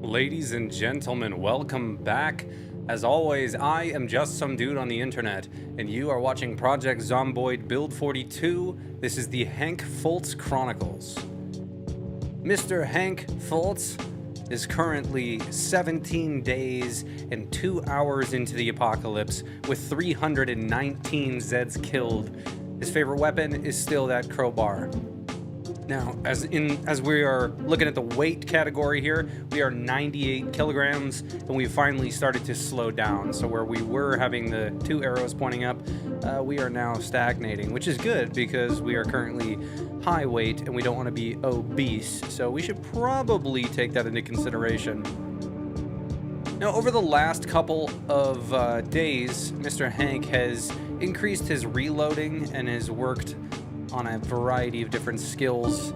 Ladies and gentlemen, welcome back. As always, I am just some dude on the internet, and you are watching Project Zomboid Build 42. This is the Hank Fultz Chronicles. Mr. Hank Fultz is currently 17 days and 2 hours into the apocalypse with 319 Zeds killed. His favorite weapon is still that crowbar. Now, as we are looking at the weight category here, we are 98 kilograms, and we finally started to slow down. So where we were having the two arrows pointing up, we are now stagnating, which is good because we are currently high weight and we don't want to be obese. So we should probably take that into consideration. Now, over the last couple of days, Mr. Hank has increased his reloading and has worked on a variety of different skills.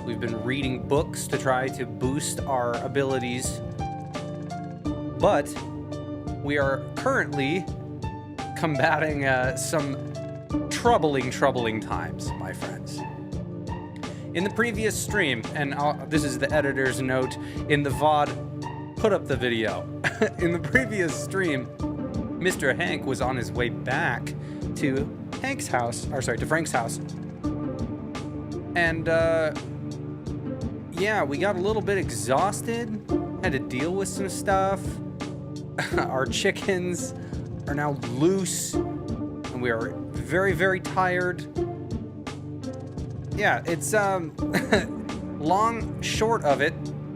We've been reading books to try to boost our abilities, but we are currently combating some troubling times, my friends. In the previous stream, and this is the editor's note in the VOD, put up the video. In the previous stream, Mr. Hank was on his way back to Frank's house. And, yeah, we got a little bit exhausted, had to deal with some stuff. Our chickens are now loose, and we are very tired. Yeah, it's, long short of it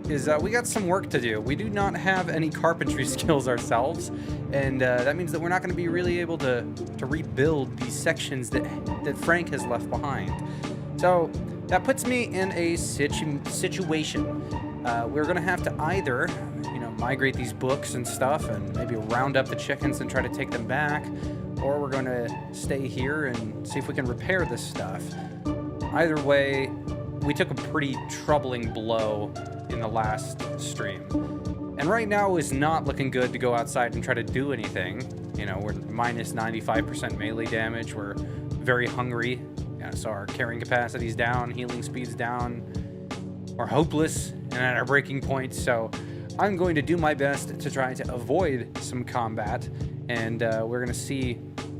is, we got some work to do. We do not have any carpentry skills ourselves, and, that means that we're not going to be really able to rebuild these sections that Frank has left behind. So that puts me in a situation. We're going to have to either, migrate these books and stuff and maybe round up the chickens and try to take them back, or we're going to stay here and see if we can repair this stuff. Either way, we took a pretty troubling blow in the last stream. And right now is not looking good to go outside and try to do anything. We're minus 95% melee damage. We're very hungry. So our carrying capacity's down, healing speed's down. We're hopeless and at our breaking point. So I'm going to do my best to try to avoid some combat. And we're going to see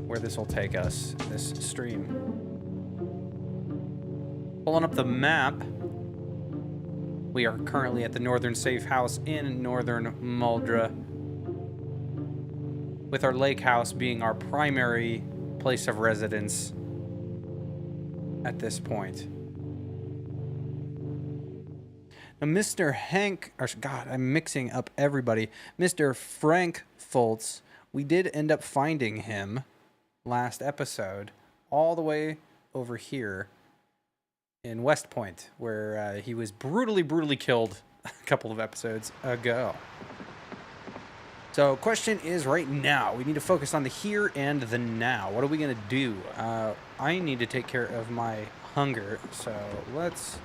where this will take us, this stream. Pulling up the map. We are currently at the Northern Safe House in Northern Muldra, with our lake house being our primary place of residence at this point. Now, Mr. Hank, or God, I'm mixing up everybody. Mr. Frank Fultz, we did end up finding him last episode all the way over here in West Point, where he was brutally killed a couple of episodes ago. So, question is right now, we need to focus on the here and the now. What are we going to do? I need to take care of my hunger, so let's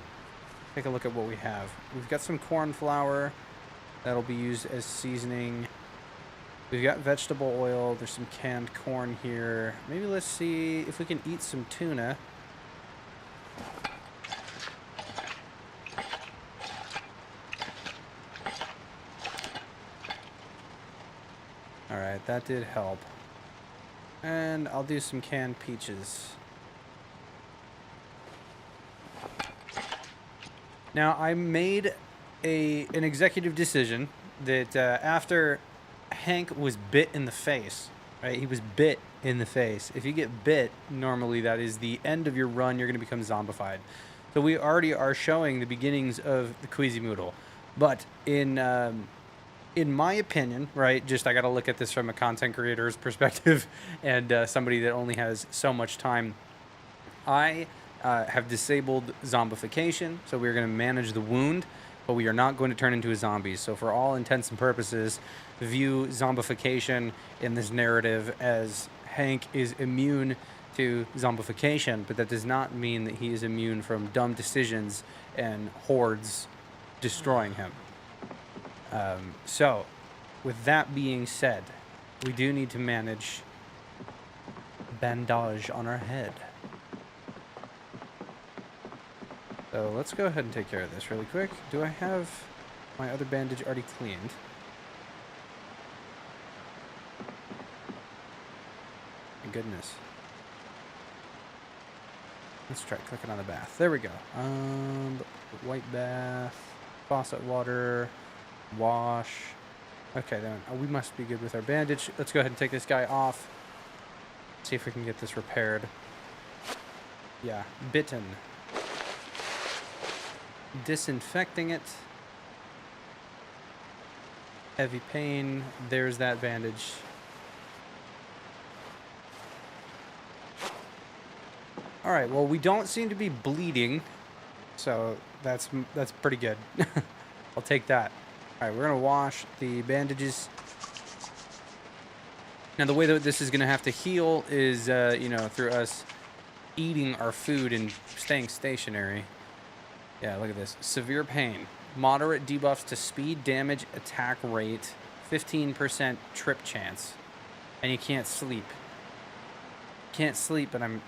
take a look at what we have. We've got some corn flour that'll be used as seasoning. We've got vegetable oil. There's some canned corn here. Maybe let's see if we can eat some tuna. Alright, that did help. And I'll do some canned peaches. Now, I made an executive decision that after Hank was bit in the face, right? He was bit in the face. If you get bit, normally that is the end of your run. You're going to become zombified. So we already are showing the beginnings of the Queasy-Moodle. But in my opinion, right, just I got to look at this from a content creator's perspective and somebody that only has so much time. I have disabled zombification, so we're going to manage the wound, but we are not going to turn into a zombie. So for all intents and purposes, view zombification in this narrative as Hank is immune to zombification, but that does not mean that he is immune from dumb decisions and hordes destroying him. So, with that being said, we do need to manage bandage on our head. So let's go ahead and take care of this really quick. Do I have My other bandage already cleaned. My goodness. Let's try clicking on the bath. There we go. White bath, faucet water, wash. Okay, then we must be good with our bandage. Let's go ahead and take this guy off. See if we can get this repaired. Yeah, bitten. Disinfecting it. Heavy pain. There's that bandage. All right, well, we don't seem to be bleeding, so that's pretty good. I'll take that. All right, we're going to wash the bandages. Now, the way that this is going to have to heal is, you know, through us eating our food and staying stationary. Yeah, look at this. Severe pain. Moderate debuffs to speed, damage, attack rate, 15% trip chance. And you can't sleep. Can't sleep, but I'm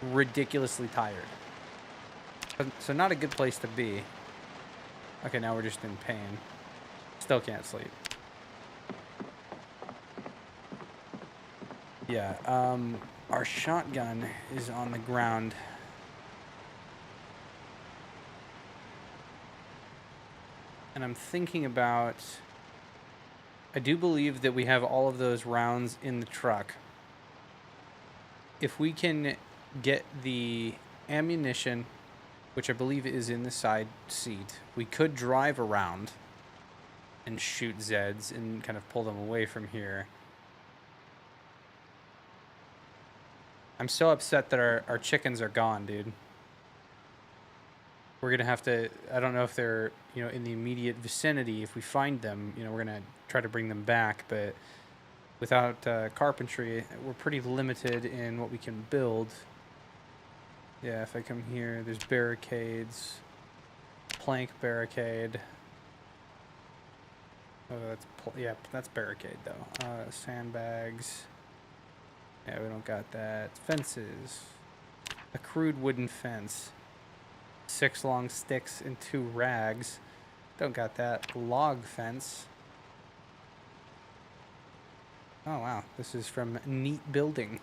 ridiculously tired. So not a good place to be. Okay, now we're just in pain. Still can't sleep. Yeah, our shotgun is on the ground. And I'm thinking about... I do believe that we have all of those rounds in the truck. If we can get the ammunition, which I believe is in the side seat, we could drive around and shoot Zeds and kind of pull them away from here. I'm so upset that our chickens are gone, dude. We're going to have to... I don't know if they're, you know, in the immediate vicinity. If we find them, you know, we're going to try to bring them back. But without carpentry, we're pretty limited in what we can build. Yeah, if I come here, there's barricades. Plank barricade. Oh, that's... that's barricade, though. Sandbags. Yeah, we don't got that. Fences. A crude wooden fence. 6 long sticks and 2 rags. Don't got that. Log fence. Oh, wow. This is from Neat Building.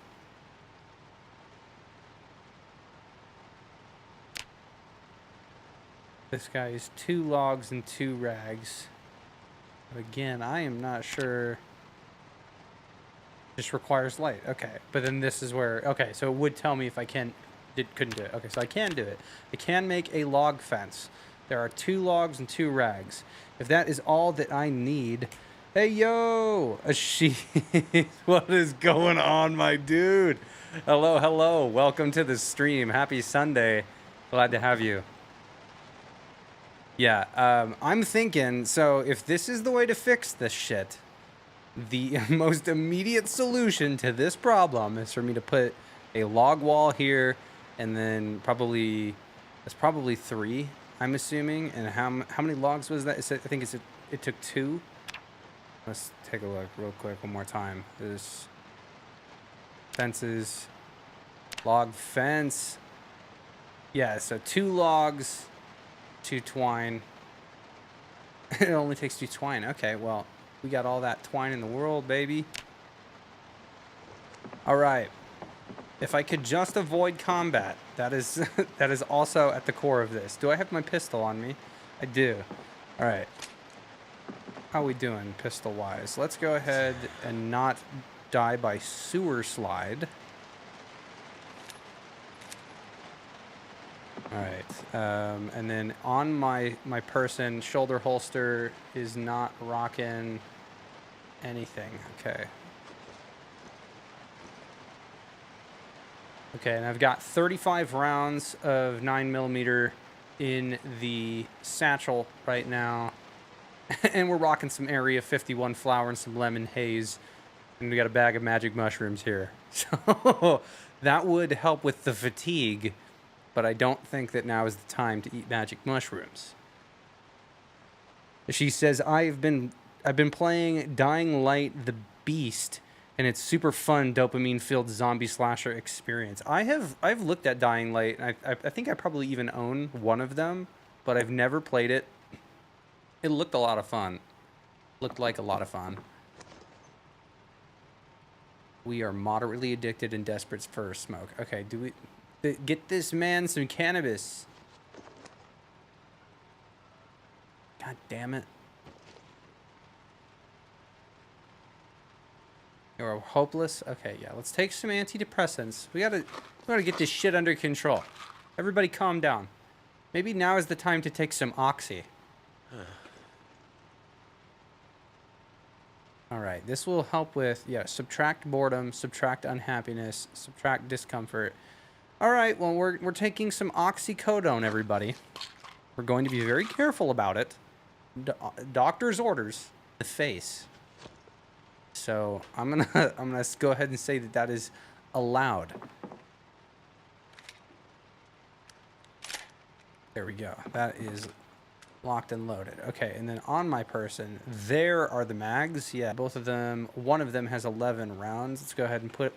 This guy is 2 logs and 2 rags. But again, I am not sure... Just requires light. Okay, but then this is where... Okay, so it would tell me if I couldn't do it. Okay, so I can do it. I can make a log fence. There are 2 logs and 2 rags. If that is all that I need... Hey, yo! A sheep. What is going on, my dude? Hello, hello. Welcome to the stream. Happy Sunday. Glad to have you. Yeah, I'm thinking... So, if this is the way to fix this shit... The most immediate solution to this problem is for me to put a log wall here, and then that's probably 3, I'm assuming. And how many logs was that? I think it took 2. Let's take a look real quick one more time. There's fences, log fence. Yeah, so 2 logs, 2 twine. It only takes 2 twine. Okay, well. We got all that twine in the world, baby. All right. If I could just avoid combat, that is that is also at the core of this. Do I have my pistol on me? I do. All right. How we doing pistol-wise? Let's go ahead and not die by sewer slide. All right. And then on my person, shoulder holster is not rocking anything. Okay. Okay, and I've got 35 rounds of 9mm in the satchel right now. And we're rocking some Area 51 flour and some lemon haze. And we got a bag of magic mushrooms here. So that would help with the fatigue. But I don't think that now is the time to eat magic mushrooms. She says, I've been playing Dying Light the Beast, and it's super fun, dopamine-filled zombie slasher experience. I've looked at Dying Light, and I think I probably even own one of them, but I've never played it. It looked a lot of fun. Looked like a lot of fun. We are moderately addicted and desperate for smoke. Okay, do we get this man some cannabis? God damn it. You're hopeless? Okay, yeah, let's take some antidepressants. We gotta get this shit under control. Everybody calm down. Maybe now is the time to take some oxy. Alright, this will help with, yeah, subtract boredom, subtract unhappiness, subtract discomfort. Alright, well, we're taking some oxycodone, everybody. We're going to be very careful about it. Doctor's orders. The face. So, I'm gonna go ahead and say that that is allowed. There we go. That is locked and loaded. Okay, and then on my person, there are the mags. Yeah, both of them. One of them has 11 rounds. Let's go ahead and put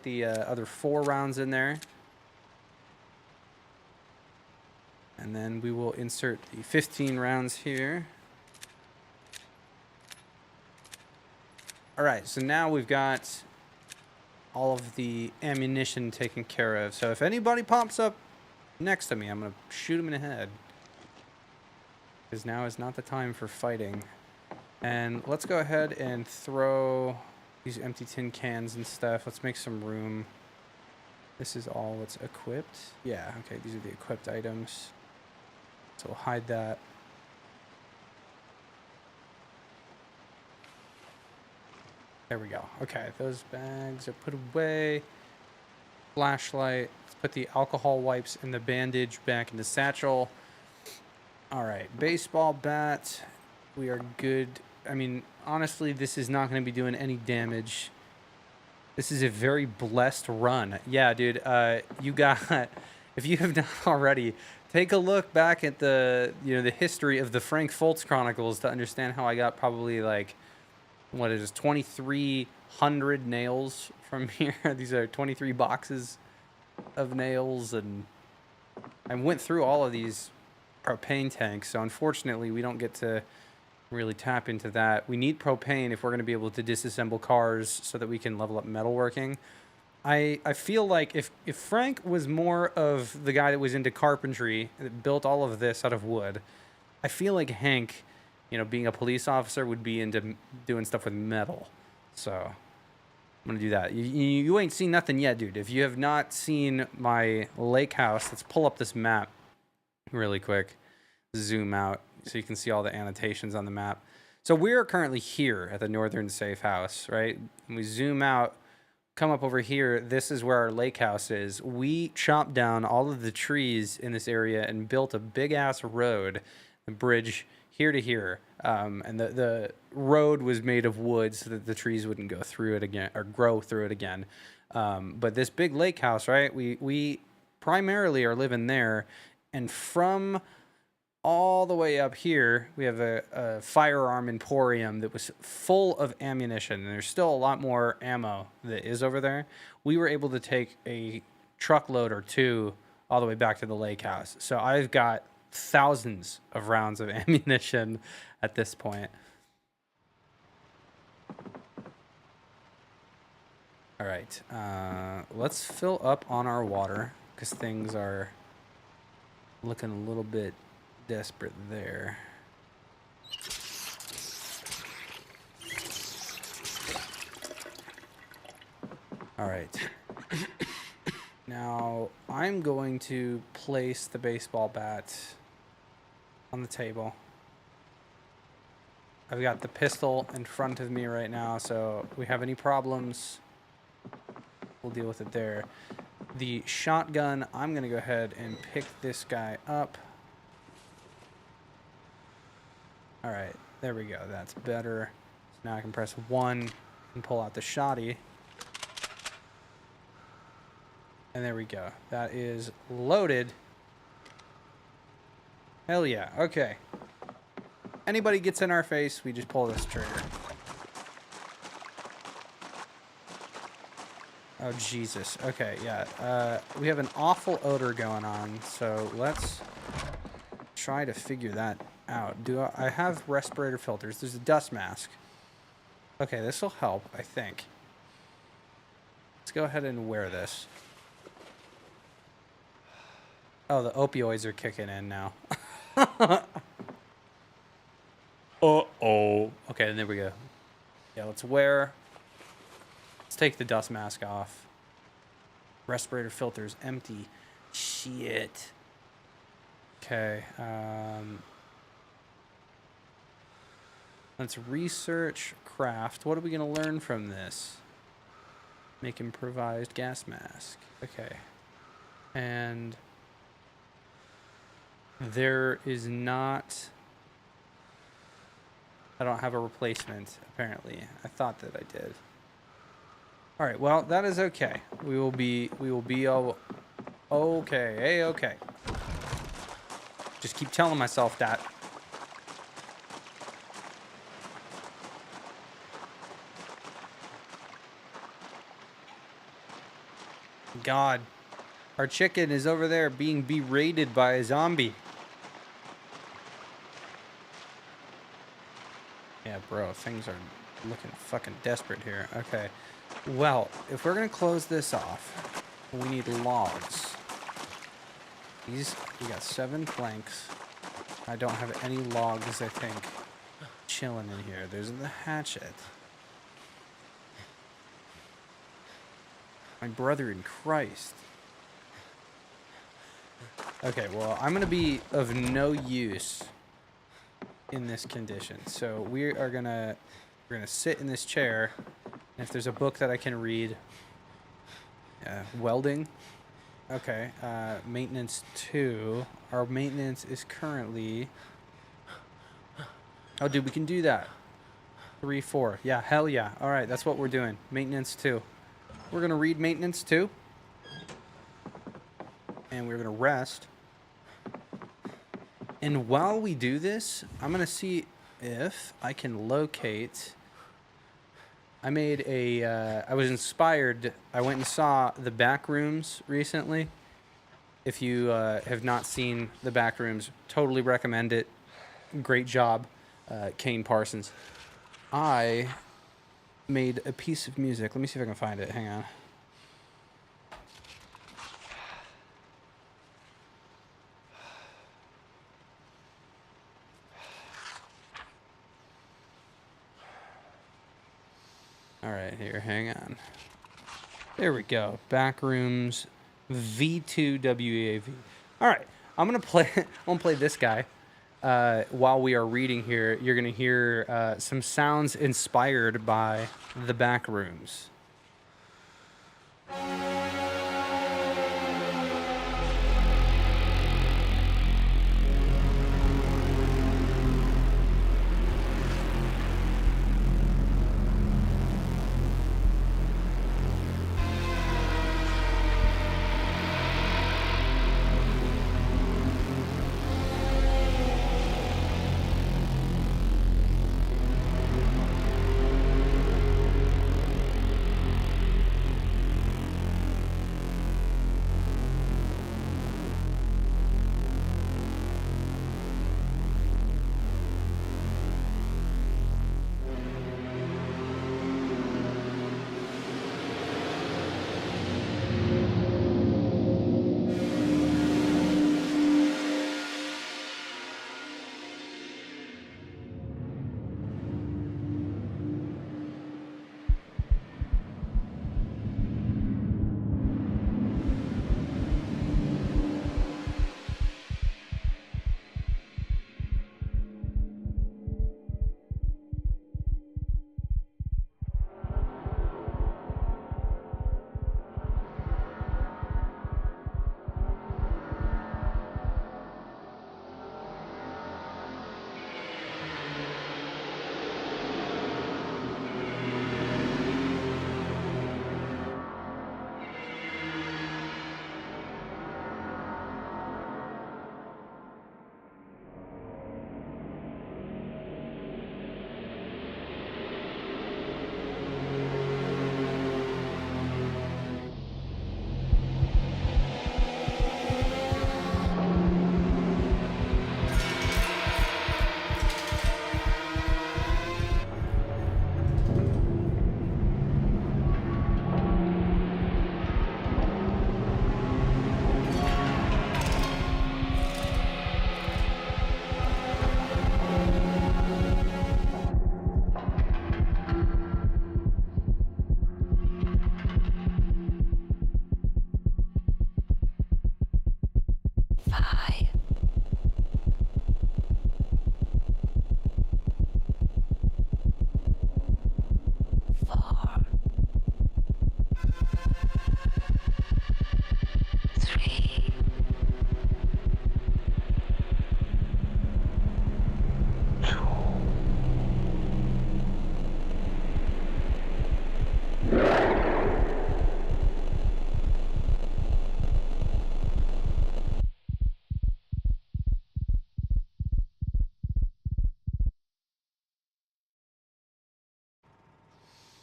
the other 4 rounds in there. And then we will insert the 15 rounds here. All right, so now we've got all of the ammunition taken care of. So if anybody pops up next to me, I'm going to shoot him in the head. Because now is not the time for fighting. And let's go ahead and throw these empty tin cans and stuff. Let's make some room. This is all what's equipped. Yeah, okay, these are the equipped items. So we'll hide that. There we go. Okay, those bags are put away. Flashlight. Let's put the alcohol wipes and the bandage back in the satchel. All right, baseball bat. We are good. I mean, honestly, this is not going to be doing any damage. This is a very blessed run. Yeah, dude, you got, if you have not already, take a look back at the history of the Hank Fultz Chronicles to understand how I got probably like, what is 2,300 nails from here. These are 23 boxes of nails, and I went through all of these propane tanks, so unfortunately we don't get to really tap into that. We need propane if we're going to be able to disassemble cars so that we can level up metalworking. I feel like if Frank was more of the guy that was into carpentry, that built all of this out of wood, I feel like Hank, being a police officer, would be into doing stuff with metal. So I'm gonna do that. You ain't seen nothing yet, dude. If you have not seen my lake house, let's pull up this map really quick. Zoom out so you can see all the annotations on the map. So we're currently here at the Northern Safe House, right? And we zoom out, come up over here. This is where our lake house is. We chopped down all of the trees in this area and built a big ass road, a bridge here to here. And the road was made of wood so that the trees wouldn't go through it again or grow through it again. But this big lake house, right? We primarily are living there. And from all the way up here, we have a firearm emporium that was full of ammunition. And there's still a lot more ammo that is over there. We were able to take a truckload or 2 all the way back to the lake house. So I've got thousands of rounds of ammunition at this point. All right, let's fill up on our water because things are looking a little bit desperate there. All right. Now, I'm going to place the baseball bat on the table. I've got the pistol in front of me right now, so if we have any problems, we'll deal with it there. The shotgun, I'm going to go ahead and pick this guy up. All right, there we go. That's better. So now I can press 1 and pull out the shotty. And there we go. That is loaded. Hell yeah. Okay. Anybody gets in our face, we just pull this trigger. Oh, Jesus. Okay, yeah. We have an awful odor going on, so let's try to figure that out. I have respirator filters? There's a dust mask. Okay, this will help, I think. Let's go ahead and wear this. Oh, the opioids are kicking in now. Uh-oh. Okay, there we go. Yeah, let's take the dust mask off. Respirator filters empty. Shit. Okay, let's research craft. What are we going to learn from this? Make improvised gas mask. Okay. And there is not... I don't have a replacement, apparently. I thought that I did. All right, well, that is okay. We will be all okay. Hey, okay. Just keep telling myself that. God, our chicken is over there being berated by a zombie. Yeah, bro, things are looking fucking desperate here. Okay, well, if we're gonna close this off, we need logs. We got 7 planks. I don't have any logs, I think, chilling in here. There's the hatchet. My brother in Christ. Okay, well, I'm gonna be of no use in this condition. So we're gonna sit in this chair, and if there's a book that I can read, welding. Okay, maintenance 2. Our maintenance is currently... Oh, dude, we can do that. 3, 4. Yeah, hell yeah. All right, that's what we're doing. Maintenance 2. We're going to read maintenance 2. And we're going to rest. And while we do this, I'm going to see if I can locate... I made a, I was inspired. I went and saw The Backrooms recently. If you have not seen The Backrooms, totally recommend it. Great job, Kane Parsons. I made a piece of music. Let me see if I can find it. Hang on. All right, here, hang on. There we go. Backrooms V2 WAV. All right, I'm gonna play this guy while we are reading here. You're gonna hear some sounds inspired by The Backrooms.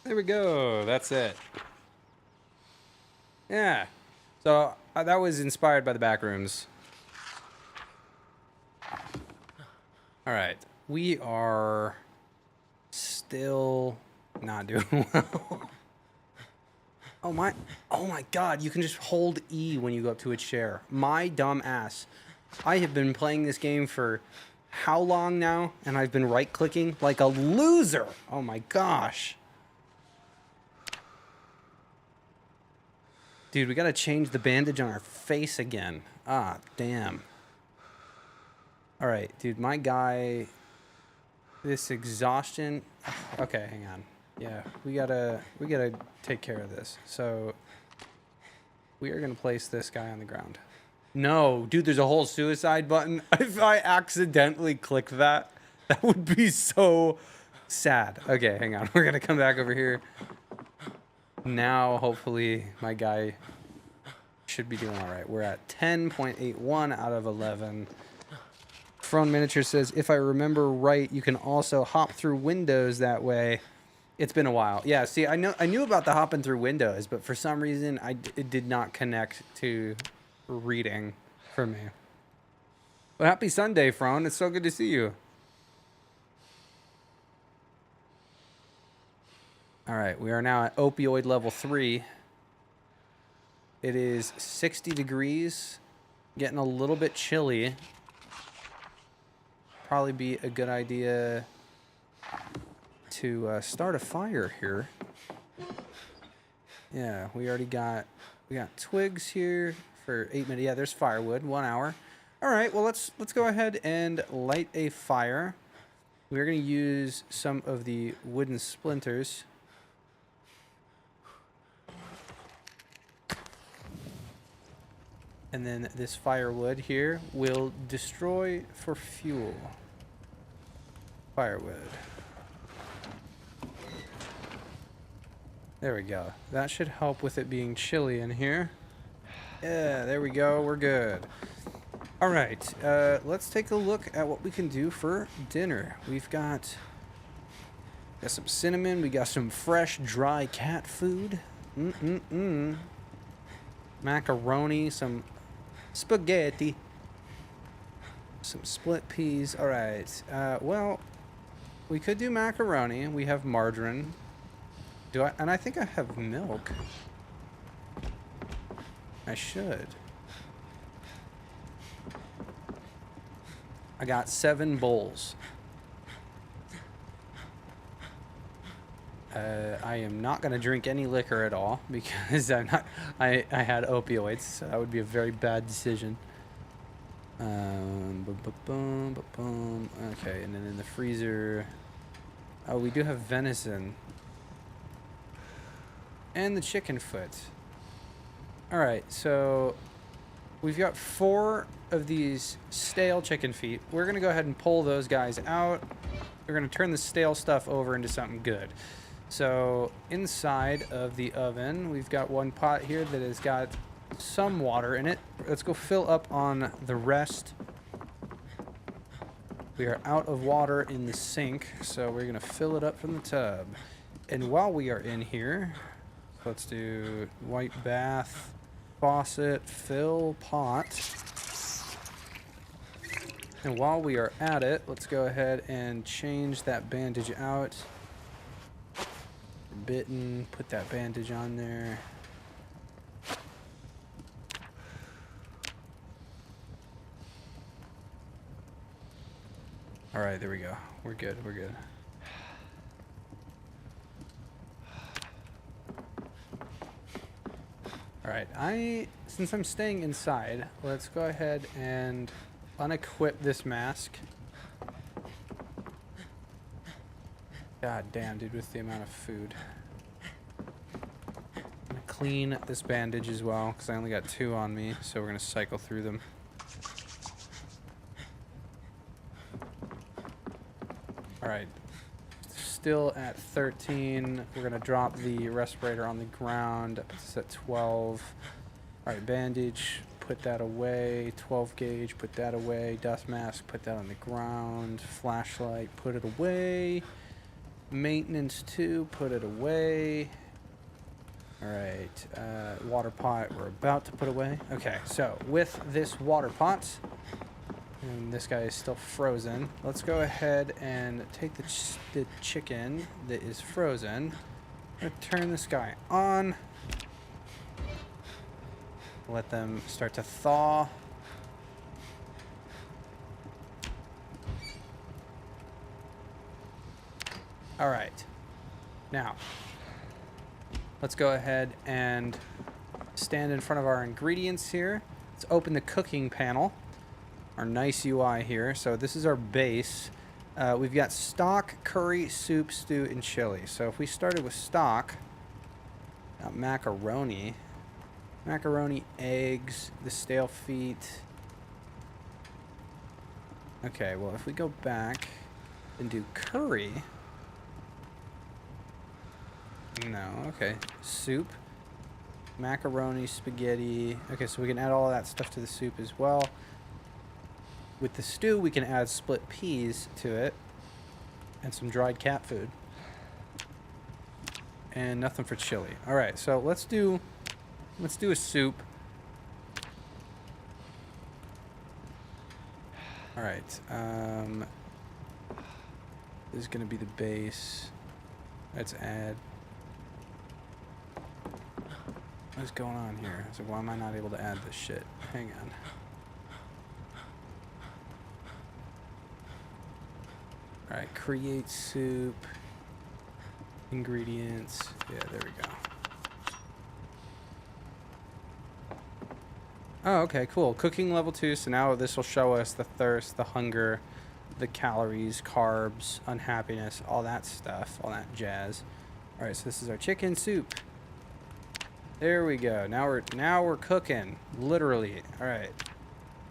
There we go. That's it. Yeah. So that was inspired by the back rooms. All right. We are still not doing well. Oh my God, you can just hold E when you go up to a chair. My dumb ass. I have been playing this game for how long now? And I've been right clicking like a loser. Oh my gosh. Dude, we gotta change the bandage on our face again. Ah, damn. Alright, dude, my guy, this exhaustion. Okay, hang on. Yeah, we gotta take care of this. So we are gonna place this guy on the ground. No, dude, there's a whole suicide button. If I accidentally click that, that would be so sad. Okay, hang on. We're gonna come back over here. Now, hopefully, my guy should be doing all right. We're at 10.81 out of 11. Frone Miniature says, if I remember right, you can also hop through windows that way. It's been a while. Yeah, see, I knew about the hopping through windows, but for some reason, it did not connect to reading for me. Well, happy Sunday, Frone. It's so good to see you. All right, we are now at opioid level 3. It is 60 degrees, getting a little bit chilly. Probably be a good idea to start a fire here. Yeah, we got twigs here for 8 minutes. Yeah, there's firewood, 1 hour. All right, well let's go ahead and light a fire. We're gonna use some of the wooden splinters. And then this firewood here will destroy for fuel. Firewood. There we go. That should help with it being chilly in here. Yeah, there we go. We're good. All right. Let's take a look at what we can do for dinner. We've got some cinnamon. We got some fresh, dry cat food. Macaroni, some spaghetti, some split peas. All right. Well, we could do macaroni. We have margarine. And I think I have milk. I should. I got 7 bowls. I am not going to drink any liquor at all because I had opioids, so that would be a very bad decision. Okay, and then in the freezer, oh, we do have venison and the chicken foot. All right, so we've got 4 of these stale chicken feet. We're going to go ahead and pull those guys out. We're going to turn the stale stuff over into something good. So inside of the oven, we've got one pot here that has got some water in it. Let's go fill up on the rest. We are out of water in the sink, so we're going to fill it up from the tub. And while we are in here, let's do white bath, faucet, fill pot. And while we are at it, let's go ahead and change that bandage out. Bitten, put that bandage on there. All right, there we go. We're good. We're good. All right, since I'm staying inside, let's go ahead and unequip this mask. God damn, dude, with the amount of food. I'm gonna clean this bandage as well, because I only got 2 on me, so we're gonna cycle through them. Alright, still at 13. We're gonna drop the respirator on the ground. It's at 12. Alright, bandage, put that away. 12 gauge, put that away. Dust mask, put that on the ground. Flashlight, put it away. Maintenance 2, put it away. Alright, water pot we're about to put away. Okay, so with this water pot, and this guy is still frozen, let's go ahead and take the chicken that is frozen. I'm going to turn this guy on. Let them start to thaw. Alright, now let's go ahead and stand in front of our ingredients here. Let's open the cooking panel, our nice UI here. So this is our base. We've got stock, curry, soup, stew, and chili. So if we started with stock, macaroni, eggs, the stale feet. Okay, well if we go back and do curry. No, okay. Soup, macaroni, spaghetti. Okay, so we can add all of that stuff to the soup as well. With the stew, we can add split peas to it and some dried cat food. And nothing for chili. All right, so let's do a soup. All right. This is going to be the base. Let's add. What's going on here? So why am I not able to add this shit? Hang on. Alright, create soup. Ingredients. Yeah, there we go. Oh, okay, cool. Cooking level 2, so now this will show us the thirst, the hunger, the calories, carbs, unhappiness, all that stuff, all that jazz. Alright, so this is our chicken soup. There we go. Now we're cooking, literally. All right,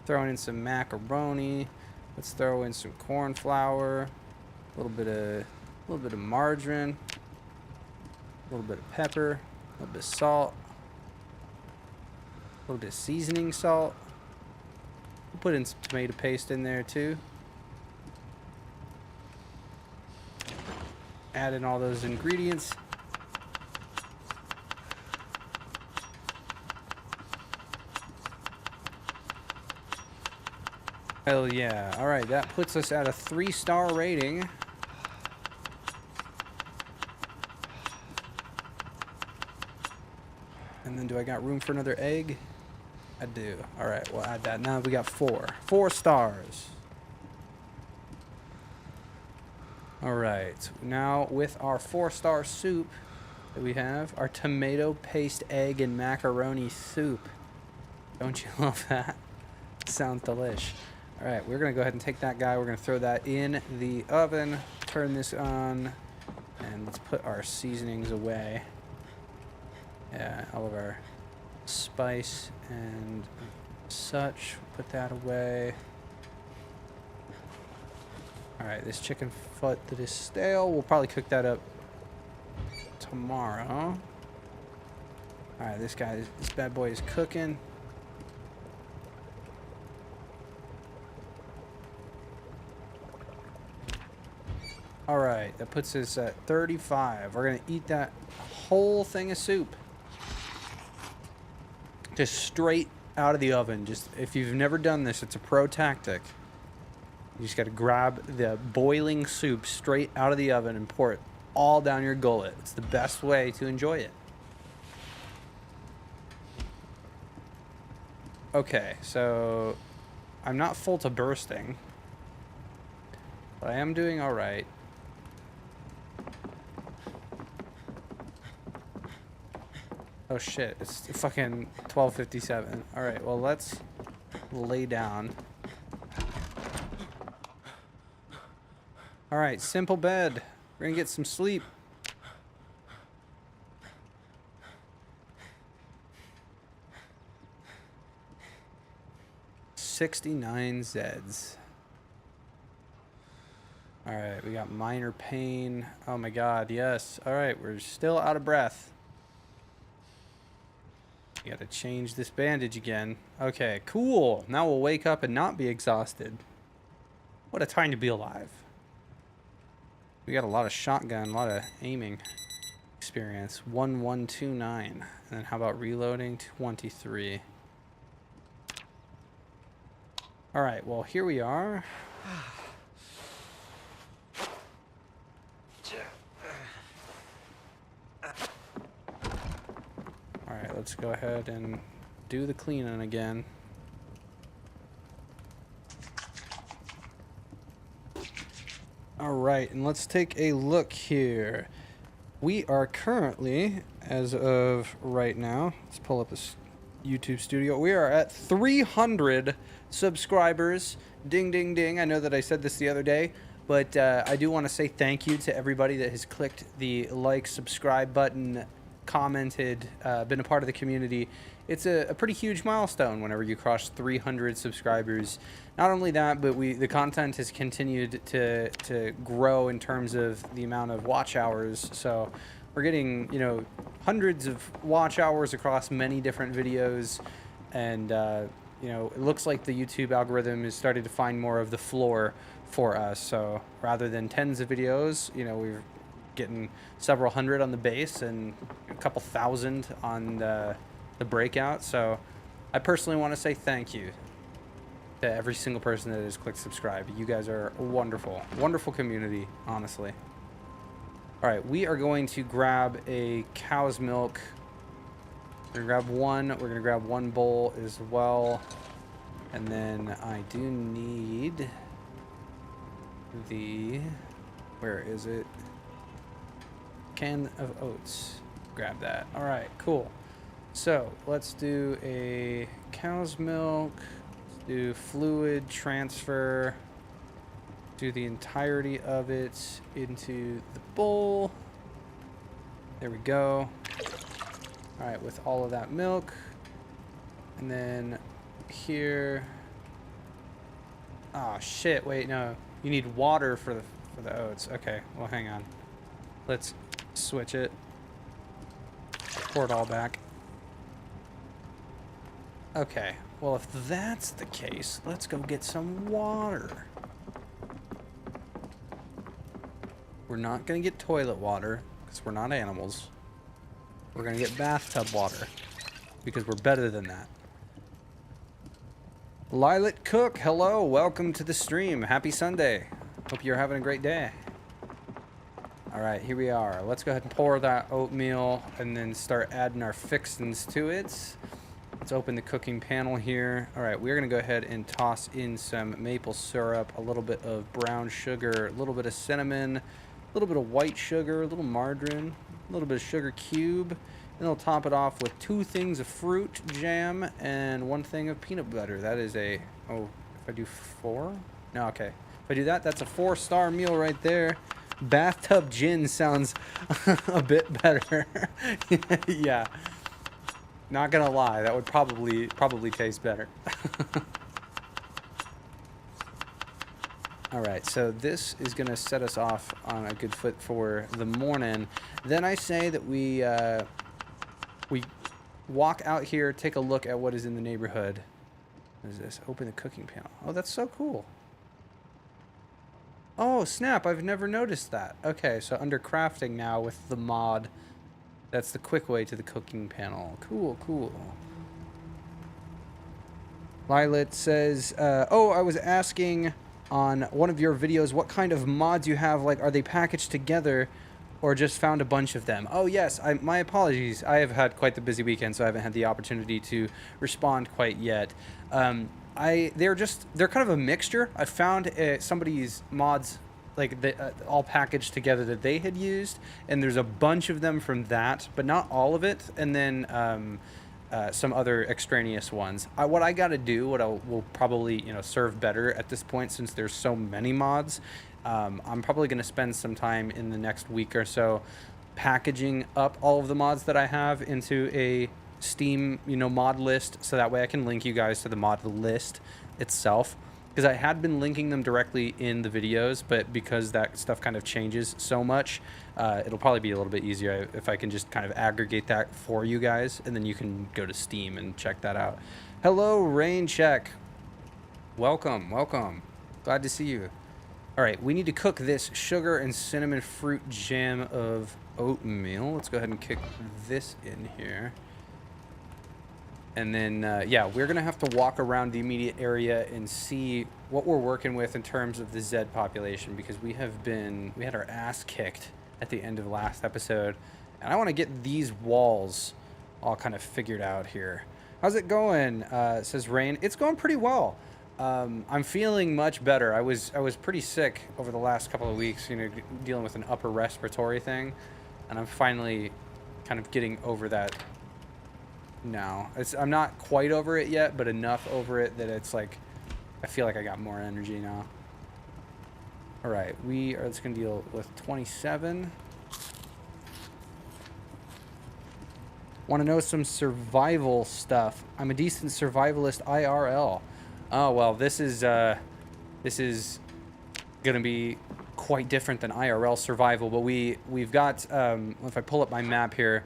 throwing in some macaroni. Let's throw in some corn flour, a little bit of margarine, a little bit of pepper, a little bit of salt, a little bit of seasoning salt. We'll put in some tomato paste in there too. Add in all those ingredients. Hell yeah. Alright, that puts us at a 3-star rating. And then do I got room for another egg? I do. Alright, we'll add that. Now we got 4. 4 stars. Alright, now with our 4-star soup that we have, our tomato paste, egg, and macaroni soup. Don't you love that? Sounds delish. Alright, we're going to go ahead and take that guy. We're going to throw that in the oven. Turn this on. And let's put our seasonings away. Yeah, all of our spice and such. Put that away. Alright, this chicken foot that is stale, we'll probably cook that up tomorrow. Alright, this bad boy is cooking. Alright, that puts us at 35. We're going to eat that whole thing of soup. Just straight out of the oven. Just if you've never done this, it's a pro tactic. You just got to grab the boiling soup straight out of the oven and pour it all down your gullet. It's the best way to enjoy it. Okay, so I'm not full to bursting, but I am doing all right. Oh shit, it's fucking 12:57. All right, well, let's lay down. All right, simple bed. We're gonna get some sleep. $69 Zeds. All right, we got minor pain. Oh my god, yes. All right, we're still out of breath. You gotta change this bandage again. Okay, cool. Now we'll wake up and not be exhausted. What a time to be alive. We got a lot of shotgun, a lot of aiming experience. 1129. And then how about reloading? 23. All right, well, here we are. All right, let's go ahead and do the cleaning again. All right, and let's take a look here. We are currently, as of right now, let's pull up this YouTube studio. We are at 300 subscribers. Ding, ding, ding. I know that I said this the other day, but I do want to say thank you to everybody that has clicked the like, subscribe button, commented, been a part of the community. It's a pretty huge milestone whenever you cross 300 subscribers. Not only that, but the content has continued to grow in terms of the amount of watch hours. So we're getting, you know, hundreds of watch hours across many different videos, and you know, it looks like the YouTube algorithm is starting to find more of the floor for us. So rather than tens of videos, you know, we're getting several hundred on the base and a couple thousand on the breakout. So I personally want to say thank you to every single person that has clicked subscribe. You guys are wonderful, wonderful community, honestly. All right, we are going to grab a cow's milk. We're gonna grab one. We're gonna grab one bowl as well, and then I do need the, where is it? Can of oats. Grab that. All right, cool. So let's do a cow's milk. Let's do fluid transfer. Do the entirety of it into the bowl. There we go. All right, with all of that milk. And then here. Oh shit, wait, no. You need water for the oats. Okay, well hang on. Let's switch it. Pour it all back. Okay, well if that's the case, let's go get some water. We're not gonna get toilet water, because we're not animals. We're gonna get bathtub water, because we're better than that. Lilet Cook, hello, welcome to the stream. Happy Sunday. Hope you're having a great day. All right, here we are. Let's go ahead and pour that oatmeal and then start adding our fixins to it. Let's open the cooking panel here. All right, we're gonna go ahead and toss in some maple syrup, a little bit of brown sugar, a little bit of cinnamon, a little bit of white sugar, a little margarine, a little bit of sugar cube, and we'll top it off with 2 things of fruit jam and 1 thing of peanut butter. That is a, oh, if I do 4? No, okay. If I do that, that's a 4-star meal right there. Bathtub gin sounds a bit better. Yeah. Not gonna lie, that would probably taste better. All right, so this is gonna set us off on a good foot for the morning. Then I say that we walk out here, take a look at what is in the neighborhood. What is this? Open the cooking panel. Oh, that's so cool. Oh, snap, I've never noticed that. Okay, so under crafting now with the mod, that's the quick way to the cooking panel. Cool, cool. Lilet says, oh, I was asking on one of your videos what kind of mods you have. Like, are they packaged together or just found a bunch of them? Oh, yes, my apologies. I have had quite the busy weekend, so I haven't had the opportunity to respond quite yet. They're kind of a mixture. I found somebody's mods, like all packaged together that they had used, and there's a bunch of them from that, but not all of it. And then some other extraneous ones. What I got to do, will probably serve better at this point, since there's so many mods. I'm probably going to spend some time in the next week or so packaging up all of the mods that I have into a Steam mod list, so that way I can link you guys to the mod list itself, because I had been linking them directly in the videos, but because that stuff kind of changes so much, it'll probably be a little bit easier if I can just kind of aggregate that for you guys, and then you can go to Steam and check that out. Hello, Rain Check. Welcome, welcome. Glad to see you. All right, we need to cook this sugar and cinnamon fruit jam of oatmeal. Let's go ahead and kick this in here. And then, yeah, we're going to have to walk around the immediate area and see what we're working with in terms of the Zed population, because we had our ass kicked at the end of last episode. And I want to get these walls all kind of figured out here. How's it going? Says Rain. It's going pretty well. I'm feeling much better. I was pretty sick over the last couple of weeks, you know, dealing with an upper respiratory thing. And I'm finally kind of getting over that. No, I'm not quite over it yet, but enough over it that it's like, I feel like I got more energy now. All right, we are just gonna deal with 27. Want to know some survival stuff? I'm a decent survivalist IRL. Oh well, this is gonna be quite different than IRL survival, but we've got if I pull up my map here,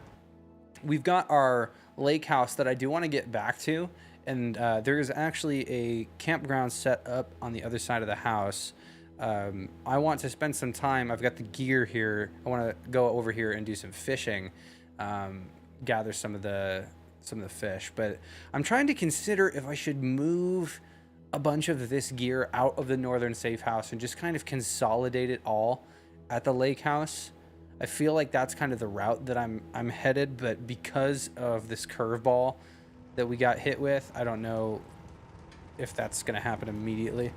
we've got our lake house that I do want to get back to, and there's actually a campground set up on the other side of the house. I want to spend some time. I've got the gear here. I want to go over here and do some fishing, gather some of the fish. But I'm trying to consider if I should move a bunch of this gear out of the northern safe house and just kind of consolidate it all at the lake house. I feel like that's kind of the route that I'm headed, but because of this curveball that we got hit with, I don't know if that's going to happen immediately.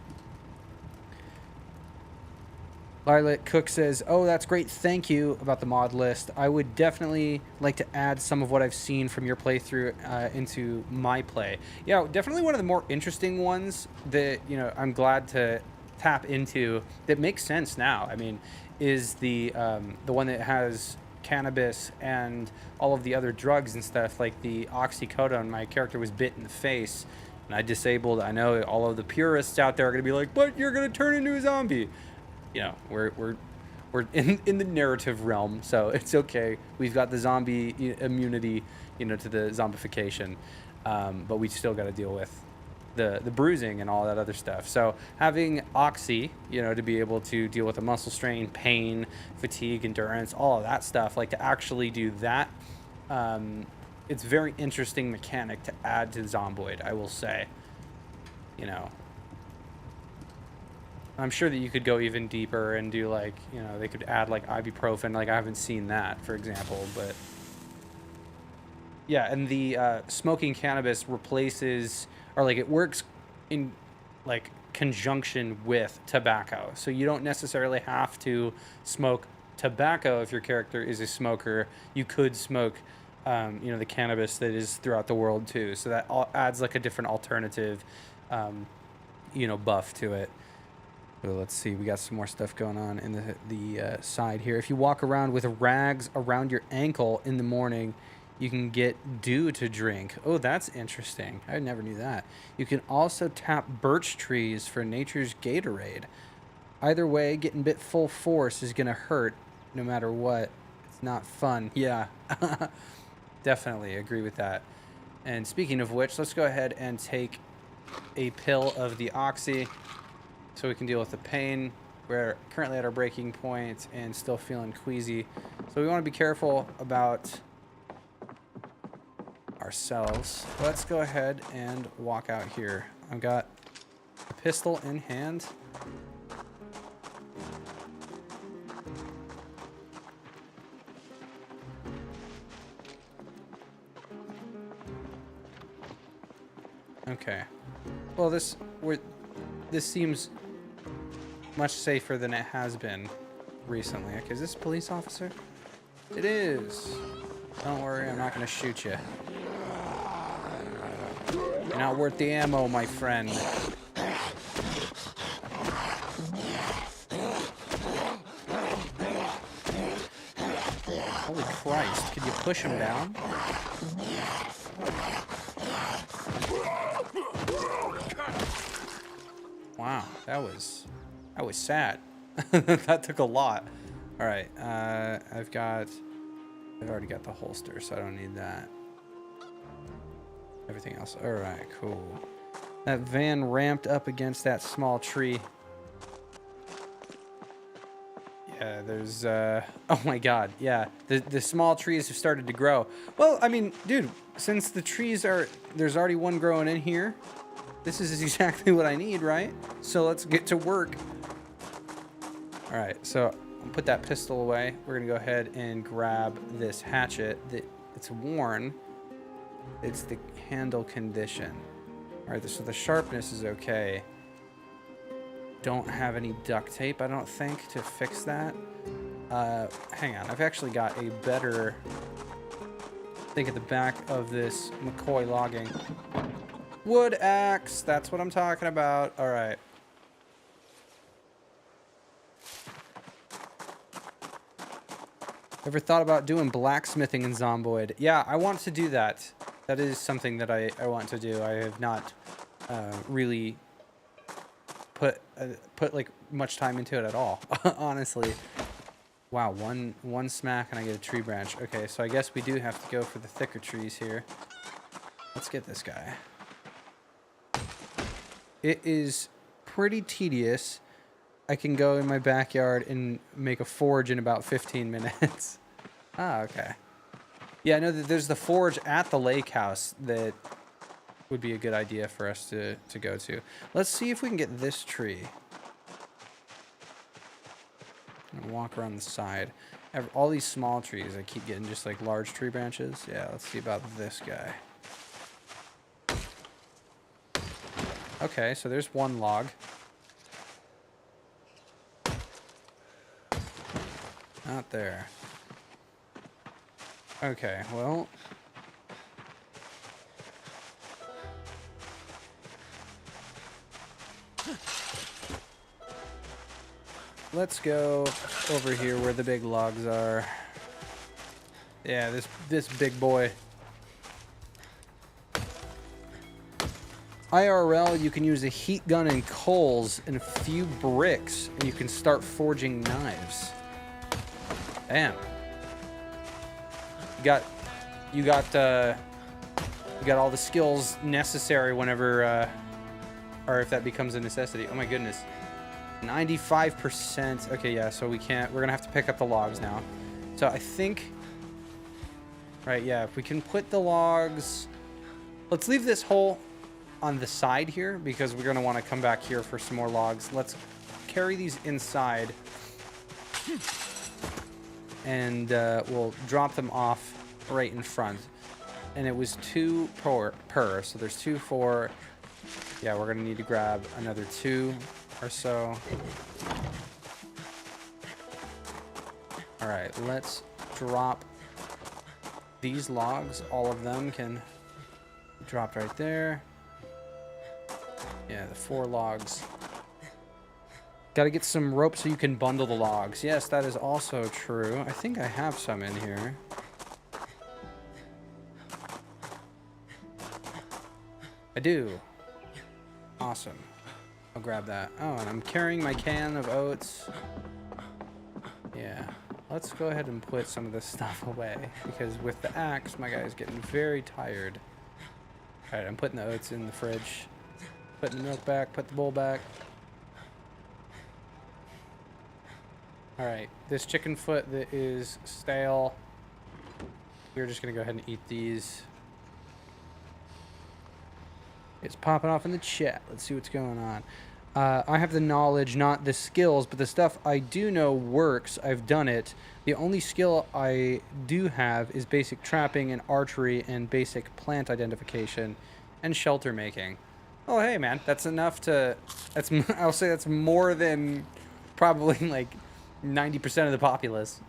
Violet Cook says, oh, that's great. Thank you about the mod list. I would definitely like to add some of what I've seen from your playthrough into my play. Yeah, definitely one of the more interesting ones that, you know, I'm glad to tap into that makes sense now. I mean, is the one that has cannabis and all of the other drugs and stuff, like the oxycodone. My character was bit in the face and I disabled. I know all of the purists out there are going to be like, but you're going to turn into a zombie. You know, we're in the narrative realm, so it's okay. We've got the zombie immunity, you know, to the zombification, but we still got to deal with the bruising and all that other stuff. So having oxy, you know, to be able to deal with the muscle strain, pain, fatigue, endurance, all of that stuff, like to actually do that, it's a very interesting mechanic to add to Zomboid, I will say. You know, I'm sure that you could go even deeper and do, like, you know, they could add like ibuprofen. Like, I haven't seen that, for example, but yeah. And the smoking cannabis replaces, or like, it works in like conjunction with tobacco. So you don't necessarily have to smoke tobacco if your character is a smoker. You could smoke, you know, the cannabis that is throughout the world too. So that adds like a different alternative, you know, buff to it. So let's see, we got some more stuff going on in the side here. If you walk around with rags around your ankle in the morning, you can get dew to drink. Oh, that's interesting. I never knew that. You can also tap birch trees for nature's Gatorade. Either way, getting bit full force is going to hurt no matter what. It's not fun. Yeah, definitely agree with that. And speaking of which, let's go ahead and take a pill of the oxy, so we can deal with the pain. We're currently at our breaking point and still feeling queasy. So we want to be careful about ourselves. Let's go ahead and walk out here. I've got a pistol in hand. Okay. Well, this seems much safer than it has been recently. Okay, is this a police officer? It is. Don't worry, I'm not going to shoot you. You're not worth the ammo, my friend. Holy Christ, could you push him down? Wow, that was sad. That took a lot. All right, I've already got the holster, so I don't need that. Everything else, all right, cool. That van ramped up against that small tree. Yeah, there's, oh my god, yeah. The small trees have started to grow. Well, I mean, dude, since the trees are, there's already one growing in here, this is exactly what I need, right? So let's get to work. All right, so I'll put that pistol away. We're gonna go ahead and grab this hatchet. It's worn. It's the handle condition. All right, so the sharpness is okay. Don't have any duct tape, I don't think, to fix that. Hang on, I've actually got a better thing at the back of this McCoy logging. Wood axe, that's what I'm talking about. All right. Ever thought about doing blacksmithing in Zomboid? Yeah, I want to do that. That is something that I want to do. I have not really put like much time into it at all, honestly. Wow, one smack and I get a tree branch. Okay, so I guess we do have to go for the thicker trees here. Let's get this guy. It is pretty tedious. I can go in my backyard and make a forge in about 15 minutes. Ah, okay. Yeah, I know that there's the forge at the lake house that would be a good idea for us to go to. Let's see if we can get this tree. I'm gonna walk around the side. All these small trees, I keep getting just like large tree branches. Yeah, let's see about this guy. Okay, so there's one log. Not there. Okay, well. Let's go over here where the big logs are. Yeah, this big boy. IRL, you can use a heat gun and coals and a few bricks, and you can start forging knives. Damn. You got all the skills necessary whenever, or if that becomes a necessity. Oh my goodness. 95%. Okay, yeah, so we're gonna have to pick up the logs now. So I think, right, yeah, if we can put the logs, let's leave this hole on the side here because we're gonna want to come back here for some more logs. Let's carry these inside and we'll drop them off right in front. And it was 2 per, so there's 2 for, yeah, we're gonna need to grab another 2 or so. All right, let's drop these logs. All of them can drop right there. Yeah, the 4 logs. Got to get some rope so you can bundle the logs. Yes, that is also true. I think I have some in here. I do. Awesome. I'll grab that. Oh, and I'm carrying my can of oats. Yeah. Let's go ahead and put some of this stuff away because with the axe, my guy's getting very tired. All right, I'm putting the oats in the fridge. Putting the milk back, put the bowl back. All right, this chicken foot that is stale, we're just gonna go ahead and eat these. It's popping off in the chat. Let's see what's going on. I have the knowledge, not the skills, but the stuff I do know works. I've done it. The only skill I do have is basic trapping and archery and basic plant identification and shelter making. Oh, hey, man, that's enough to, I'll say that's more than probably like 90% of the populace.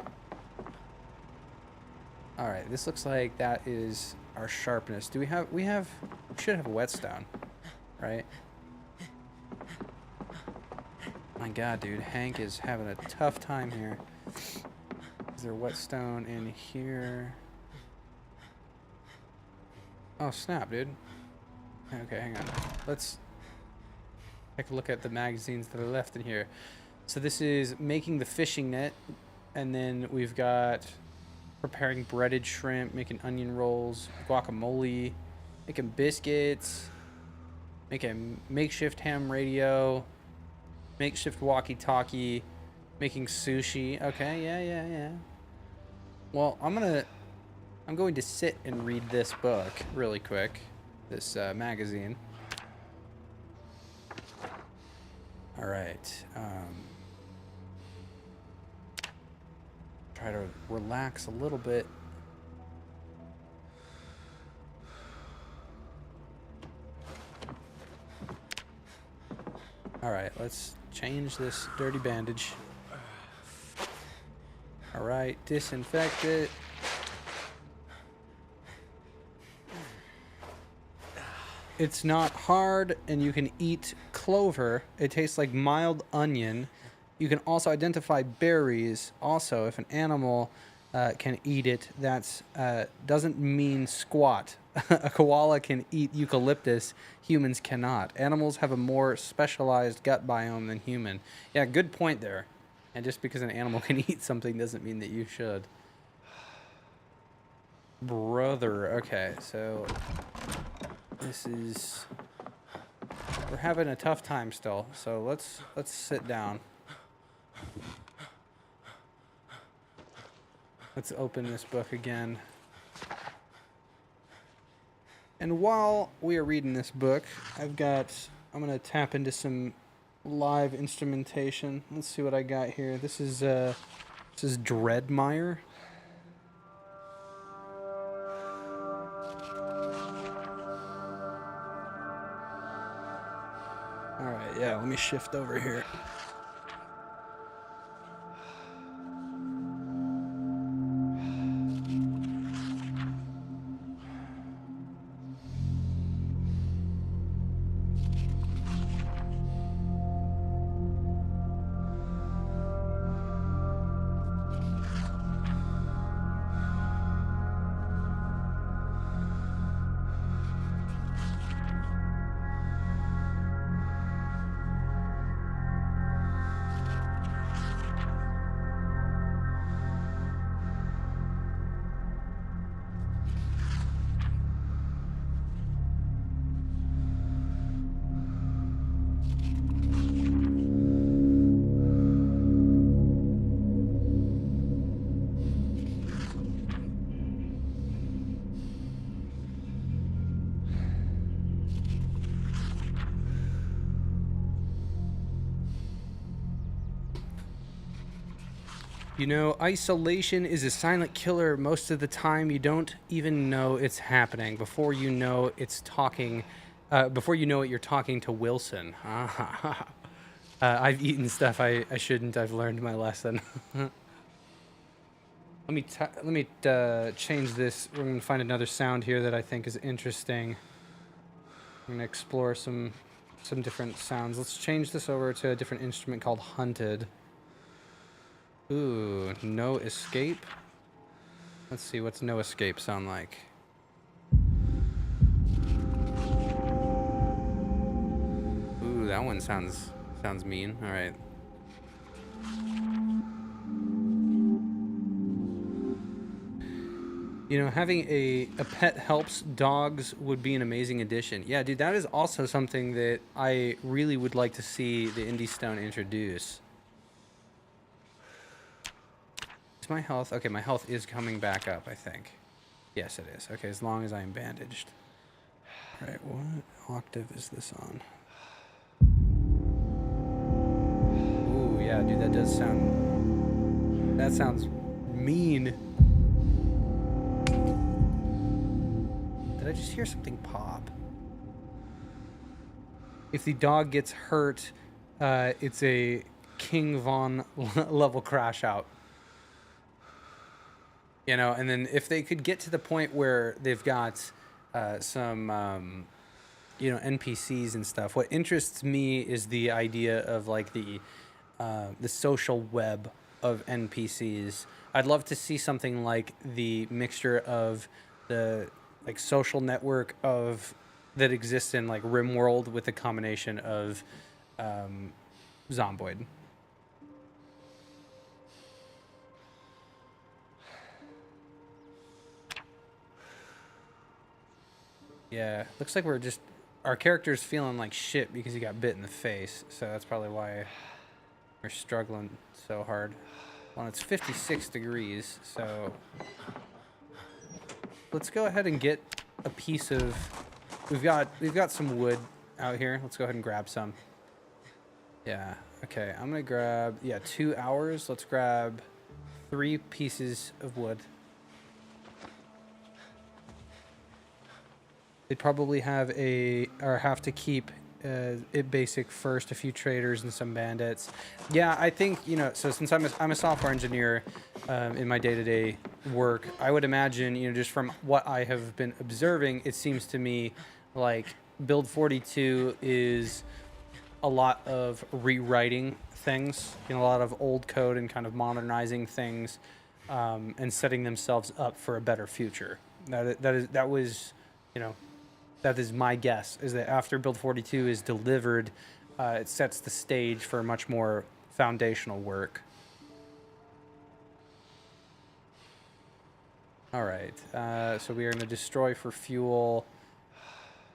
All right, this looks like that is our sharpness. Do we should have a whetstone, right? My God, dude, Hank is having a tough time here. Is there whetstone in here? Oh, snap, dude. Okay, hang on. Let's take a look at the magazines that are left in here. So this is making the fishing net, and then we've got preparing breaded shrimp, making onion rolls, guacamole, making biscuits, making makeshift ham radio, makeshift walkie-talkie, Making sushi. Okay, yeah. Well, I'm going to sit and read this book really quick. This magazine. All right. Try to relax a little bit. All right, let's change this dirty bandage. All right, disinfect it. It's not hard, and you can eat clover. It tastes like mild onion. You can also identify berries. Also, if an animal can eat it, that's doesn't mean squat. A koala can eat eucalyptus. Humans cannot. Animals have a more specialized gut biome than human. Yeah, good point there. And just because an animal can eat something doesn't mean that you should. Brother. Okay, so this is... We're having a tough time still, so let's sit down. Let's open this book again. And while we are reading this book, I'm gonna tap into some live instrumentation. Let's see what I got here. This is Dreadmire. All right, yeah, let me shift over here. You know, isolation is a silent killer. Most of the time, you don't even know it's happening. Before you know it's talking, before you know it, you're talking to Wilson. I've eaten stuff I shouldn't. I've learned my lesson. Let me change this. We're gonna find another sound here that I think is interesting. I'm gonna explore some different sounds. Let's change this over to a different instrument called Hunted. Ooh, no escape. Let's see, what's no escape sound like? Ooh, that one sounds mean. All right. You know, having a pet helps. Dogs would be an amazing addition. Yeah, dude, that is also something that I really would like to see the Indie Stone introduce. Is my health... Okay, my health is coming back up, I think. Yes, it is. Okay, as long as I am bandaged. All right, what octave is this on? Ooh, yeah, dude, that does sound... That sounds mean. Did I just hear something pop? If the dog gets hurt, it's a King Von level crash out. You know, and then if they could get to the point where they've got some, you know, NPCs and stuff, what interests me is the idea of like the social web of NPCs. I'd love to see something like the mixture of the like social network of that exists in like RimWorld with a combination of Zomboid. Yeah, looks like our character's feeling like shit because he got bit in the face, so that's probably why We're struggling so hard. Well, it's 56 degrees, so let's go ahead and get a piece of. We've got some wood out here. Let's go ahead and grab some. Yeah. Okay. I'm gonna grab 2 hours. Let's grab 3 pieces of wood. They'd probably have to keep it basic first, a few traders and some bandits. Yeah, I think, so since I'm a software engineer in my day-to-day work, I would imagine, just from what I have been observing, it seems to me like Build 42 is a lot of rewriting things, a lot of old code and kind of modernizing things and setting themselves up for a better future. That is my guess, is that after Build 42 is delivered, it sets the stage for much more foundational work. All right, so we are going to destroy for fuel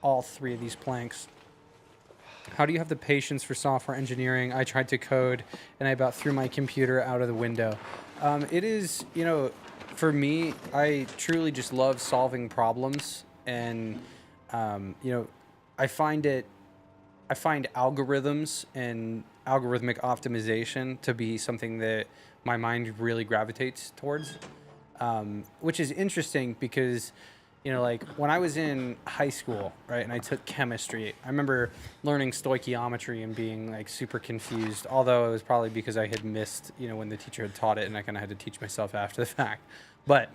all 3 of these planks. How do you have the patience for software engineering? I tried to code, and I about threw my computer out of the window. It is, for me, I truly just love solving problems, and I find algorithms and algorithmic optimization to be something that my mind really gravitates towards, which is interesting because, like when I was in high school, right, and I took chemistry, I remember learning stoichiometry and being like super confused, although it was probably because I had missed, when the teacher had taught it and I kind of had to teach myself after the fact. But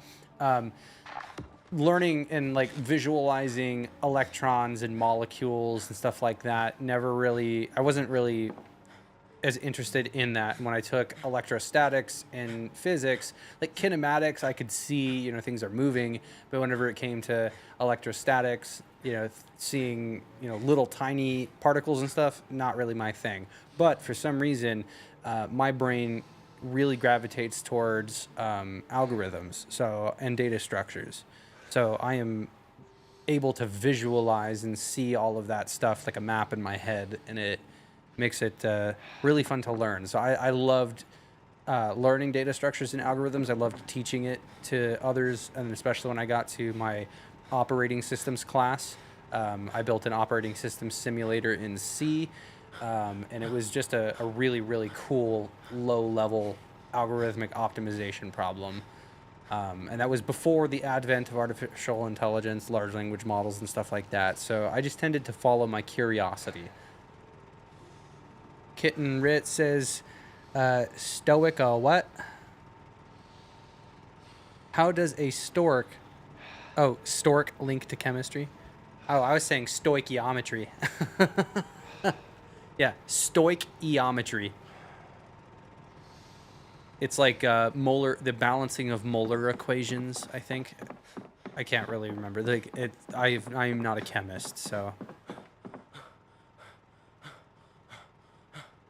learning and like visualizing electrons and molecules and stuff like that, I wasn't really as interested in that. When I took electrostatics and physics, like kinematics, I could see, things are moving, but whenever it came to electrostatics, seeing, little tiny particles and stuff, not really my thing. But for some reason, my brain really gravitates towards algorithms, and data structures. So I am able to visualize and see all of that stuff like a map in my head, and it makes it really fun to learn. So I loved learning data structures and algorithms. I loved teaching it to others, and especially when I got to my operating systems class. I built an operating systems simulator in C, and it was just a really, really cool low-level algorithmic optimization problem. And that was before the advent of artificial intelligence, large language models, and stuff like that. So I just tended to follow my curiosity. Kitten Rit says, stoic what? How does a stork link to chemistry? Oh, I was saying stoichiometry. Yeah, stoichiometry. It's like the balancing of molar equations, I think. I can't really remember. I am not a chemist, so.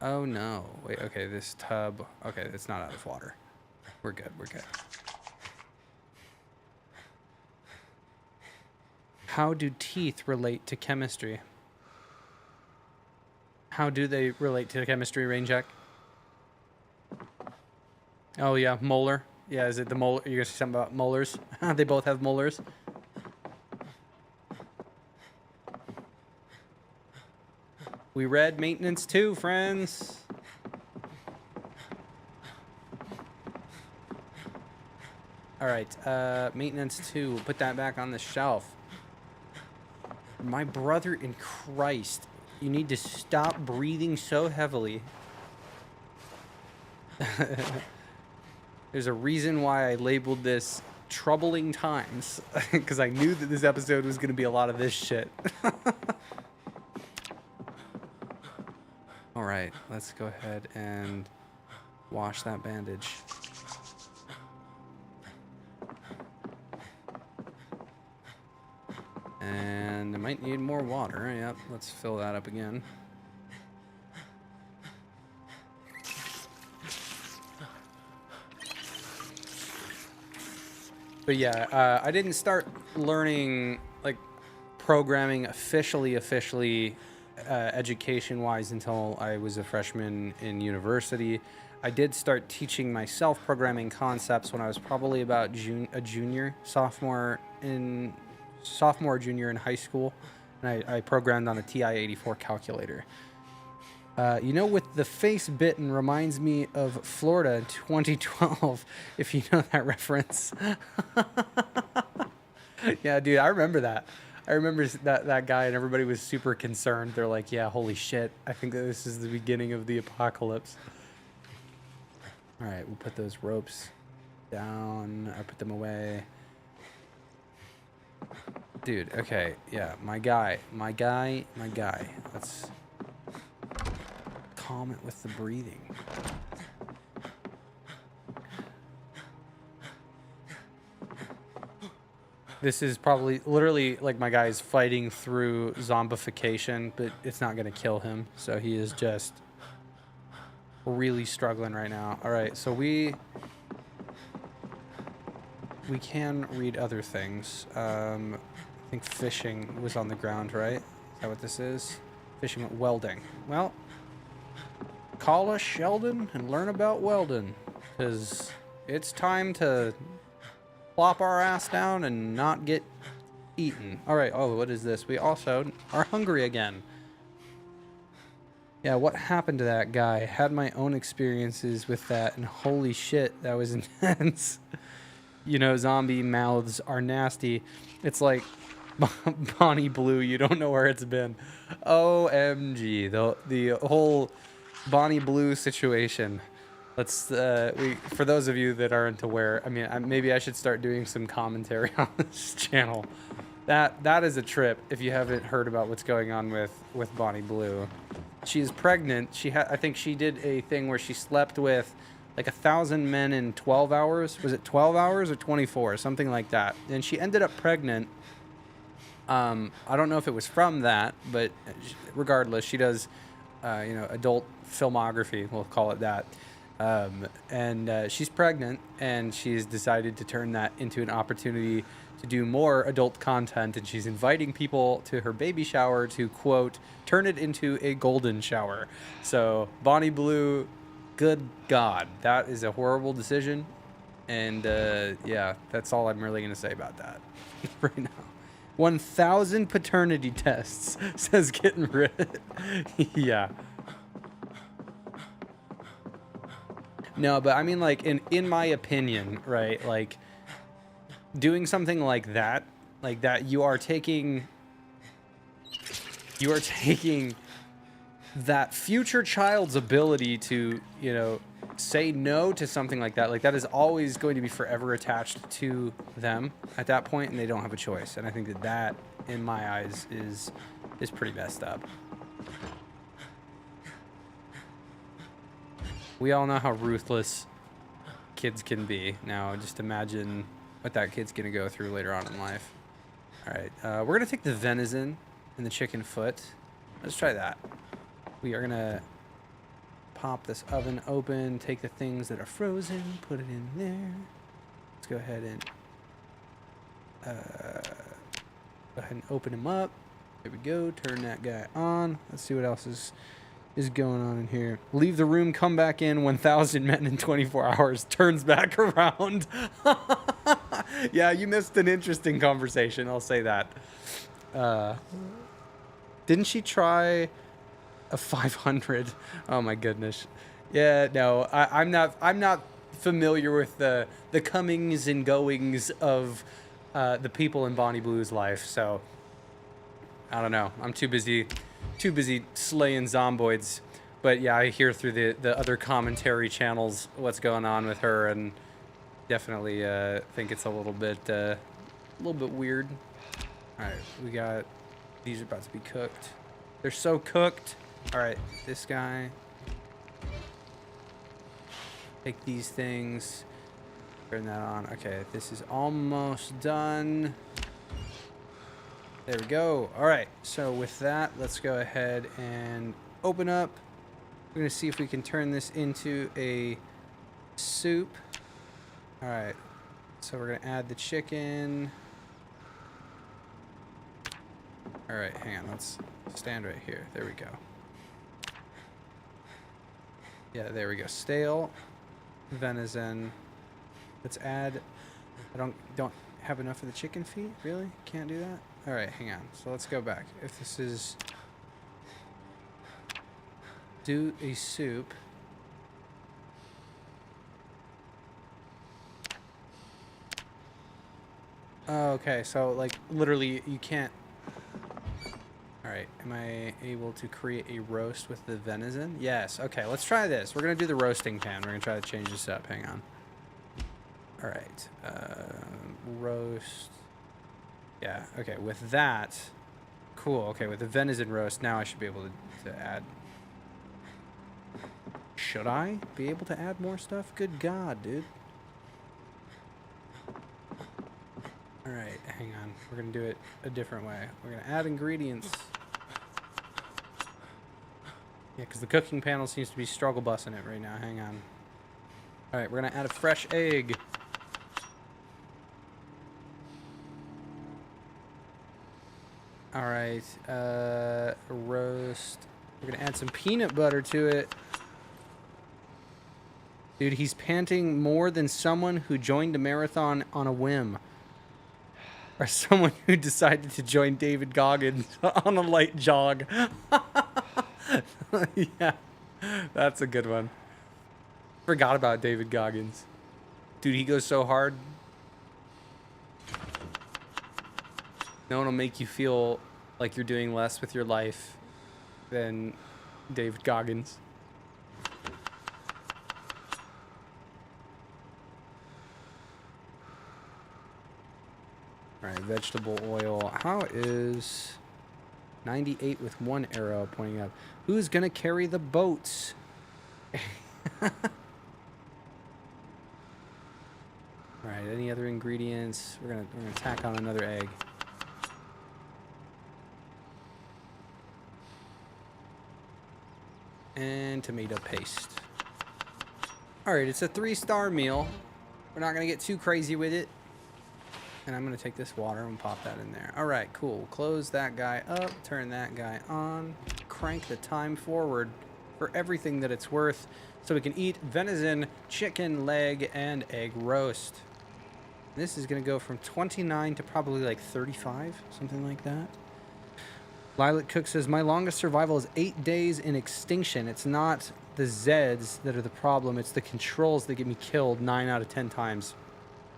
Oh no! Wait. Okay, this tub. Okay, it's not out of water. We're good. We're good. How do teeth relate to chemistry? How do they relate to chemistry, Rainjack? Oh yeah, molar. Yeah, is it the molar? You're gonna say something about molars? They both have molars. We read maintenance 2, friends. All right, maintenance 2. Put that back on the shelf. My brother in Christ, you need to stop breathing so heavily. There's a reason why I labeled this Troubling Times, because I knew that this episode was going to be a lot of this shit. All right, let's go ahead and wash that bandage. And I might need more water. Yep, let's fill that up again. But yeah, I didn't start learning like programming officially education-wise until I was a freshman in university. I did start teaching myself programming concepts when I was probably about sophomore, junior in high school, and I programmed on a TI-84 calculator. You know, with the face bitten reminds me of Florida in 2012, if you know that reference. Yeah, dude, I remember that. I remember that guy, and everybody was super concerned. They're like, yeah, holy shit, I think that this is the beginning of the apocalypse. All right, we'll put those ropes down. I put them away. Dude, okay, yeah, my guy. Let's calm it with the breathing. This is probably literally like my guy's fighting through zombification, but it's not going to kill him. So he is just really struggling right now. All right, so we can read other things. I think fishing was on the ground, right? Is that what this is? Fishing, welding. Well, call us Sheldon and learn about welding, because it's time to plop our ass down and not get eaten. All right. Oh, what is this? We also are hungry again. Yeah, what happened to that guy? Had my own experiences with that, and holy shit, that was intense. You know, zombie mouths are nasty. It's like Bonnie Blue, you don't know where it's been. OMG, the whole Bonnie Blue situation. Let's for those of you that aren't aware, I mean, maybe I should start doing some commentary on this channel. That is a trip if you haven't heard about what's going on with Bonnie Blue. She is pregnant. I think she did a thing where she slept with like 1,000 men in 12 hours. Was it 12 hours or 24? Something like that. And she ended up pregnant. I don't know if it was from that, but regardless, she does, you know, adult filmography. We'll call it that. And she's pregnant, and she's decided to turn that into an opportunity to do more adult content, and she's inviting people to her baby shower to, quote, turn it into a golden shower. So Bonnie Blue, good God, that is a horrible decision. And yeah, that's all I'm really going to say about that right now. 1,000 paternity tests, says getting rid. Yeah. No, but I mean, like, in my opinion, right, like, doing something like that, you are taking that future child's ability to, you know, say no to something like that. Like, that is always going to be forever attached to them at that point, and they don't have a choice. And I think that, in my eyes, is pretty messed up. We all know how ruthless kids can be. Now, just imagine what that kid's going to go through later on in life. All right, we're going to take the venison and the chicken foot. Let's try that. We are going to pop this oven open, take the things that are frozen, put it in there. Let's go ahead and open him up. There we go. Turn that guy on. Let's see what else is going on in here. Leave the room, come back in, 1,000 men in 24 hours, turns back around. Yeah, you missed an interesting conversation, I'll say that. Didn't she try a 500? Oh my goodness. Yeah, no, I'm not familiar with the comings and goings of the people in Bonnie Blue's life, so I don't know. I'm too busy slaying zomboids. But yeah, I hear through the other commentary channels what's going on with her, and definitely think it's a little bit weird. All right, we got these are about to be cooked. They're so cooked. All right, this guy. Take these things. Turn that on. Okay, this is almost done. There we go. All right, so with that, let's go ahead and open up. We're going to see if we can turn this into a soup. All right, so we're going to add the chicken. All right, hang on. Let's stand right here. There we go. Yeah, there we go. Stale venison. Let's add. I don't have enough of the chicken feet. Really? Can't do that. All right, hang on. So let's go back. If this is do a soup. Okay, so like literally you can't. All right, am I able to create a roast with the venison? Yes. Okay, let's try this. We're gonna do the roasting pan. We're gonna try to change this up. Hang on. All right, roast. Yeah. Okay, with that, cool. Okay, with the venison roast, now I should be able to add. Should I be able to add more stuff? Good God, dude. All right, hang on. We're gonna do it a different way. We're gonna add ingredients. Yeah, because the cooking panel seems to be struggle busting it right now. Hang on. All right, we're gonna add a fresh egg. All right, roast. We're gonna add some peanut butter to it. Dude, he's panting more than someone who joined a marathon on a whim. Or someone who decided to join David Goggins on a light jog. Yeah, that's a good one. Forgot about David Goggins. Dude, he goes so hard. No one will make you feel like you're doing less with your life than David Goggins. All right, vegetable oil. How is 98 with one arrow pointing up? Who's gonna carry the boats? All right, any other ingredients? We're gonna tack on another egg. And tomato paste. All right, it's a 3-star meal. We're not gonna get too crazy with it. And I'm gonna take this water and pop that in there. All right, cool. Close that guy up, turn that guy on, crank the time forward for everything that it's worth so we can eat venison, chicken leg, and egg roast. This is gonna go from 29 to probably like 35, something like that. Lilac Cook says, my longest survival is 8 days in extinction. It's not the Zeds that are the problem, it's the controls that get me killed 9 out of 10 times.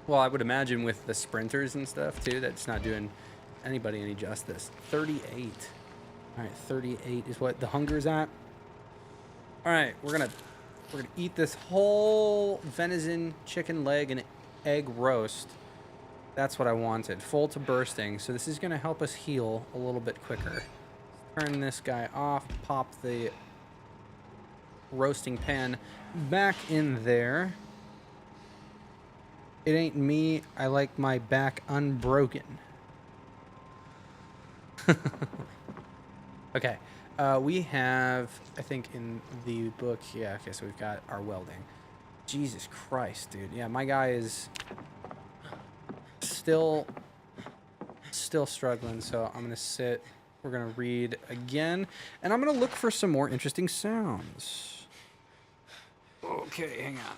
Well, I would imagine with the sprinters and stuff too, that's not doing anybody any justice. 38. All right, 38 is what the hunger's at. All right, we're gonna eat this whole venison, chicken leg, and egg roast. That's what I wanted, full to bursting. So this is gonna help us heal a little bit quicker. Turn this guy off, pop the roasting pan back in there. It ain't me. I like my back unbroken. Okay. We have, I think in the book, yeah, okay, so we've got our welding. Jesus Christ, dude. Yeah, my guy is still struggling, so I'm going to sit. We're going to read again, and I'm going to look for some more interesting sounds. Okay, hang on.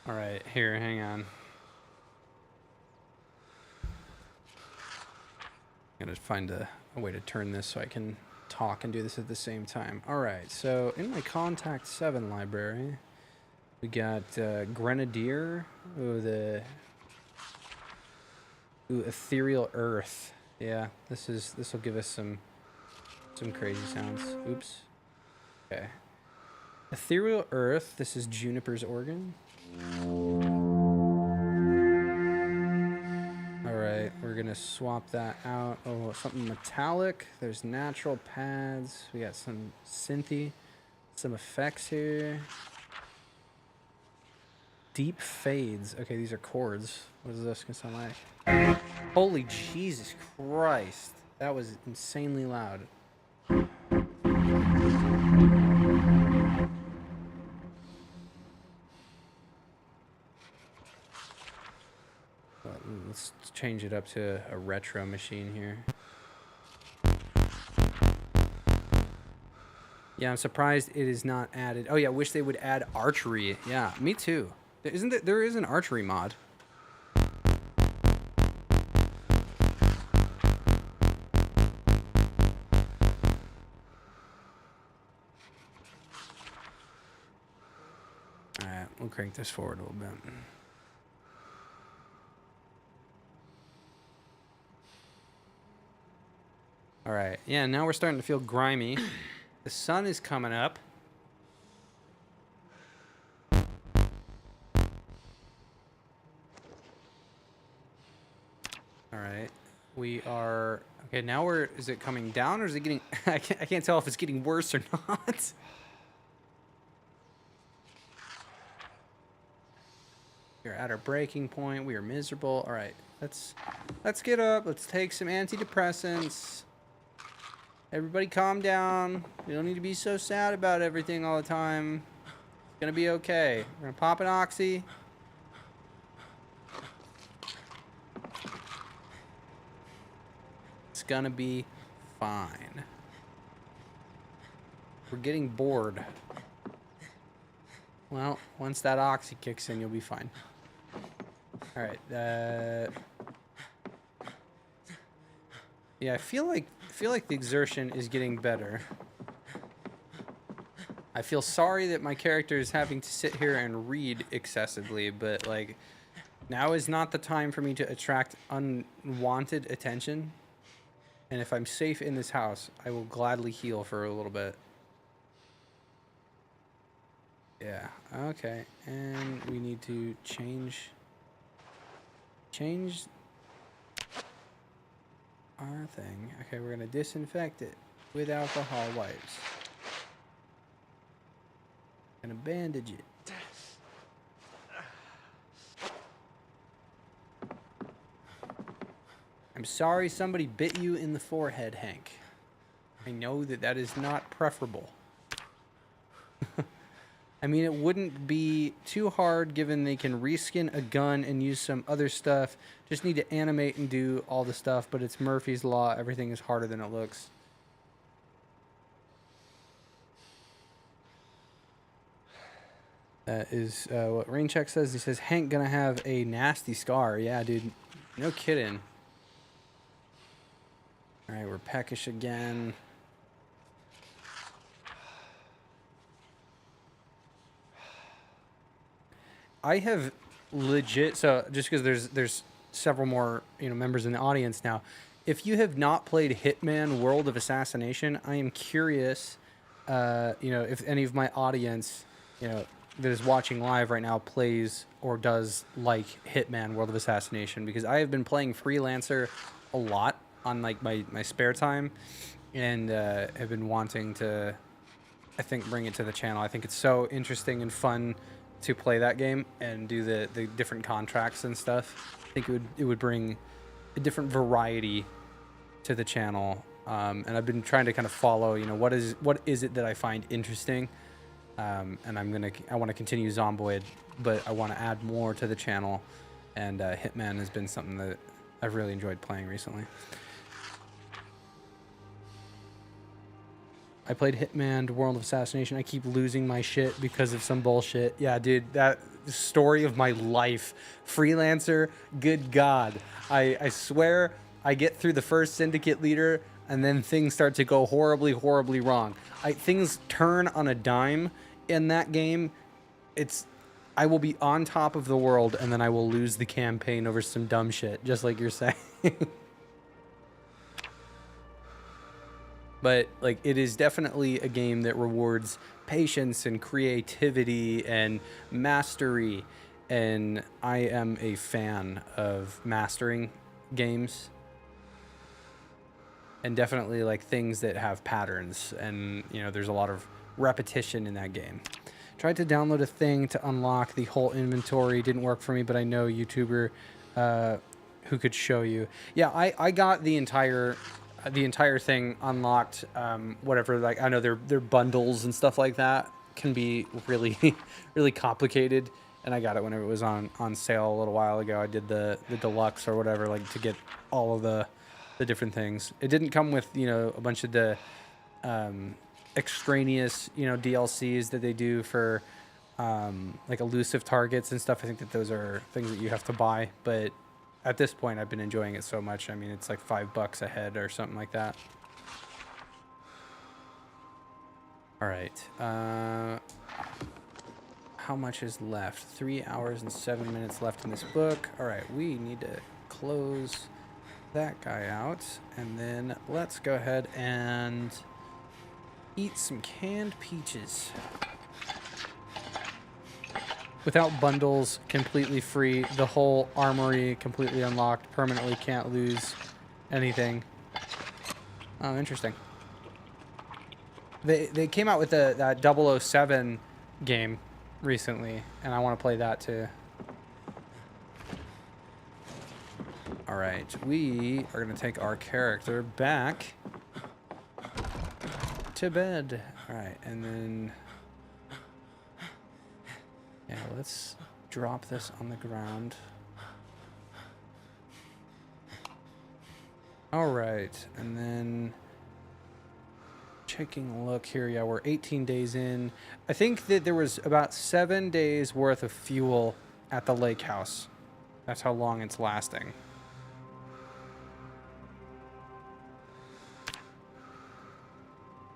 All right, here, hang on. I'm gonna find a way to turn this so I can talk and do this at the same time. All right, so in my Contact 7 library, we got Grenadier. Ooh, Ethereal Earth. Yeah, this will give us some crazy sounds. Oops. Okay. Ethereal Earth. This is Juniper's organ. Alright, we're gonna swap that out. Oh, something metallic. There's natural pads. We got some synthy, some effects here. Deep fades. Okay, these are chords. What is this gonna sound like? Holy Jesus Christ. That was insanely loud. change it up to a retro machine here. Yeah, I'm surprised it is not added. Oh yeah, wish they would add archery. Yeah, me too. There is an archery mod. Alright, we'll crank this forward a little bit. Alright, yeah, now we're starting to feel grimy. The sun is coming up. Alright, we are... Okay, now we're... Is it coming down or is it getting... I can't tell if it's getting worse or not. We're at our breaking point. We are miserable. All right, let's get up. Let's take some antidepressants. Everybody calm down. We don't need to be so sad about everything all the time. It's gonna be okay. We're gonna pop an oxy. It's gonna be fine. We're getting bored. Well, once that oxy kicks in, you'll be fine. All right. Yeah, I feel like the exertion is getting better. I feel sorry that my character is having to sit here and read excessively, but like now is not the time for me to attract unwanted attention. And if I'm safe in this house, I will gladly heal for a little bit. Yeah, okay. And we need to change our thing. Okay, we're gonna disinfect it with alcohol wipes. Gonna bandage it. I'm sorry somebody bit you in the forehead, Hank. I know that is not preferable. I mean, it wouldn't be too hard given they can reskin a gun and use some other stuff. Just need to animate and do all the stuff, but it's Murphy's Law. Everything is harder than it looks. That is what Raincheck says. He says, Hank gonna have a nasty scar. Yeah, dude. No kidding. All right, we're peckish again. I have legit, so just because there's several more members in the audience now, if you have not played Hitman World of Assassination, I am curious, if any of my audience, that is watching live right now plays or does like Hitman World of Assassination, because I have been playing Freelancer a lot on like my spare time, and have been wanting to, I think, bring it to the channel. I think it's so interesting and fun to play that game and do the different contracts and stuff. I think it would bring a different variety to the channel, and I've been trying to kind of follow what is it that I find interesting, and I want to continue Zomboid, but I want to add more to the channel, and Hitman has been something that I've really enjoyed playing recently. I played Hitman World of Assassination. I keep losing my shit because of some bullshit. Yeah, dude, that story of my life. Freelancer, good God. I swear I get through the first syndicate leader and then things start to go horribly, horribly wrong. Things turn on a dime in that game. I will be on top of the world and then I will lose the campaign over some dumb shit, just like you're saying. But like, it is definitely a game that rewards patience and creativity and mastery, and I am a fan of mastering games, and definitely like things that have patterns, and there's a lot of repetition in that game. Tried to download a thing to unlock the whole inventory, didn't work for me, but I know a YouTuber who could show you. Yeah, I got the entire thing unlocked. Whatever, like, I know their bundles and stuff like that can be really really complicated, and I got it whenever it was on sale a little while ago. I did the deluxe or whatever, like to get all of the different things. It didn't come with, you know, a bunch of the extraneous, you know, DLCs that they do for like elusive targets and stuff. I think that those are things that you have to buy, but at this point I've been enjoying it so much. I mean, it's like $5 a head or something like that. All right, how much is left? 3 hours and 7 minutes left in this book. All right, we need to close that guy out, and then let's go ahead and eat some canned peaches. Without bundles, completely free. The whole armory completely unlocked. Permanently can't lose anything. Oh, interesting. They came out with that 007 game recently, and I want to play that too. All right, we are going to take our character back to bed. All right, and then... yeah, let's drop this on the ground. All right, and then taking a look here. Yeah, we're 18 days in. I think that there was about 7 days worth of fuel at the lake house. That's how long it's lasting.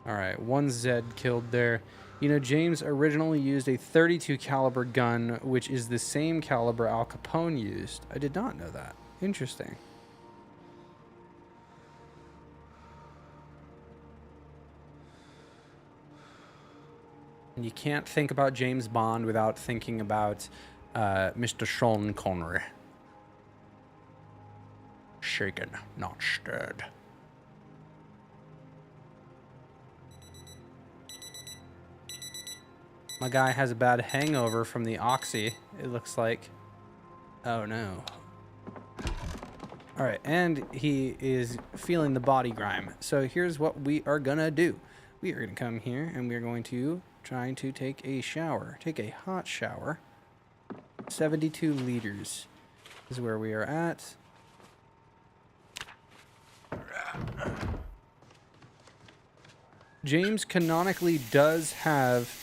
All right, one Zed killed there. You know, James originally used a .32 caliber gun, which is the same caliber Al Capone used. I did not know that. Interesting. And you can't think about James Bond without thinking about Mr. Sean Connery. Shaken, not stirred. My guy has a bad hangover from the oxy, it looks like. Oh no. Alright, and he is feeling the body grime. So here's what we are gonna do. We are gonna come here and we are going to try to take a shower. Take a hot shower. 72 liters is where we are at. James canonically does have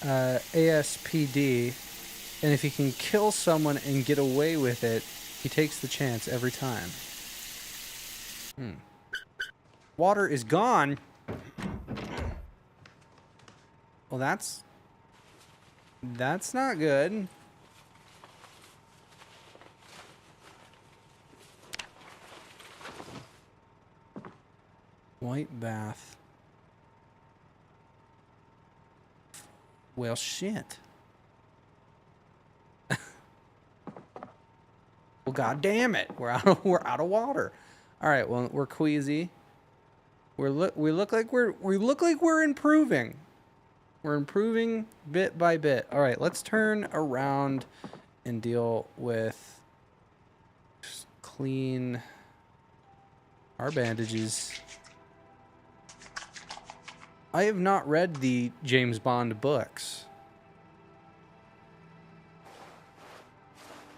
ASPD, and if he can kill someone and get away with it, he takes the chance every time. Water is gone. Well, that's not good. White bath. Well, shit. Well, god damn it, we're out of water. All right, well, we're queasy. We look like we're improving. We're improving bit by bit. All right, let's turn around and deal with just clean our bandages. I have not read the James Bond books.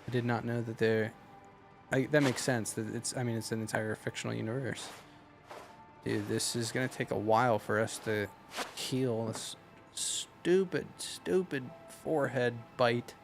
I did not know that they're... that makes sense. That it's an entire fictional universe. Dude, this is going to take a while for us to heal this stupid forehead bite.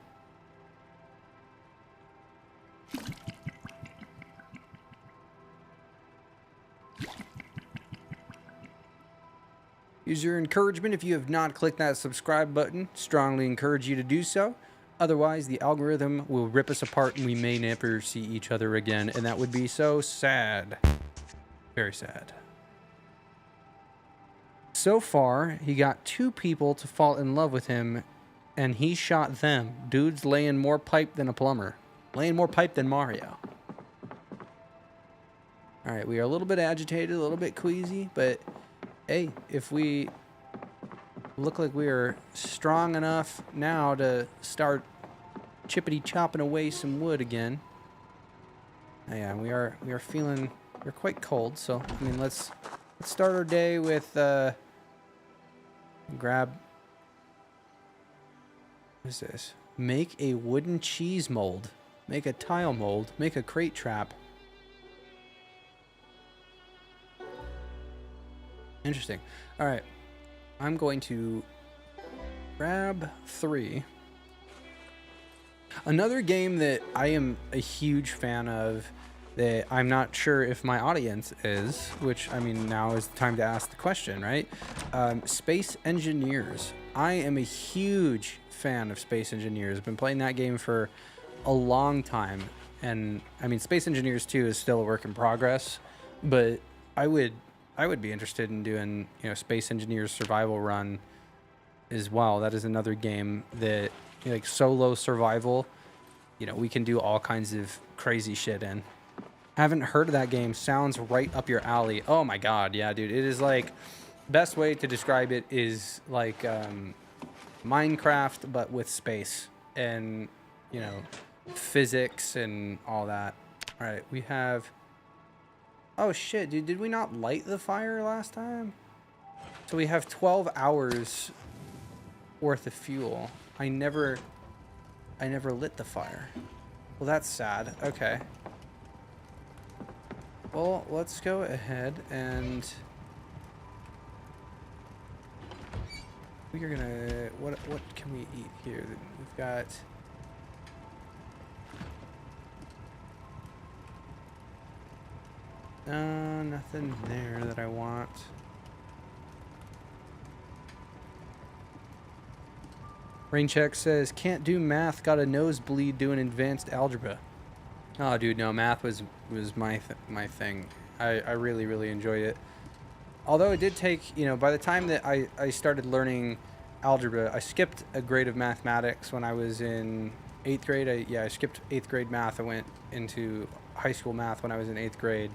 Use your encouragement if you have not clicked that subscribe button. Strongly encourage you to do so. Otherwise, the algorithm will rip us apart and we may never see each other again. And that would be so sad. Very sad. So far, he got 2 people to fall in love with him, and he shot them. Dude's laying more pipe than a plumber. Laying more pipe than Mario. Alright, we are a little bit agitated, a little bit queasy, but... hey, if we look like we are strong enough now to start chippity-chopping away some wood again. Yeah, we are feeling, we're quite cold, so, I mean, let's start our day with, grab, what is this? Make a wooden cheese mold. Make a tile mold. Make a crate trap. Interesting. All right. I'm going to grab 3. Another game that I am a huge fan of that I'm not sure if my audience is, which, I mean, now is the time to ask the question, right? Space Engineers. I am a huge fan of Space Engineers. I've been playing that game for a long time. And, I mean, Space Engineers 2 is still a work in progress, but I would be interested in doing, Space Engineers Survival Run as well. That is another game that, like, solo survival, we can do all kinds of crazy shit in. Haven't heard of that game. Sounds right up your alley. Oh my god, yeah, dude. It is like, best way to describe it is like Minecraft, but with space and, physics and all that. All right, we have... Oh shit, dude, did we not light the fire last time? So we have 12 hours worth of fuel. I never lit the fire. Well, that's sad. Okay. Well, let's go ahead and we're gonna... What can we eat here? We've got... nothing there that I want. Raincheck says, can't do math, got a nosebleed doing advanced algebra. Oh, dude, no, math was my thing. I really, really enjoyed it. Although it did take, by the time that I started learning algebra, I skipped a grade of mathematics when I was in 8th grade. I skipped 8th grade math. I went into high school math when I was in 8th grade.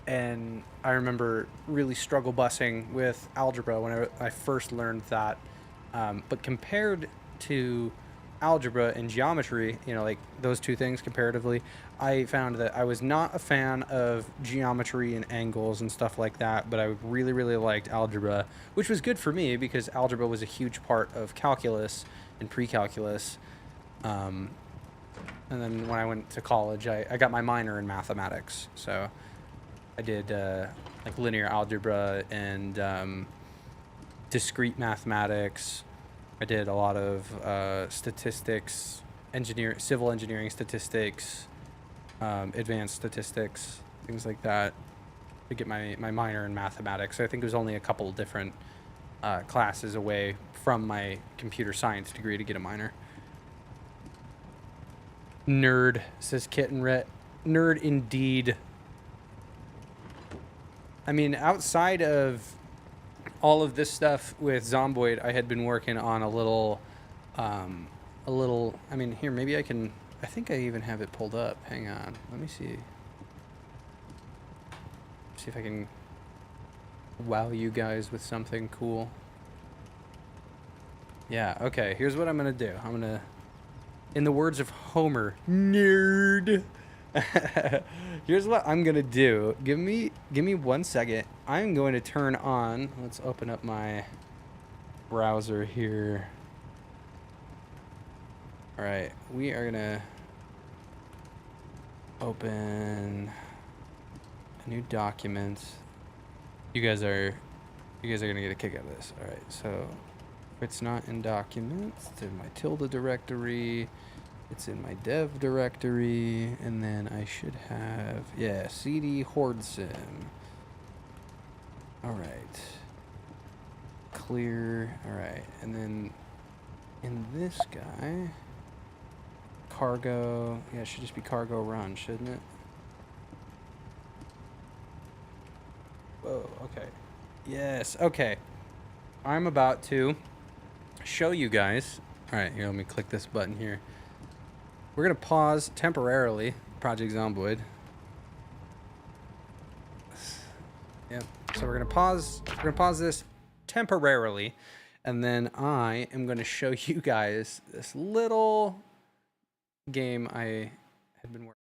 And I remember really struggle busing with algebra when I first learned that. But compared to algebra and geometry, like those two things comparatively, I found that I was not a fan of geometry and angles and stuff like that, but I really, really liked algebra, which was good for me because algebra was a huge part of calculus and pre-calculus. And then when I went to college, I got my minor in mathematics. So I did like linear algebra and discrete mathematics. I did a lot of statistics, civil engineering statistics, advanced statistics, things like that to get my minor in mathematics. So I think it was only a couple different classes away from my computer science degree to get a minor. Nerd, says Kitten Ret. Nerd indeed. I mean, outside of all of this stuff with Zomboid, I had been working on a little, I mean, here, maybe I think I even have it pulled up. Hang on. Let me see. See if I can wow you guys with something cool. Yeah, okay. Here's what I'm going to do. I'm going to, in the words of Homer, nerd. Here's what I'm going to do. Give me 1 second. I'm going to turn on, let's open up my browser here. All right, we are going to open a new document. You guys are going to get a kick out of this. All right, so if it's not in documents, it's in my tilde directory. It's in my dev directory, and then I should have, yeah, CD Horde Sim. All right. Clear. All right, and then in this guy, cargo. Yeah, it should just be cargo run, shouldn't it? Whoa. Okay. Yes. Okay. I'm about to show you guys. All right, here. Let me click this button here. We're going to pause temporarily Project Zomboid. Yep. So we're going to pause this temporarily, and then I am going to show you guys this little game I had been working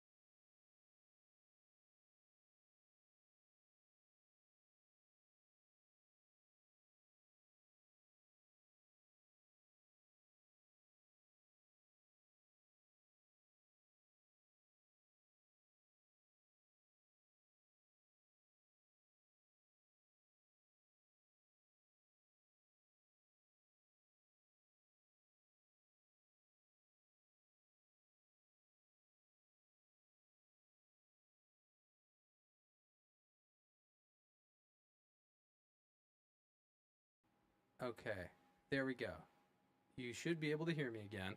Okay, there we go. You should be able to hear me again.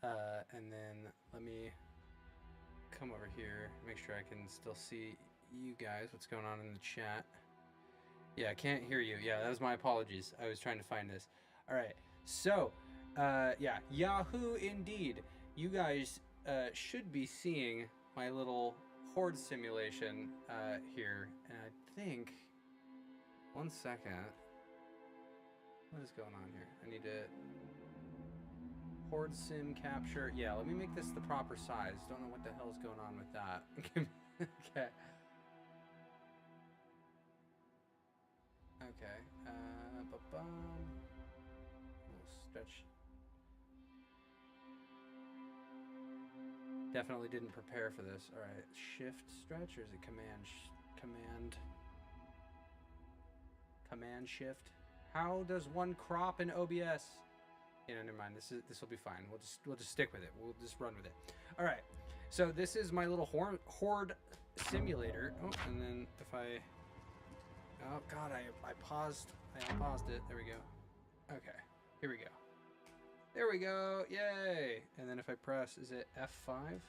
And then let me come over here, make sure I can still see you guys. What's going on in the chat? Yeah, I can't hear you. Yeah, that was my apologies. I was trying to find this. All right, so yeah, Yahoo indeed. You guys should be seeing my little horde simulation here, and I think, one second, what is going on here? I need to horde sim capture. Yeah, let me make this the proper size. Don't know what the hell's going on with that. Okay. Okay. We'll stretch. Definitely didn't prepare for this. All right. Shift stretch, or is it command shift? How does one crop in OBS? You know, never mind. This will be fine. We'll just stick with it. We'll just run with it. All right. So this is my little horde simulator. Oh, and then if I, oh God, I paused it. There we go. Okay, here we go. There we go. Yay! And then if I press, is it F5?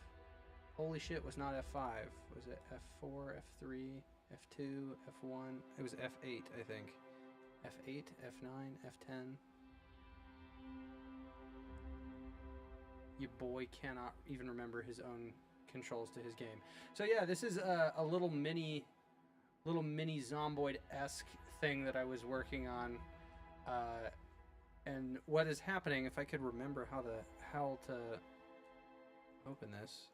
Holy shit, was not F5. Was it F4, F3, F2, F1? It was F8, I think. F8, F9, F10. Your boy cannot even remember his own controls to his game. So yeah, this is a little mini Zomboid-esque thing that I was working on. And what is happening, if I could remember how to open this.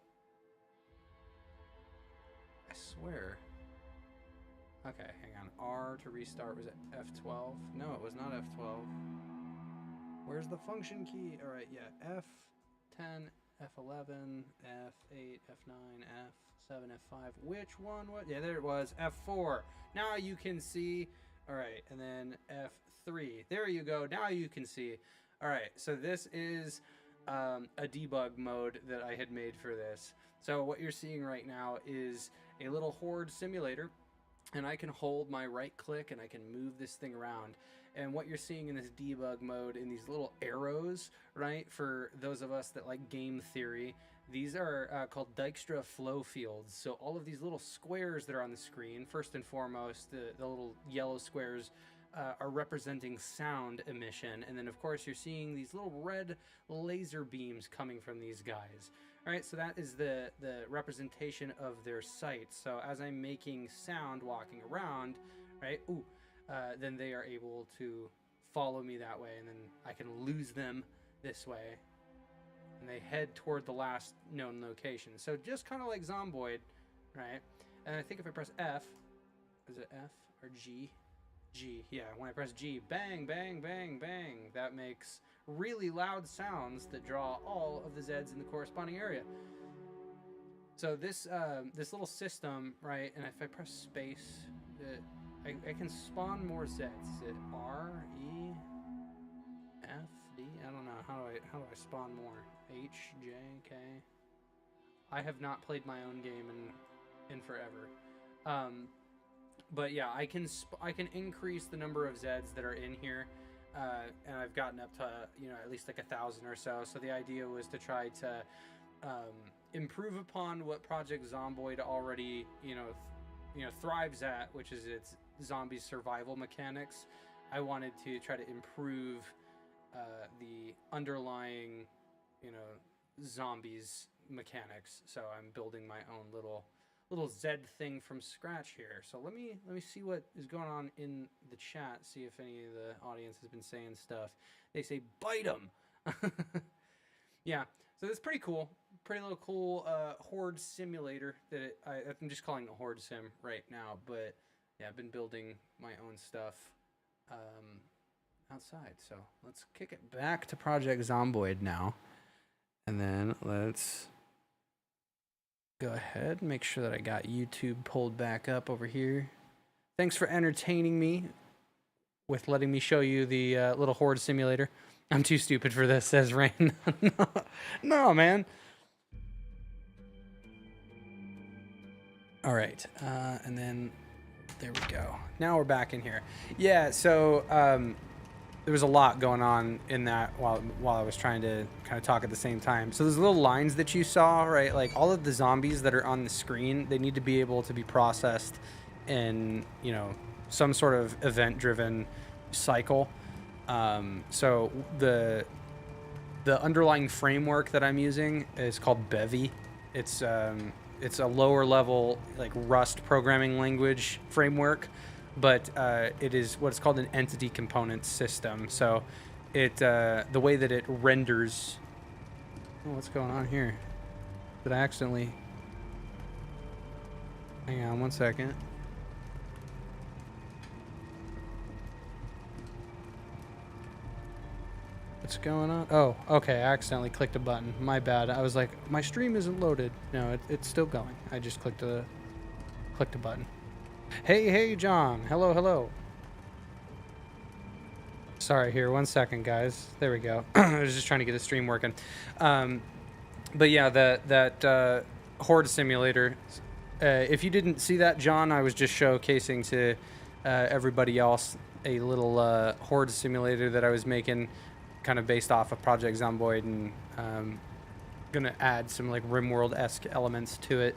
I swear. Okay, hang on. R to restart. Was it F12? No, it was not F12. Where's the function key? All right, yeah. F10, F11, F8, F9, F7, F5. Which one? What? Yeah, there it was. F4. Now you can see. All right, and then F3. There you go. Now you can see. All right, so this is a debug mode that I had made for this. So what you're seeing right now is a little horde simulator, and I can hold my right click and I can move this thing around. And what you're seeing in this debug mode, in these little arrows, right, for those of us that like game theory, these are called Dijkstra flow fields. So all of these little squares that are on the screen, first and foremost, the little yellow squares are representing sound emission. And then, of course, you're seeing these little red laser beams coming from these guys. All right, so that is the representation of their sight. So as I'm making sound walking around, right, then they are able to follow me that way, and then I can lose them this way. And they head toward the last known location. So just kind of like Zomboid, right? And I think if I press F, is it F or G? G, yeah, when I press G, bang, bang, bang, bang, that makes really loud sounds that draw all of the Zeds in the corresponding area. So this this little system, right, and if I press space, I can spawn more Zeds. Is it R, E, F, D? I don't know. How do I spawn more? H, J, K? I have not played my own game in forever. But yeah, I can increase the number of Zeds that are in here, and I've gotten up to, you know, at least like 1,000 or so. So the idea was to try to improve upon what Project Zomboid already, thrives at, which is its zombie survival mechanics. I wanted to try to improve the underlying, zombies mechanics. So I'm building my own little Zed thing from scratch here. So let me see what is going on in the chat, see if any of the audience has been saying stuff. They say bite them. Yeah, so that's pretty cool. Pretty little cool horde simulator that I'm just calling it horde sim right now, but yeah, I've been building my own stuff outside. So let's kick it back to Project Zomboid now, and then let's go ahead and make sure that I got YouTube pulled back up over here. Thanks for entertaining me with letting me show you the little horde simulator. I'm too stupid for this, says Rain. No, man. All right, and then there we go. Now we're back in here. Yeah, so there was a lot going on in that while I was trying to kind of talk at the same time. So those little lines that you saw, right? Like all of the zombies that are on the screen, they need to be able to be processed in, you know, some sort of event-driven cycle. So the underlying framework that I'm using is called Bevy. It's a lower level like Rust programming language framework, but it is what's called an entity component system. So it the way that it renders. Oh, what's going on here? Did I accidentally? Hang on 1 second. What's going on? Oh, okay. I accidentally clicked a button. My bad. I was like, my stream isn't loaded. No, it's still going. I just clicked a button. Hey, John. Hello. Sorry, here. 1 second, guys. There we go. I was just trying to get the stream working. But yeah, that Horde Simulator. If you didn't see that, John, I was just showcasing to everybody else a little Horde Simulator that I was making, kind of based off of Project Zomboid, and gonna add some like RimWorld-esque elements to it.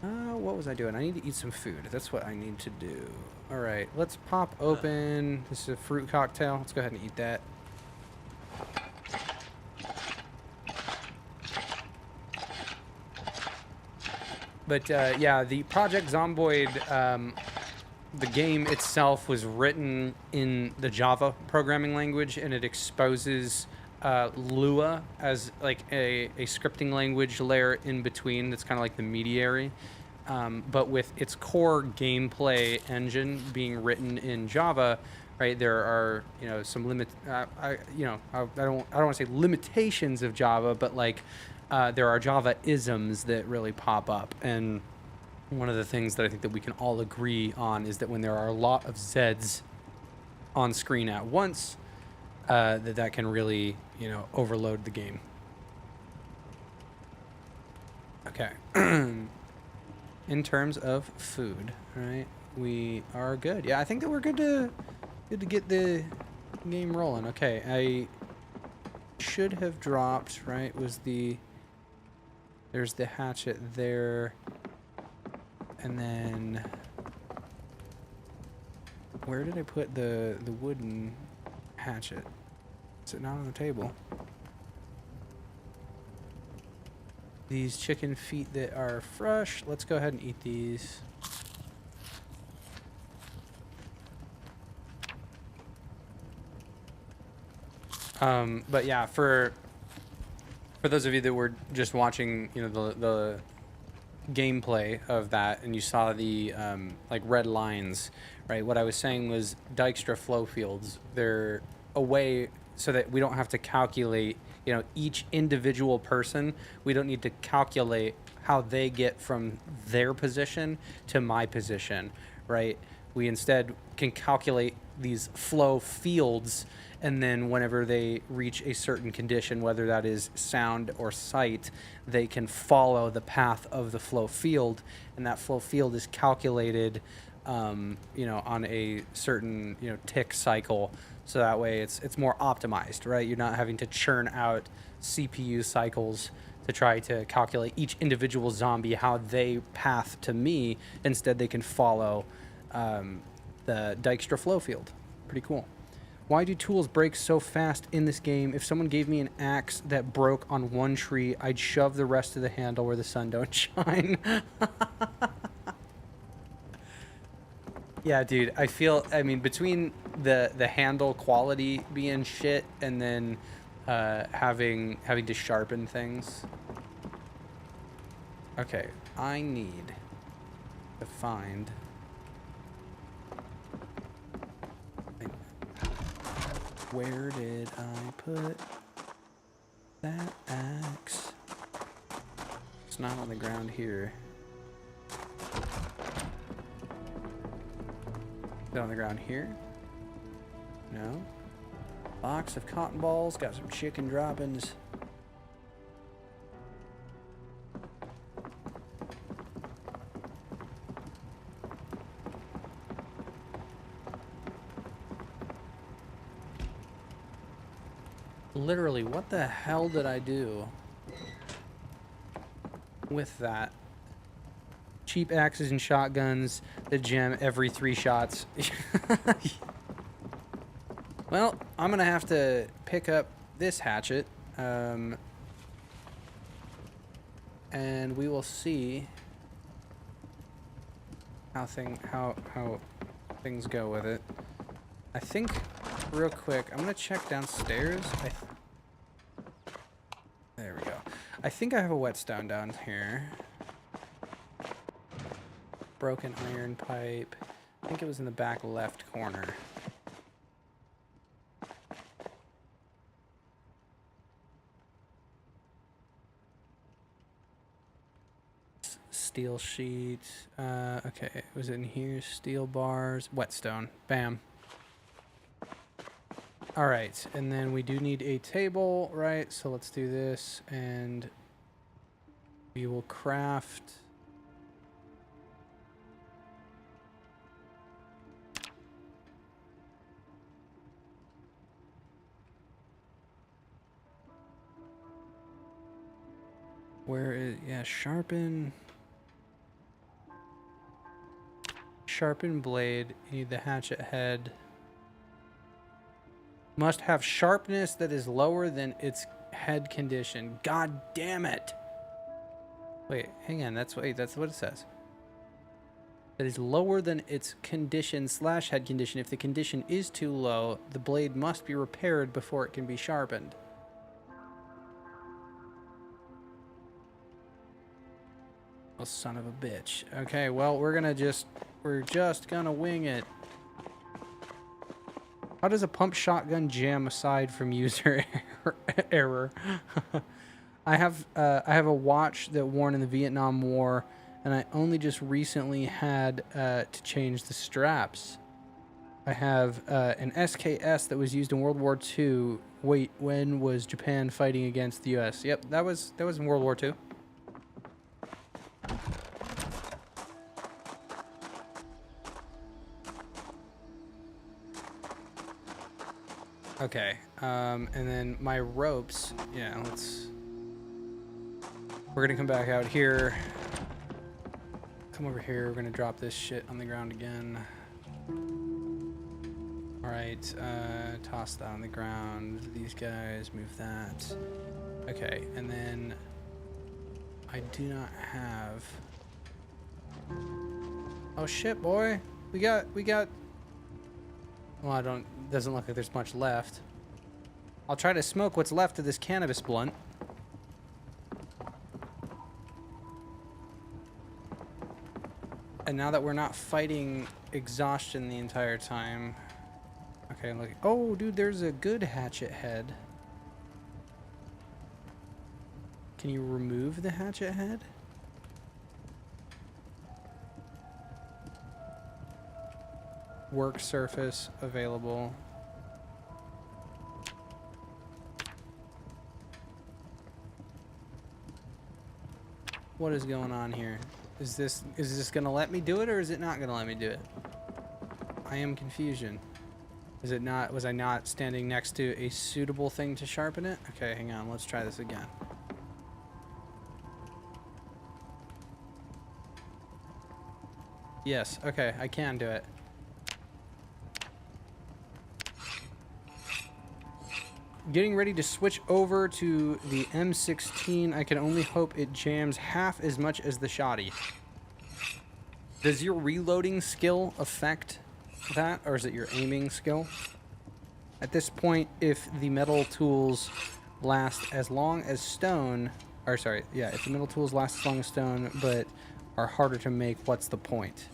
What was I doing? I need to eat some food. That's what I need to do. All right, let's pop open. This is a fruit cocktail. Let's go ahead and eat that. But yeah, the Project Zomboid, the game itself was written in the Java programming language, and it exposes Lua as like a scripting language layer in between that's kind of like the mediary. But with its core gameplay engine being written in Java, right, there are, you know, some I don't want to say limitations of Java, but like there are Java isms that really pop up. And one of the things that I think that we can all agree on is that when there are a lot of Zs on screen at once, that can really, you know, overload the game. Okay. In terms of food, right, we are good. Yeah, I think that we're good to get the game rolling. Okay, I should have dropped, right, there's the hatchet there. And then, where did I put the wooden hatchet? Is it not on the table? These chicken feet that are fresh, let's go ahead and eat these. But yeah, for those of you that were just watching, you know, the gameplay of that, and you saw the like red lines, right? What I was saying was Dijkstra flow fields. They're a way so that we don't have to calculate, you know, each individual person. We don't need to calculate how they get from their position to my position, right? We instead can calculate these flow fields, and then whenever they reach a certain condition, whether that is sound or sight, they can follow the path of the flow field, and that flow field is calculated, you know, on a certain, you know, tick cycle, so that way it's more optimized, right? You're not having to churn out CPU cycles to try to calculate each individual zombie, how they path to me. Instead, they can follow the Dijkstra flow field. Pretty cool. Why do tools break so fast in this game? If someone gave me an axe that broke on one tree, I'd shove the rest of the handle where the sun don't shine. Yeah, dude, I mean, between the handle quality being shit and then having to sharpen things. Okay, I need to find... Where did I put that axe? It's not on the ground here. Is it on the ground here? No. Box of cotton balls, got some chicken droppings. Literally, what the hell did I do with that? Cheap axes and shotguns that jam every 3 shots. Well, I'm gonna have to pick up this hatchet, and we will see how things go with it. I think, real quick, I'm gonna check downstairs. There we go. I think I have a whetstone down here. Broken iron pipe. I think it was in the back left corner. Steel sheet. Okay, it was in here. Steel bars. Whetstone. Bam. Alright, and then we do need a table, right? So let's do this, and we will craft... Where is... Yeah, sharpen blade. You need the hatchet head. Must have sharpness that is lower than its head condition. God damn it. Wait, hang on. That's what it says. That is lower than its condition / head condition. If the condition is too low, the blade must be repaired before it can be sharpened. Oh, son of a bitch. Okay, well, we're just gonna wing it. How does a pump shotgun jam aside from user error? I have a watch that worn in the Vietnam War, and I only just recently had to change the straps. I have an SKS that was used in World War II. Wait, when was Japan fighting against the US? Yep, that was in World War II. Okay, and then my ropes, yeah, we're gonna come back out here, come over here, we're gonna drop this shit on the ground again. Alright, toss that on the ground, these guys, move that. Okay, and then I do not have, oh shit, boy, we got, well, doesn't look like there's much left. I'll try to smoke what's left of this cannabis blunt. And now that we're not fighting exhaustion the entire time. Okay, look. Oh, dude, there's a good hatchet head. Can you remove the hatchet head? Work surface available. What is going on here? Is this gonna let me do it, or is it not gonna let me do it? I am confusion. Is it not? Was I not standing next to a suitable thing to sharpen it? Okay, hang on. Let's try this again. Yes. Okay, I can do it. Getting ready to switch over to the M16. I can only hope it jams half as much as the shotty. Does your reloading skill affect that, or is it your aiming skill? At this point, if the metal tools last as long as stone, or sorry, yeah, if the metal tools last as long as stone, but are harder to make, what's the point?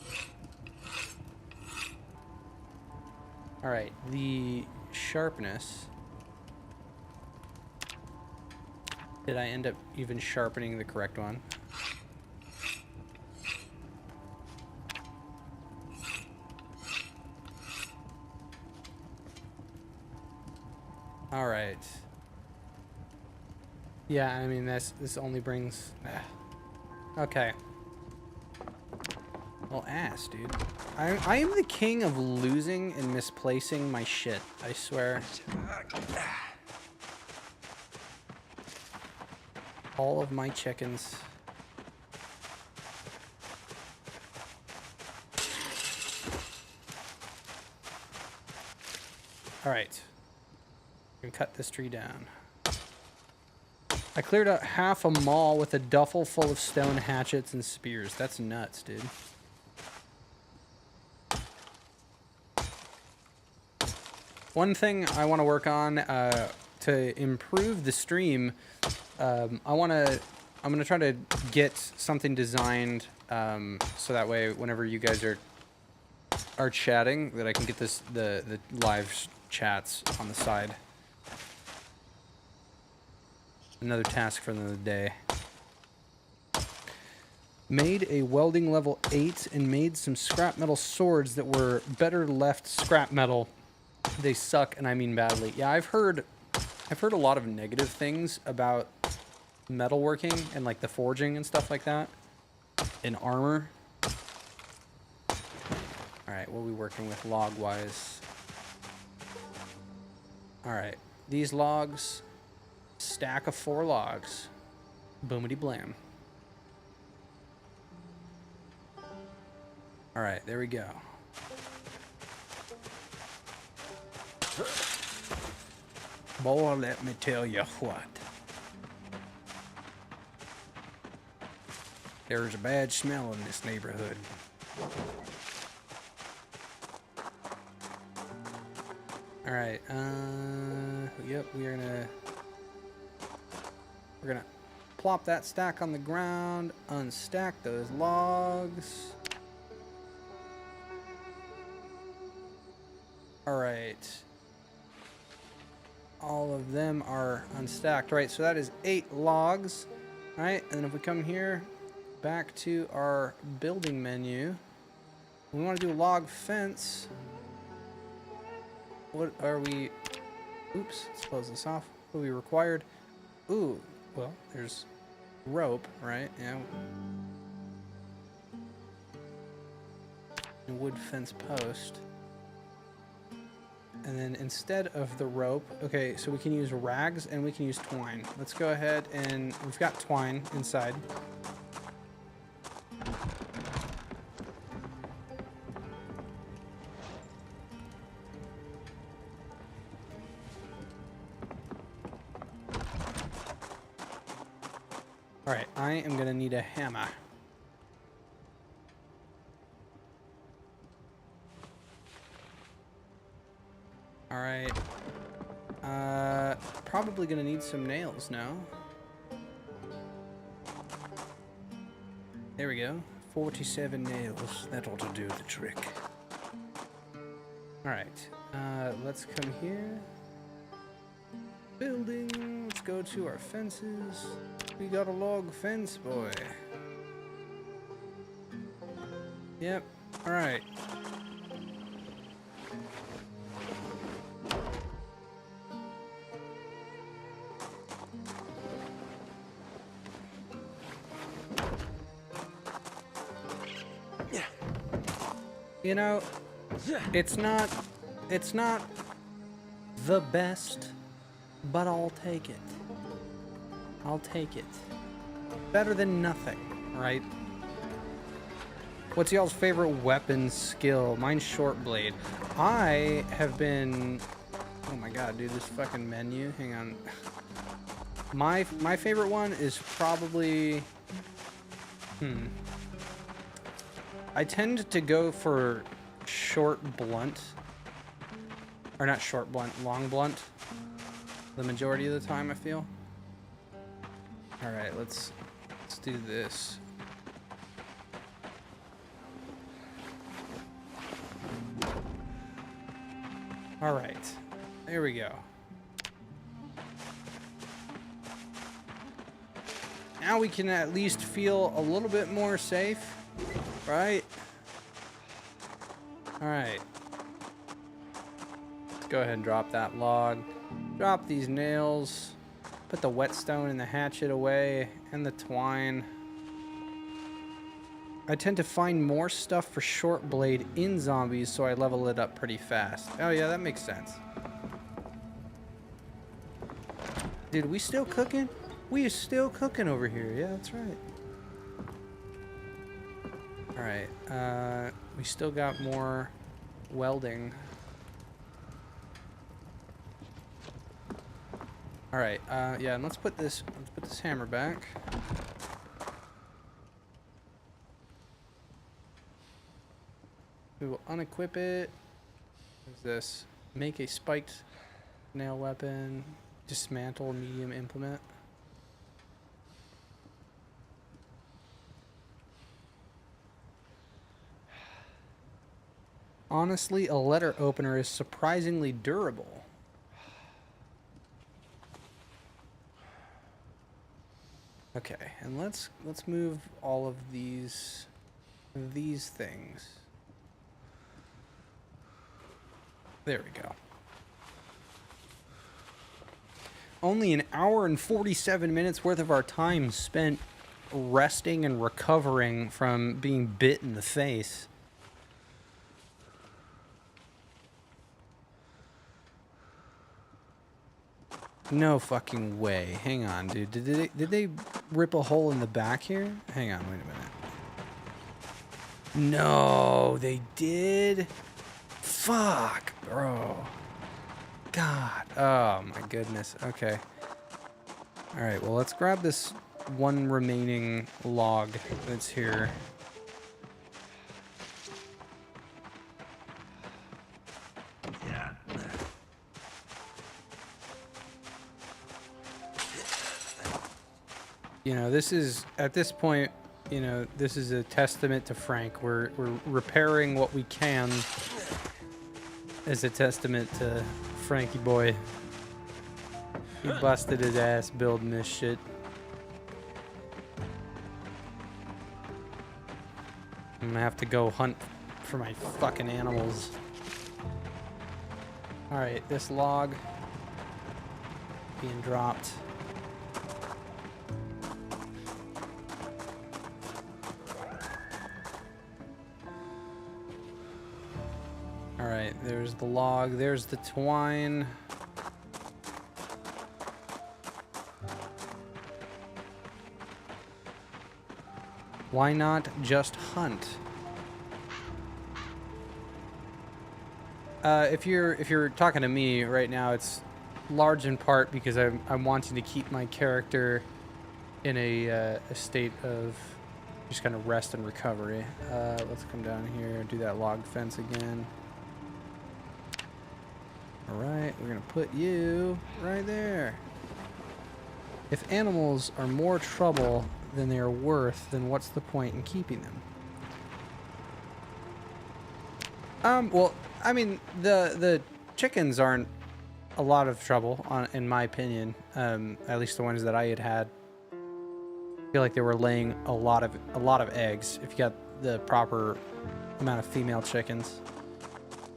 Alright, the sharpness. Did I end up even sharpening the correct one? All right. Yeah, I mean, this only brings... Okay. Well, ass, dude. I am the king of losing and misplacing my shit, I swear. all of my chickens. All right. We can cut this tree down. I cleared out half a mall with a duffel full of stone hatchets and spears. That's nuts, dude. One thing I want to work on to improve the stream, I'm gonna try to get something designed so that way whenever you guys are chatting, that I can get the live chats on the side. Another task for another day. Made a welding level 8 and made some scrap metal swords that were better left scrap metal. They suck, and I mean badly. Yeah, I've heard a lot of negative things about metalworking and like the forging and stuff like that. And armor. Alright, what are we working with log-wise? Alright, these logs... Stack of 4 logs. Boomity blam. Alright, there we go. Boy, let me tell you what. There's a bad smell in this neighborhood. Alright, yep, we're gonna plop that stack on the ground, unstack those logs. Alright. All of them are unstacked. Right, so that is 8 logs. Alright, and if we come here, back to our building menu, we want to do a log fence. What are we... Oops, let's close this off. What are we required? Ooh, well, there's rope, right? Yeah. A wood fence post. And then instead of the rope, okay, so we can use rags and we can use twine. Let's go ahead and we've got twine inside. All right, I am gonna need a hammer. All right, probably gonna need some nails now. There we go, 47 nails, that ought to do the trick. All right, let's come here. Building, let's go to our fences. We got a log fence, boy. Yep, all right. You know, it's not the best, but I'll take it. I'll take it. Better than nothing, right? What's y'all's favorite weapon skill? Mine's short blade. I have been... Oh my god, dude, this fucking menu. Hang on. My favorite one is probably... I tend to go for short blunt. Or not short blunt, long blunt. The majority of the time, I feel. Alright, let's do this. Alright, there we go. Now we can at least feel a little bit more safe, right? Alright. Let's go ahead and drop that log. Drop these nails. Put the whetstone and the hatchet away, and the twine. I tend to find more stuff for short blade in zombies, so I level it up pretty fast. Oh yeah, that makes sense. Dude, we still cooking? We are still cooking over here. Yeah, that's right. Alright, we still got more welding. Alright, yeah, and let's put this hammer back. We will unequip it. What is this? Make a spiked nail weapon. Dismantle medium implement. Honestly, a letter opener is surprisingly durable. Okay, and let's move all of these things. There we go. Only an hour and 47 minutes worth of our time spent resting and recovering from being bit in the face. No fucking way. Hang on, dude. Did they rip a hole in the back here? Hang on, wait a minute. No, they did? Fuck, bro. God. Oh, my goodness. Okay. Alright, well, let's grab this one remaining log that's here. You know, this is, at this point, you know, this is a testament to Frank. We're repairing what we can as a testament to Frankie boy. He busted his ass building this shit. I'm gonna have to go hunt for my fucking animals. Alright, this log being dropped. Alright, there's the log, there's the twine. Why not just hunt? If you're talking to me right now, it's large in part because I'm wanting to keep my character in a state of just kind of rest and recovery. Let's come down here and do that log fence again. Alright, we're gonna put you right there. If animals are more trouble than they are worth, then what's the point in keeping them? Well, I mean, the chickens aren't a lot of trouble, in my opinion. At least the ones that I had. I feel like they were laying a lot of eggs if you got the proper amount of female chickens.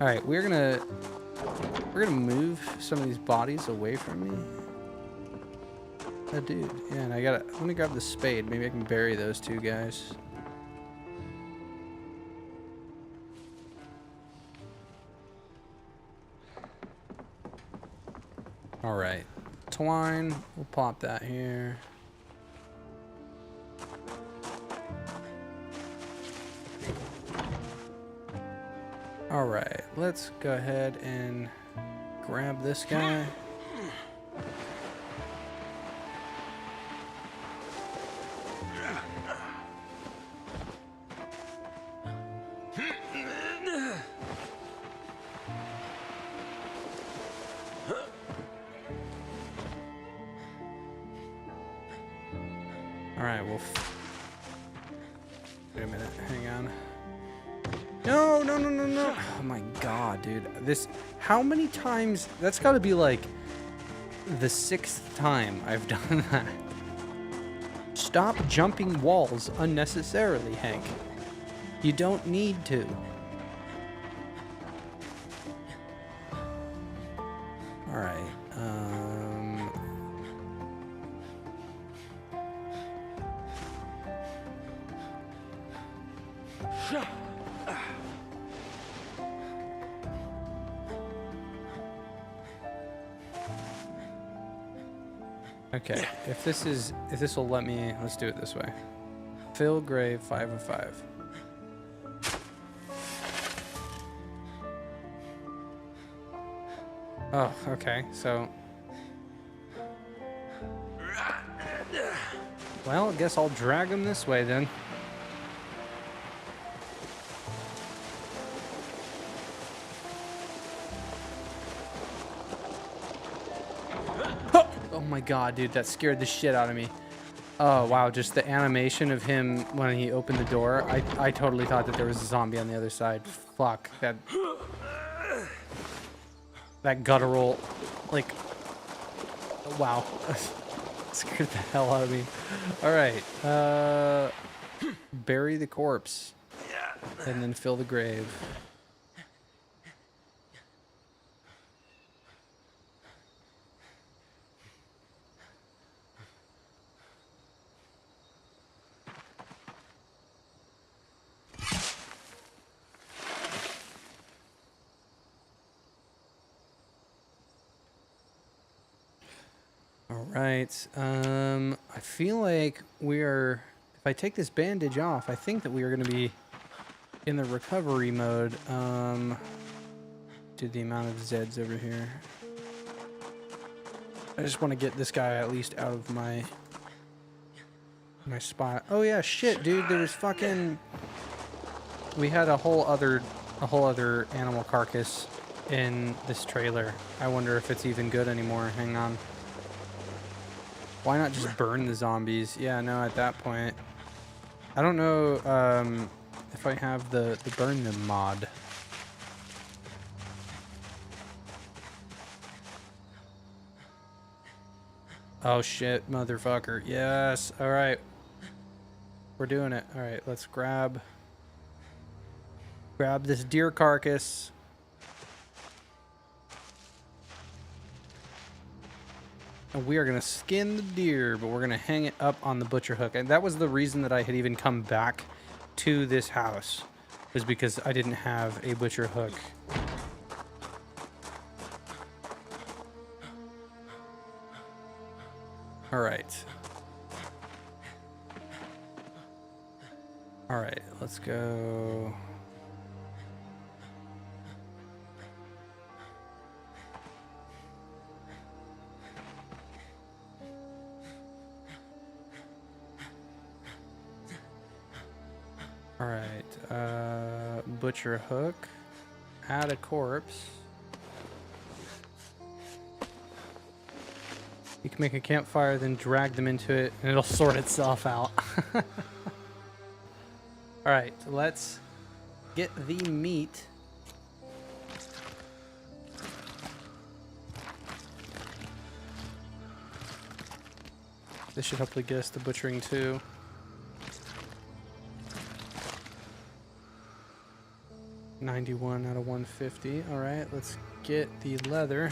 All right, we're gonna move some of these bodies away from me. Oh, dude, yeah, and I'm gonna grab the spade. Maybe I can bury those two guys. All right, twine. We'll pop that here. All right, let's go ahead and grab this guy. All right, well, wait a minute, hang on. No. Oh my God, dude. How many times? That's gotta be like the 6th time I've done that. Stop jumping walls unnecessarily, Hank. You don't need to. All right. Okay, if this will let me, let's do it this way. Fill grave 5 of 5. Oh, okay, so. Well, I guess I'll drag him this way then. Oh my god, dude, that scared the shit out of me. Oh wow, just the animation of him when he opened the door. I totally thought that there was a zombie on the other side. Fuck, that guttural, like, wow. Scared the hell out of me. All right, bury the corpse and then fill the grave. All right. I feel like we're, if I take this bandage off, I think that we are going to be in the recovery mode. Do the amount of Zeds over here. I just want to get this guy at least out of my spot. Oh yeah, shit, dude. There was fucking. We had a whole other animal carcass in this trailer. I wonder if it's even good anymore. Hang on. Why not just burn the zombies? Yeah, no, at that point. I don't know if I have the burn them mod. Oh shit, motherfucker. Yes. All right. We're doing it. All right, let's grab this deer carcass. And we are going to skin the deer, but we're going to hang it up on the butcher hook. And that was the reason that I had even come back to this house, was because I didn't have a butcher hook. All right. All right, let's go. All right, butcher hook, add a corpse. You can make a campfire, then drag them into it, and it'll sort itself out. All right, let's get the meat. This should hopefully get us the butchering too. $91 out of $150. All right, let's get the leather.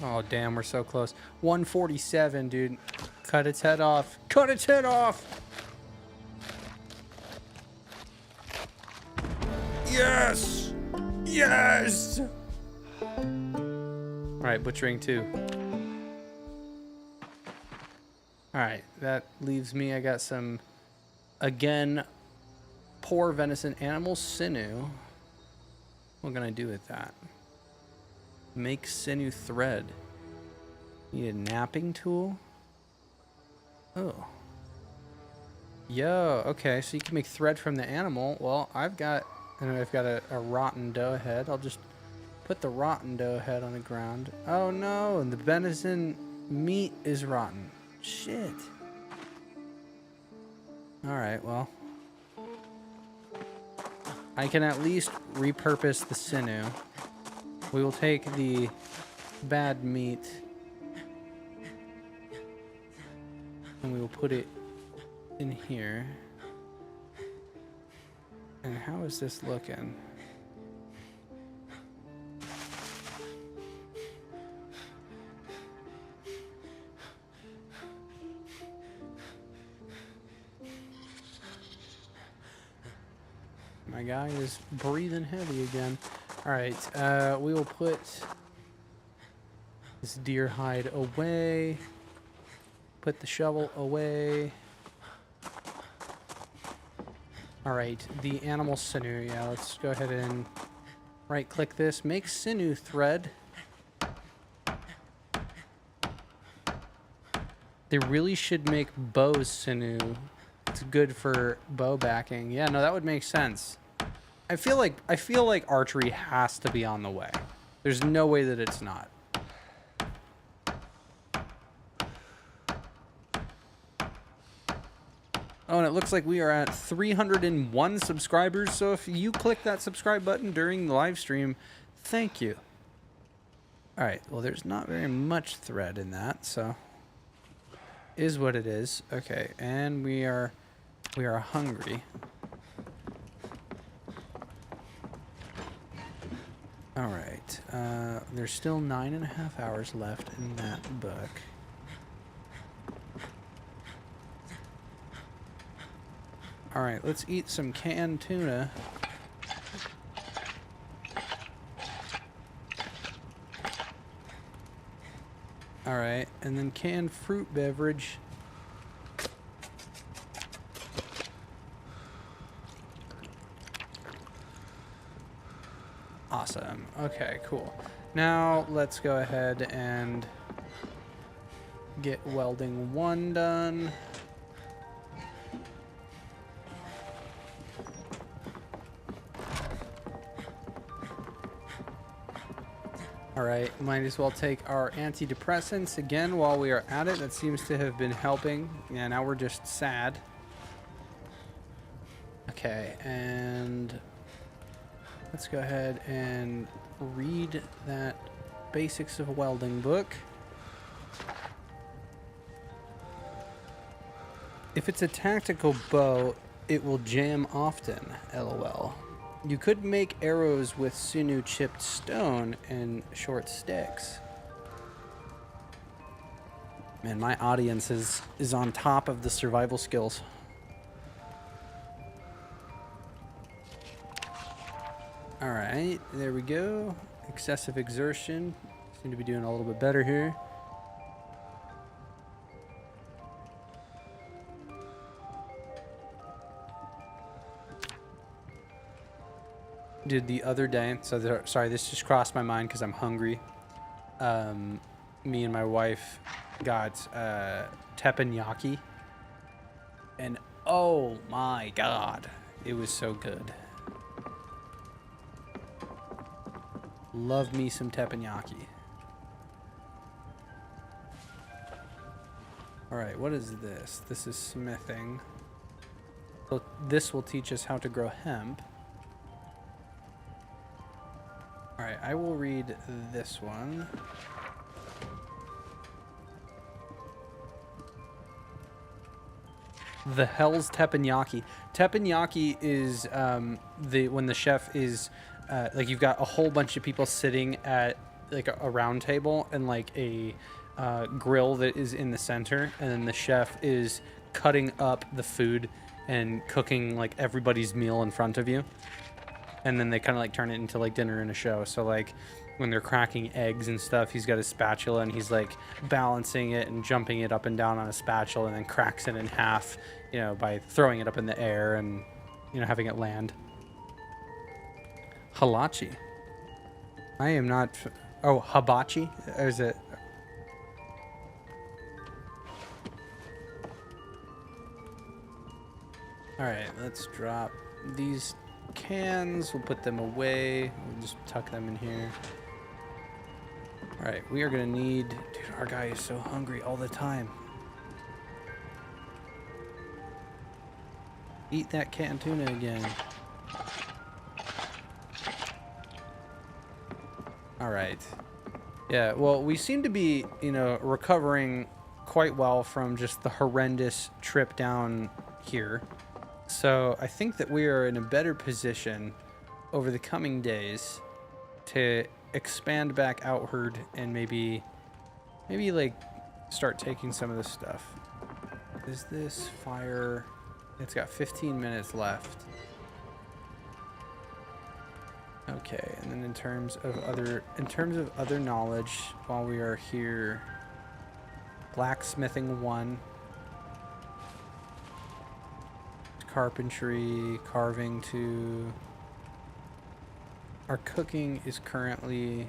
Oh, damn, we're so close. 147, dude. Cut its head off. Cut its head off! Yes! Yes! Alright, butchering 2. Alright, that leaves me. I got some, again, poor venison animal sinew. What can I do with that? Make sinew thread. Need a napping tool? Oh. Yo, okay, so you can make thread from the animal. Well, I've got a rotten doe head. I'll just put the rotten doe head on the ground. Oh no, and the venison meat is rotten. Shit. Alright, well. I can at least repurpose the sinew. We will take the bad meat and we will put it in here. And how is this looking? My guy is breathing heavy again. All right, we will put this deer hide away. Put the shovel away. All right, the animal sinew. Yeah, let's go ahead and right-click this. Make sinew thread. They really should make bow sinew. It's good for bow backing. Yeah, no, that would make sense. I feel like archery has to be on the way. There's no way that it's not. Oh, and it looks like we are at 301 subscribers. So if you click that subscribe button during the live stream, thank you. All right. Well, there's not very much thread in that, so is what it is. Okay, and we are hungry. All right. There's still 9.5 hours left in that book. All right, let's eat some canned tuna. All right, and then canned fruit beverage. Awesome. Okay, cool. Now let's go ahead and get welding 1 done. All right, might as well take our antidepressants again while we are at it. That seems to have been helping. Yeah, now we're just sad. Okay, and let's go ahead and read that Basics of Welding book. If it's a tactical bow, it will jam often, LOL. You could make arrows with sinew chipped stone and short sticks. Man, my audience is on top of the survival skills. All right, there we go. Excessive exertion. Seem to be doing a little bit better here. Did the other day, so sorry, this just crossed my mind because I'm hungry. Me and my wife got teppanyaki, and oh my god, it was so good. Love me some teppanyaki. All right, what is this? This is smithing. So this will teach us how to grow hemp. All right, I will read this one. The Hell's Teppanyaki. Teppanyaki is when the chef is like, you've got a whole bunch of people sitting at like a round table and like a grill that is in the center, and then the chef is cutting up the food and cooking like everybody's meal in front of you. And then they kind of like turn it into like dinner in a show. So like when they're cracking eggs and stuff, he's got a spatula and he's like balancing it and jumping it up and down on a spatula, and then cracks it in half, you know, by throwing it up in the air and, you know, having it land. Halachi. I am not. Oh, hibachi? Or is it? All right, let's drop these cans. We'll put them away. We'll just tuck them in here. All right, we are gonna need. Dude, our guy is so hungry all the time. Eat that canned tuna again. All right. Yeah, well, we seem to be, you know, recovering quite well from just the horrendous trip down here. So I think that we are in a better position over the coming days to expand back outward and maybe like start taking some of this stuff. Is this fire? It's got 15 minutes left. Okay, and then in terms of other knowledge, while we are here, blacksmithing 1, carpentry, carving 2. Our cooking is currently,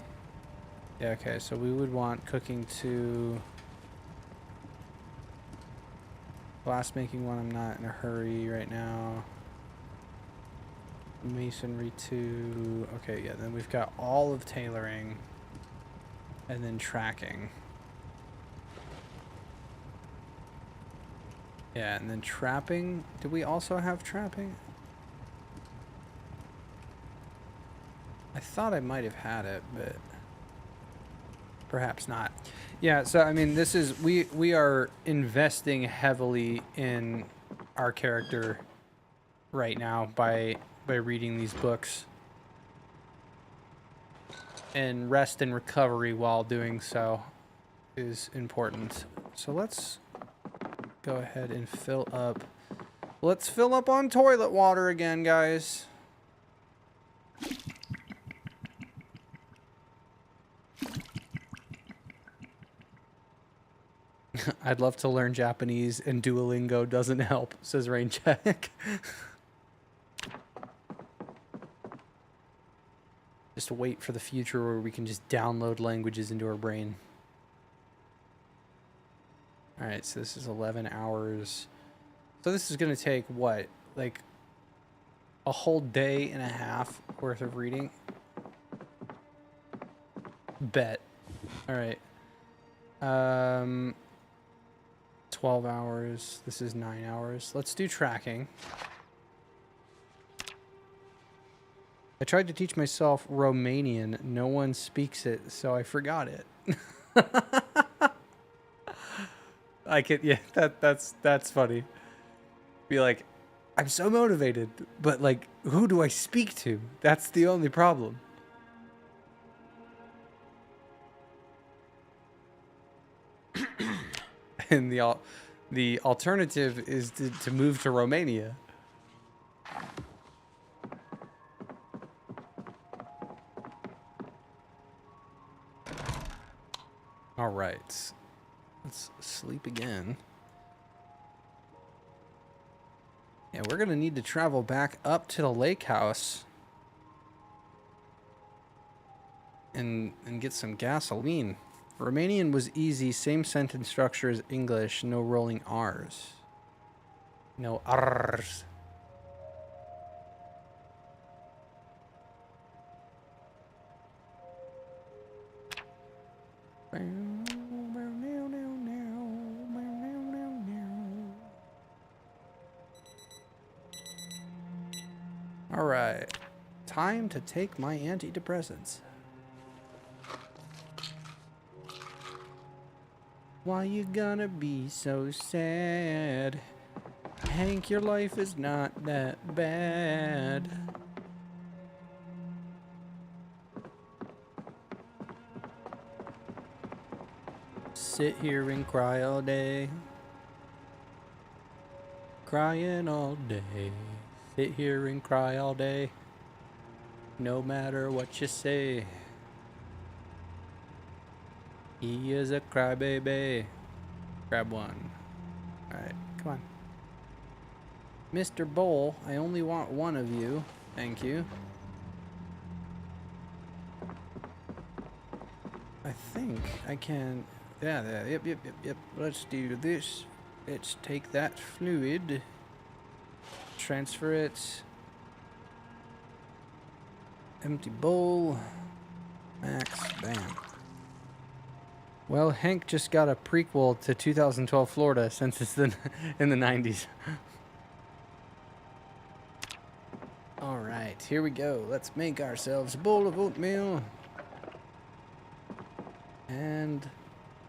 yeah, okay, so we would want cooking 2. Glassmaking 1, I'm not in a hurry right now. Masonry 2. Okay, yeah, then we've got all of tailoring. And then tracking. Yeah, and then trapping. Do we also have trapping? I thought I might have had it, but perhaps not. Yeah, so I mean, this is we are investing heavily in our character right now by reading these books. And rest and recovery while doing so is important. So let's go ahead and fill up. Let's fill up on toilet water again, guys. I'd love to learn Japanese, and Duolingo doesn't help, says Raincheck. Just wait for the future where we can just download languages into our brain. Alright, so this is 11 hours. So this is going to take, what, like a whole day and a half worth of reading? Bet. Alright. 12 hours. This is 9 hours. Let's do tracking. I tried to teach myself Romanian. No one speaks it, so I forgot it. I could, yeah, that's funny. Be like, I'm so motivated, but like, who do I speak to? That's the only problem. And the alternative is to move to Romania. All right, let's sleep again. Yeah, we're gonna need to travel back up to the lake house and get some gasoline. Romanian was easy, same sentence structure as English, no rolling R's. No R's. All right, time to take my antidepressants. Why you gonna be so sad? Hank, your life is not that bad. Sit here and cry all day. Crying all day. Sit here and cry all day. No matter what you say. He is a crybaby. Grab one. Alright, come on. Mr. Bowl, I only want one of you. Thank you. I think I can... Yeah, yep. Let's do this. Let's take that fluid. Transfer it. Empty bowl. Max. Bam. Well, Hank just got a prequel to 2012 Florida since it's in the 90s. Alright, here we go. Let's make ourselves a bowl of oatmeal. And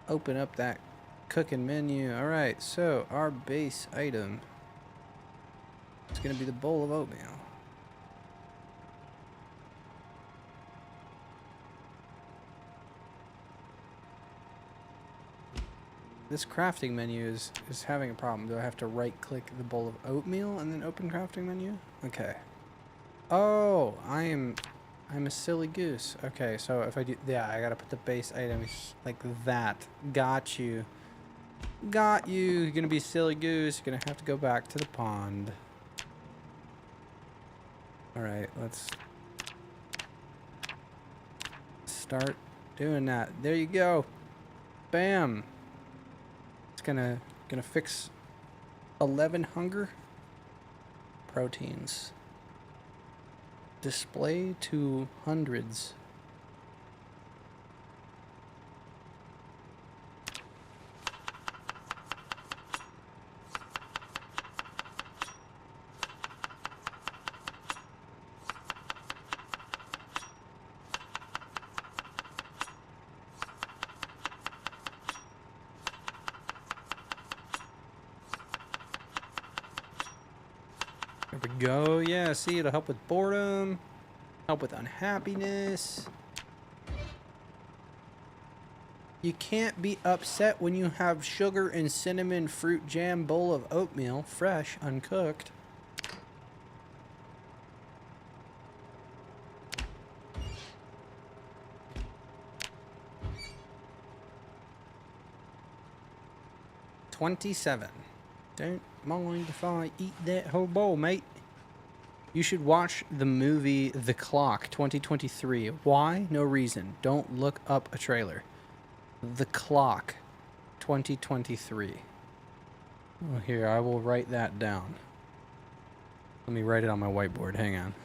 open up that cooking menu. Alright, so our base item is going to be the bowl of oatmeal. This crafting menu is having a problem. Do I have to right-click the bowl of oatmeal and then open crafting menu? Okay. Oh, I am I'm a silly goose. Okay, so if I do... Yeah, I gotta put the base items like that. Got you. Got you. You're gonna be a silly goose. You're gonna have to go back to the pond. Alright, let's start doing that. There you go. Bam. It's gonna fix 11 hunger. Proteins. Display to hundreds. There we go. Yeah, see, it'll help with boredom, help with unhappiness. You can't be upset when you have sugar and cinnamon fruit jam bowl of oatmeal, fresh, uncooked. $27. Don't mind if I eat that whole bowl, mate. You should watch the movie The Clock 2023. Why? No reason. Don't look up a trailer. The Clock 2023. Well, here, I will write that down. Let me write it on my whiteboard. Hang on.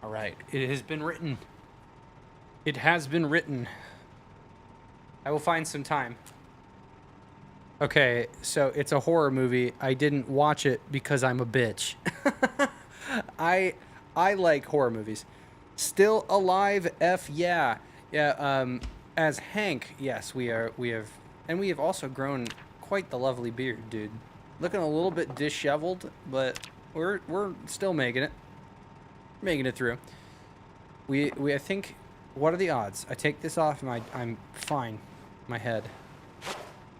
All right, it has been written. It has been written. I will find some time. Okay, so it's a horror movie. I didn't watch it because I'm a bitch. I like horror movies. Still alive, F yeah. Yeah, as Hank, yes, we have also grown quite the lovely beard, dude. Looking a little bit disheveled, but we're still making it. Making it through. I think, what are the odds? I take this off and I'm fine. My head.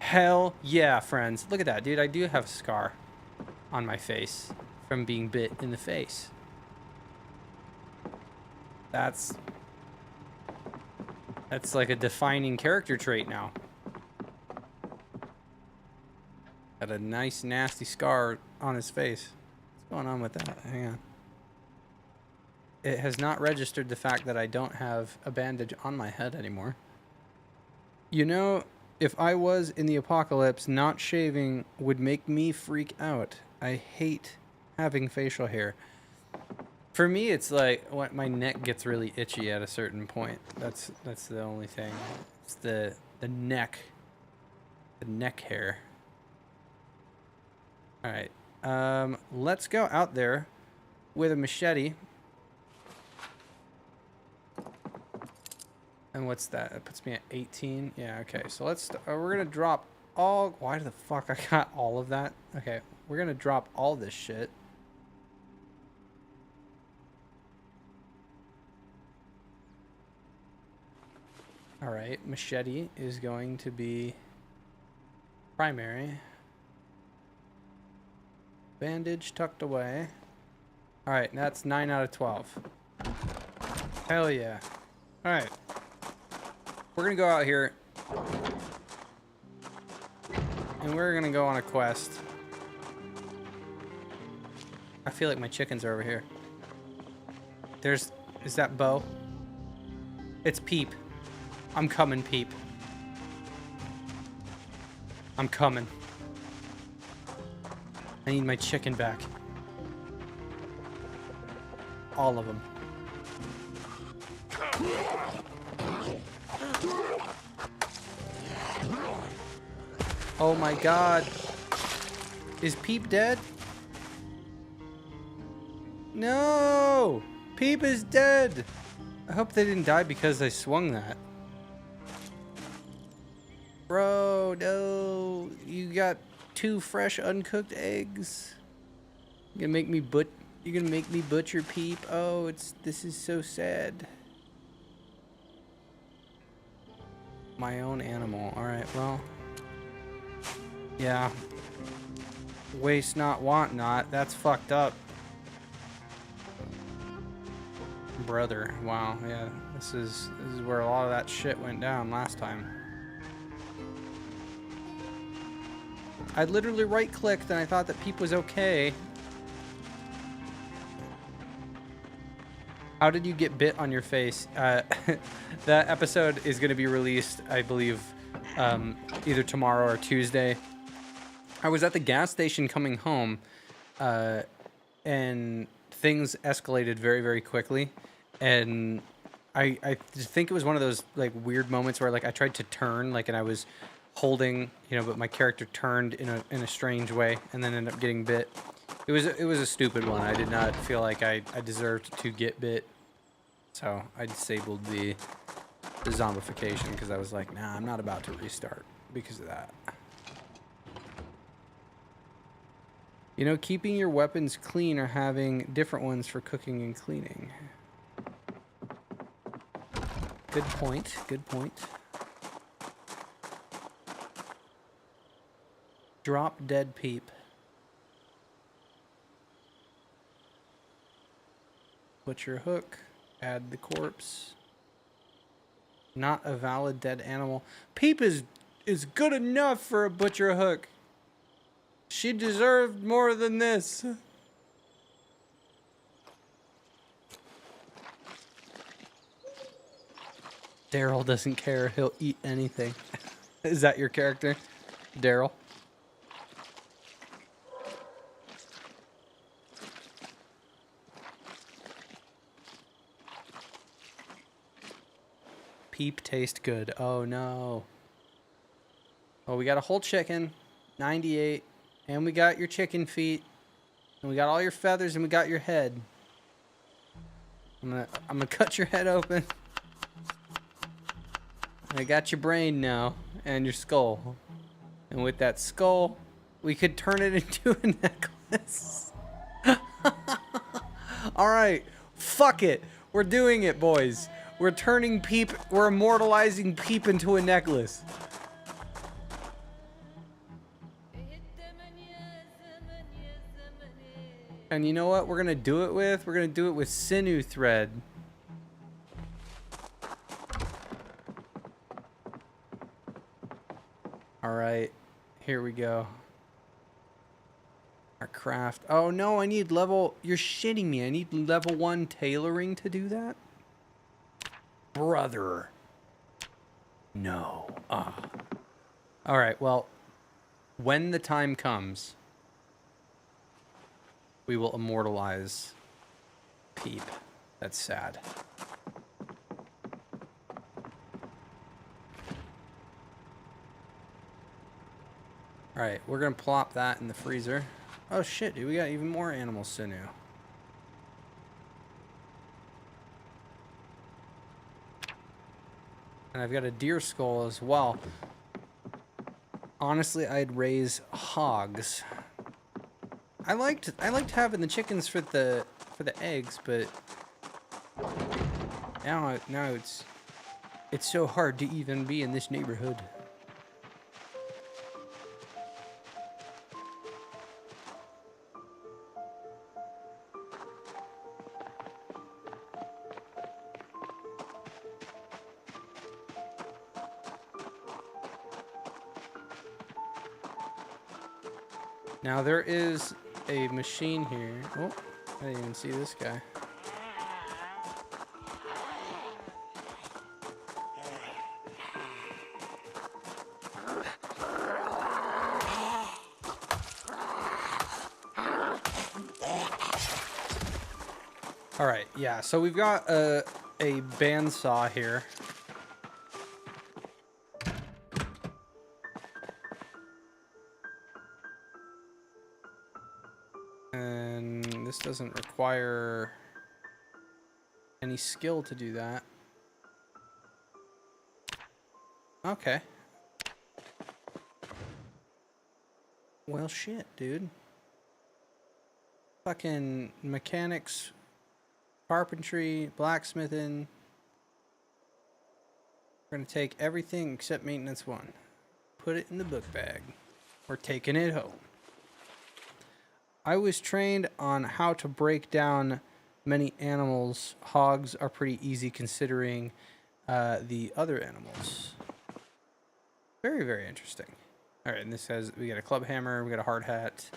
Hell yeah, friends. Look at that, dude. I do have a scar on my face from being bit in the face. That's like a defining character trait now. Got a nice nasty scar on his face. What's going on with that? Hang on. It has not registered the fact that I don't have a bandage on my head anymore. You know, if I was in the apocalypse, not shaving would make me freak out. I hate having facial hair. For me, it's like when my neck gets really itchy at a certain point. That's the only thing. It's the neck. The neck hair. All right. Let's go out there with a machete. And what's that? That puts me at 18. Yeah, okay. So we're going to drop all... Why the fuck I got all of that? Okay, we're going to drop all this shit. All right, machete is going to be primary. Bandage tucked away. All right, that's 9 out of 12. Hell yeah. All right. We're going to go out here. And we're going to go on a quest. I feel like my chickens are over here. Is that Bo? It's Peep. I'm coming, Peep. I'm coming. I need my chicken back. All of them. Oh my god. Is Peep dead? No! Peep is dead! I hope they didn't die because I swung that. Bro, no. You got 2 fresh uncooked eggs. You're gonna make me butcher Peep. Oh, this is so sad. My own animal. All right, well, yeah. Waste not, want not. That's fucked up, brother. Wow, yeah. This is where a lot of that shit went down last time. I literally right-clicked and I thought that Peep was okay. How did you get bit on your face? That episode is going to be released, I believe, either tomorrow or Tuesday. I was at the gas station coming home, and things escalated very, very quickly. And I think it was one of those like weird moments where like I tried to turn, like, and I was holding, but my character turned in a strange way, and then ended up getting bit. It was a stupid one. I did not feel like I deserved to get bit, so I disabled the zombification because I was like, nah, I'm not about to restart because of that. Keeping your weapons clean or having different ones for cooking and cleaning. Good point. Good point. Drop dead Peep. Butcher hook. Add the corpse. Not a valid dead animal. Peep is good enough for a butcher hook. She deserved more than this. Daryl doesn't care. He'll eat anything. Is that your character? Daryl? Peep taste good. Oh no. Oh, we got a whole chicken. 98. And we got your chicken feet. And we got all your feathers and we got your head. I'm gonna cut your head open. I got your brain now and your skull. And with that skull, we could turn it into a necklace. All right, fuck it. We're doing it, boys. We're turning Peep, we're immortalizing Peep into a necklace. And you know what we're gonna do it with? We're gonna do it with sinew thread. All right, here we go. Our craft. Oh no, I need level. You're shitting me. I need level 1 tailoring to do that. Brother. No. All right. Well, when the time comes, we will immortalize Peep. That's sad. Alright, we're gonna plop that in the freezer. Oh shit, dude, we got even more animal sinew. And I've got a deer skull as well. Honestly, I'd raise hogs. I liked having the chickens for the eggs, but now it's so hard to even be in this neighborhood. Now there is a machine here. Oh, I didn't even see this guy. All right, yeah, so we've got a bandsaw here. And this doesn't require any skill to do that. Okay. Well, shit, dude. Fucking mechanics, carpentry, blacksmithing. We're gonna take everything except maintenance 1. Put it in the book bag. We're taking it home. I was trained on how to break down many animals. Hogs are pretty easy considering the other animals. Very, very interesting. All right, and this says we got a club hammer, we got a hard hat,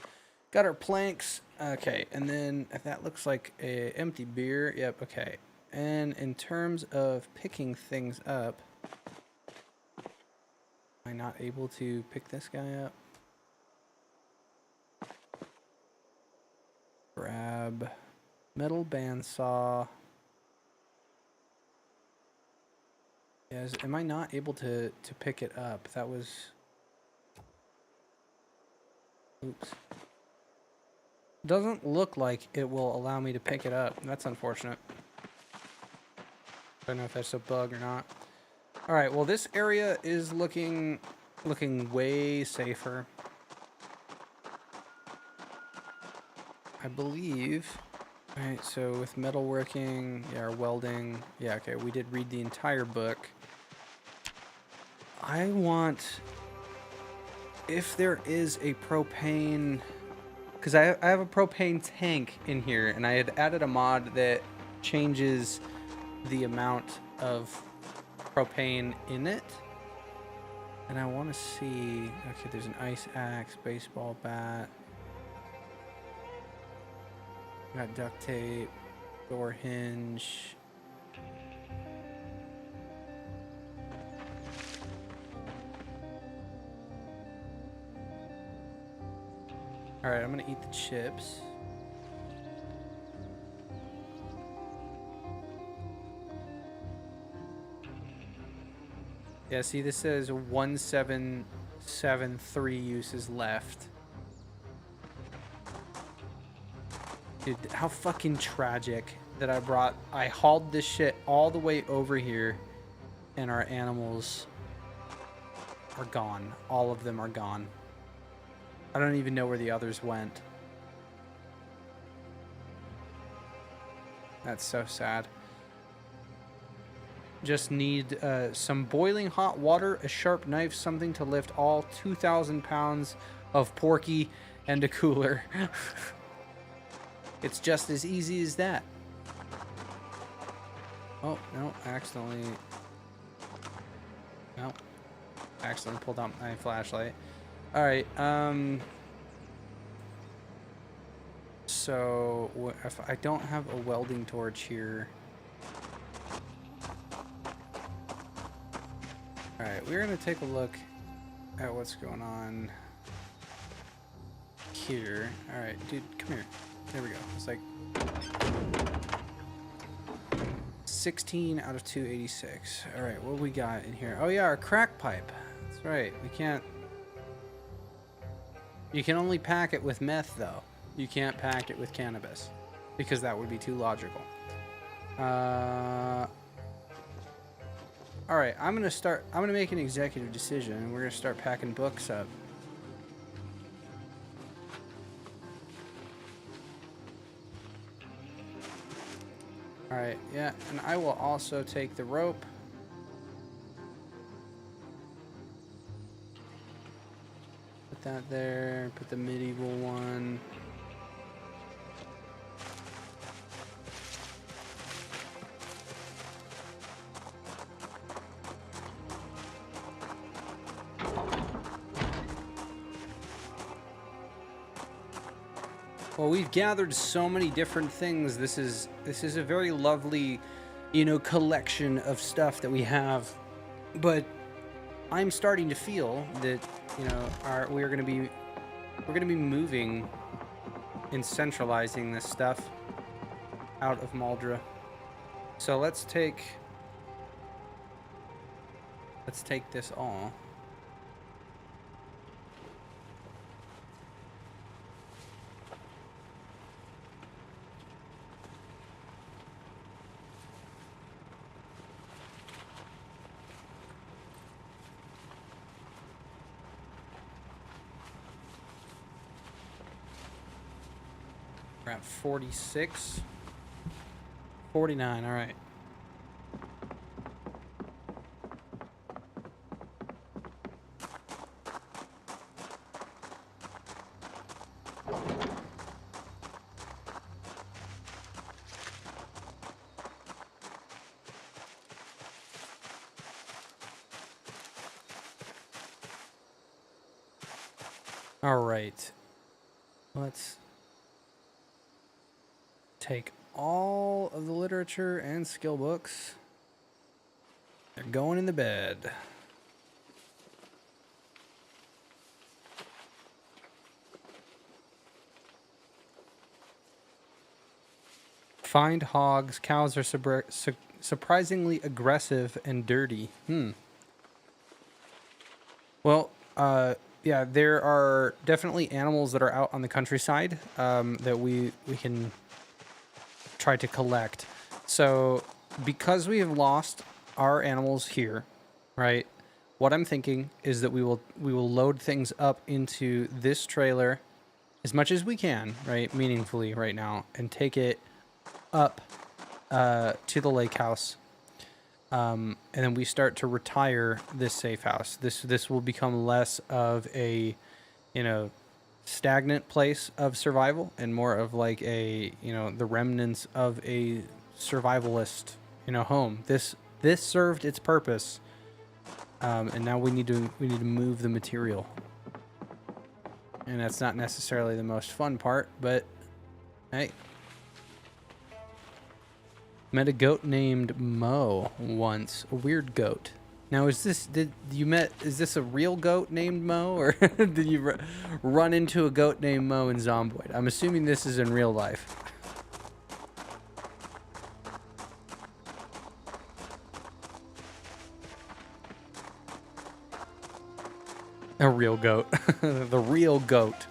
got our planks. Okay, and then that looks like a empty beer. Yep, okay. And in terms of picking things up, am I not able to pick this guy up? Grab metal bandsaw. Yes, am I not able to pick it up? That was... Oops. Doesn't look like it will allow me to pick it up. That's unfortunate. I don't know if that's a bug or not. Alright, well this area is looking way safer. I believe. Alright, so with metalworking, yeah, or welding, yeah, okay, we did read the entire book. I want, if there is a propane, because I have a propane tank in here, and I had added a mod that changes the amount of propane in it. And I want to see, okay, there's an ice axe, baseball bat. Got duct tape, door hinge. Alright, I'm gonna eat the chips. Yeah, see, this says 1773 uses left. Dude, how fucking tragic that I hauled this shit all the way over here and our animals are gone. All of them are gone. I don't even know where the others went. That's so sad. Just need some boiling hot water, a sharp knife, something to lift all 2,000 pounds of porky, and a cooler. It's just as easy as that. Oh, no, accidentally pulled out my flashlight. Alright, so if I don't have a welding torch here. Alright, we're gonna take a look at what's going on here. Alright, dude, come here. There we go. It's like 16 out of 286. Alright, what we got in here? Oh yeah, our crack pipe. That's right. We can't... You can only pack it with meth, though. You can't pack it with cannabis. Because that would be too logical. Alright, I'm gonna make an executive decision, and we're gonna start packing books up. Alright, yeah, and I will also take the rope. Put that there, put the medieval one. Well, we've gathered so many different things. This is a very lovely, collection of stuff that we have. But I'm starting to feel that, we're going to be moving and centralizing this stuff out of Maldra. So let's take this all. We're at 46. 49, all right. All right. Let's take all of the literature and skill books. They're going in the bed. Find hogs. Cows are surprisingly aggressive and dirty. Well, yeah, there are definitely animals that are out on the countryside that we can try to collect. So because we have lost our animals here, right? What I'm thinking is that we will load things up into this trailer as much as we can, right? Meaningfully right now, and take it up to the lake house. And then we start to retire this safe house. This will become less of a, stagnant place of survival and more of like a, the remnants of a survivalist, home. This served its purpose, and now we need to move the material. And that's not necessarily the most fun part, but hey. Met a goat named Mo once. A weird goat. Now, is this a real goat named Mo, or did you run into a goat named Mo in Zomboid? I'm assuming this is in real life. A real goat. The real goat.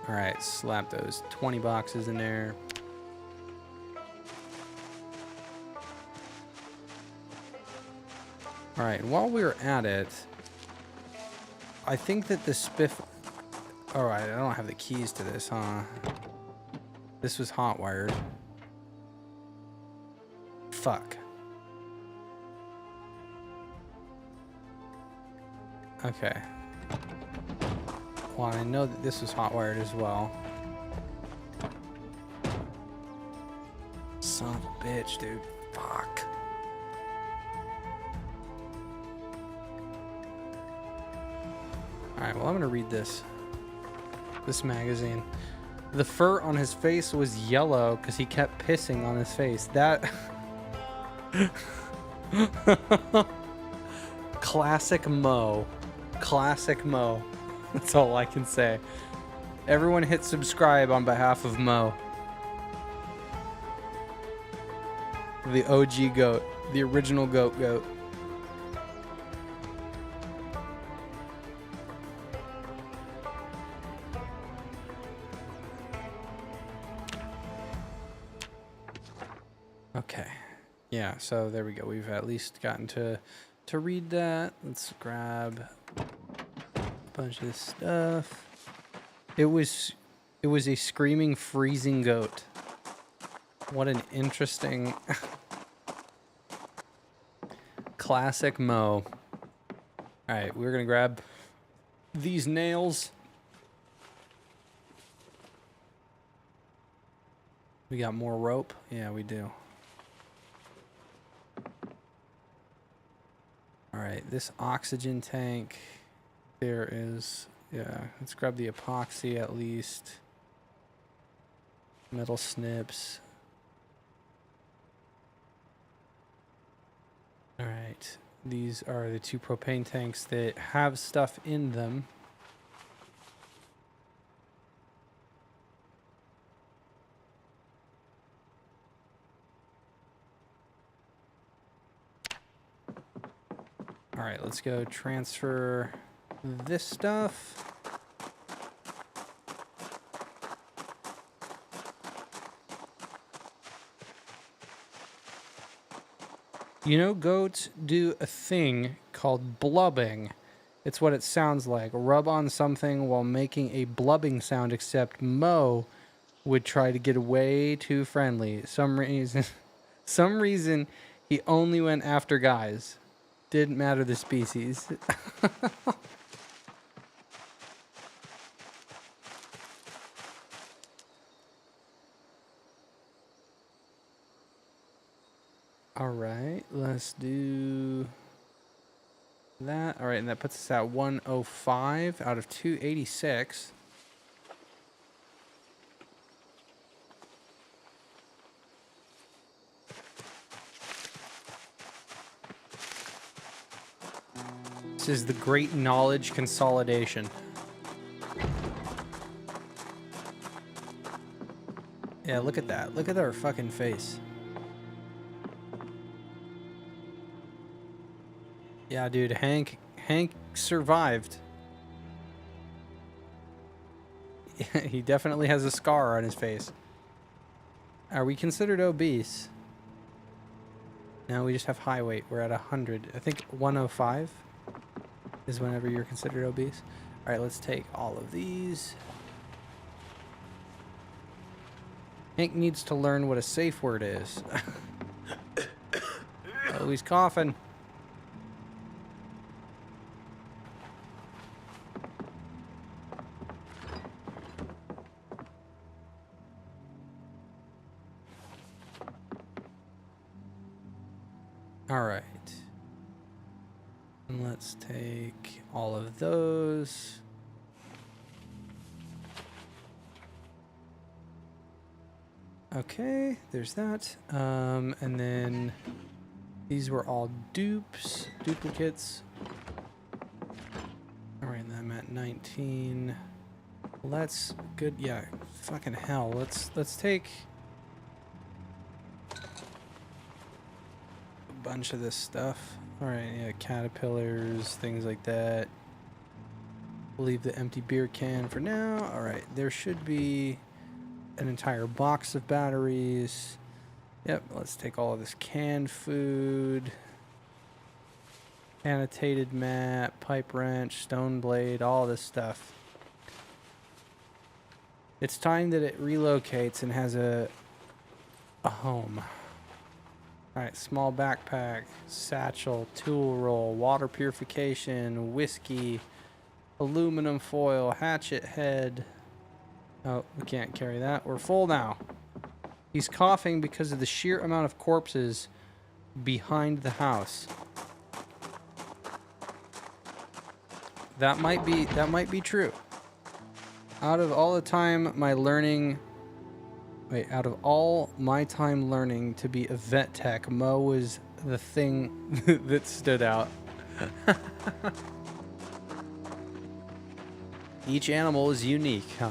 All right, slap those 20 boxes in there. All right, while we're at it, I think that the spiff... All right, I don't have the keys to this, huh? This was hot wired. Fuck. Okay. Well, I know that this was hot wired as well. Son of a bitch, dude. Fuck. Alright, well, I'm gonna read this magazine. The fur on his face was yellow because he kept pissing on his face. That... Classic Mo. Classic Mo. That's all I can say. Everyone hit subscribe on behalf of Mo. The OG goat. The original goat. Okay. Yeah, so there we go. We've at least gotten to read that. Let's grab bunch of this stuff. It was a screaming, freezing goat. What an interesting classic Mo. All right, we're gonna grab these nails. We got more rope. Yeah, we do. All right, this oxygen tank. There is, yeah, let's grab the epoxy at least. Metal snips. All right, these are the 2 propane tanks that have stuff in them. All right, let's go transfer this stuff. Goats do a thing called blubbing. It's what it sounds like. Rub on something while making a blubbing sound, except Mo would try to get way too friendly. Some reason he only went after guys. Didn't matter the species. All right, let's do that. All right, and that puts us at 105 out of 286. This is the great knowledge consolidation. Yeah, look at that. Look at our fucking face. Yeah, dude, Hank survived. He definitely has a scar on his face. Are we considered obese? No, we just have high weight. We're at 100. I think 105 is whenever you're considered obese. All right, let's take all of these. Hank needs to learn what a safe word is. Oh, he's coughing. All right. And let's take all of those. Okay, there's that. And then these were all duplicates. All right, and I'm at 19. Let's good. Yeah, fucking hell. Let's take bunch of this stuff. All right, yeah, caterpillars, things like that. Leave the empty beer can for now. All right, there should be an entire box of batteries. Yep, let's take all of this canned food, annotated map, pipe wrench, stone blade, all this stuff. It's time that it relocates and has a home. All right, small backpack, satchel, tool roll, water purification, whiskey, aluminum foil, hatchet head. Oh, we can't carry that. We're full now. He's coughing because of the sheer amount of corpses behind the house. That might be true. Out of all my time learning to be a vet tech, Mo was the thing that stood out. Each animal is unique, huh?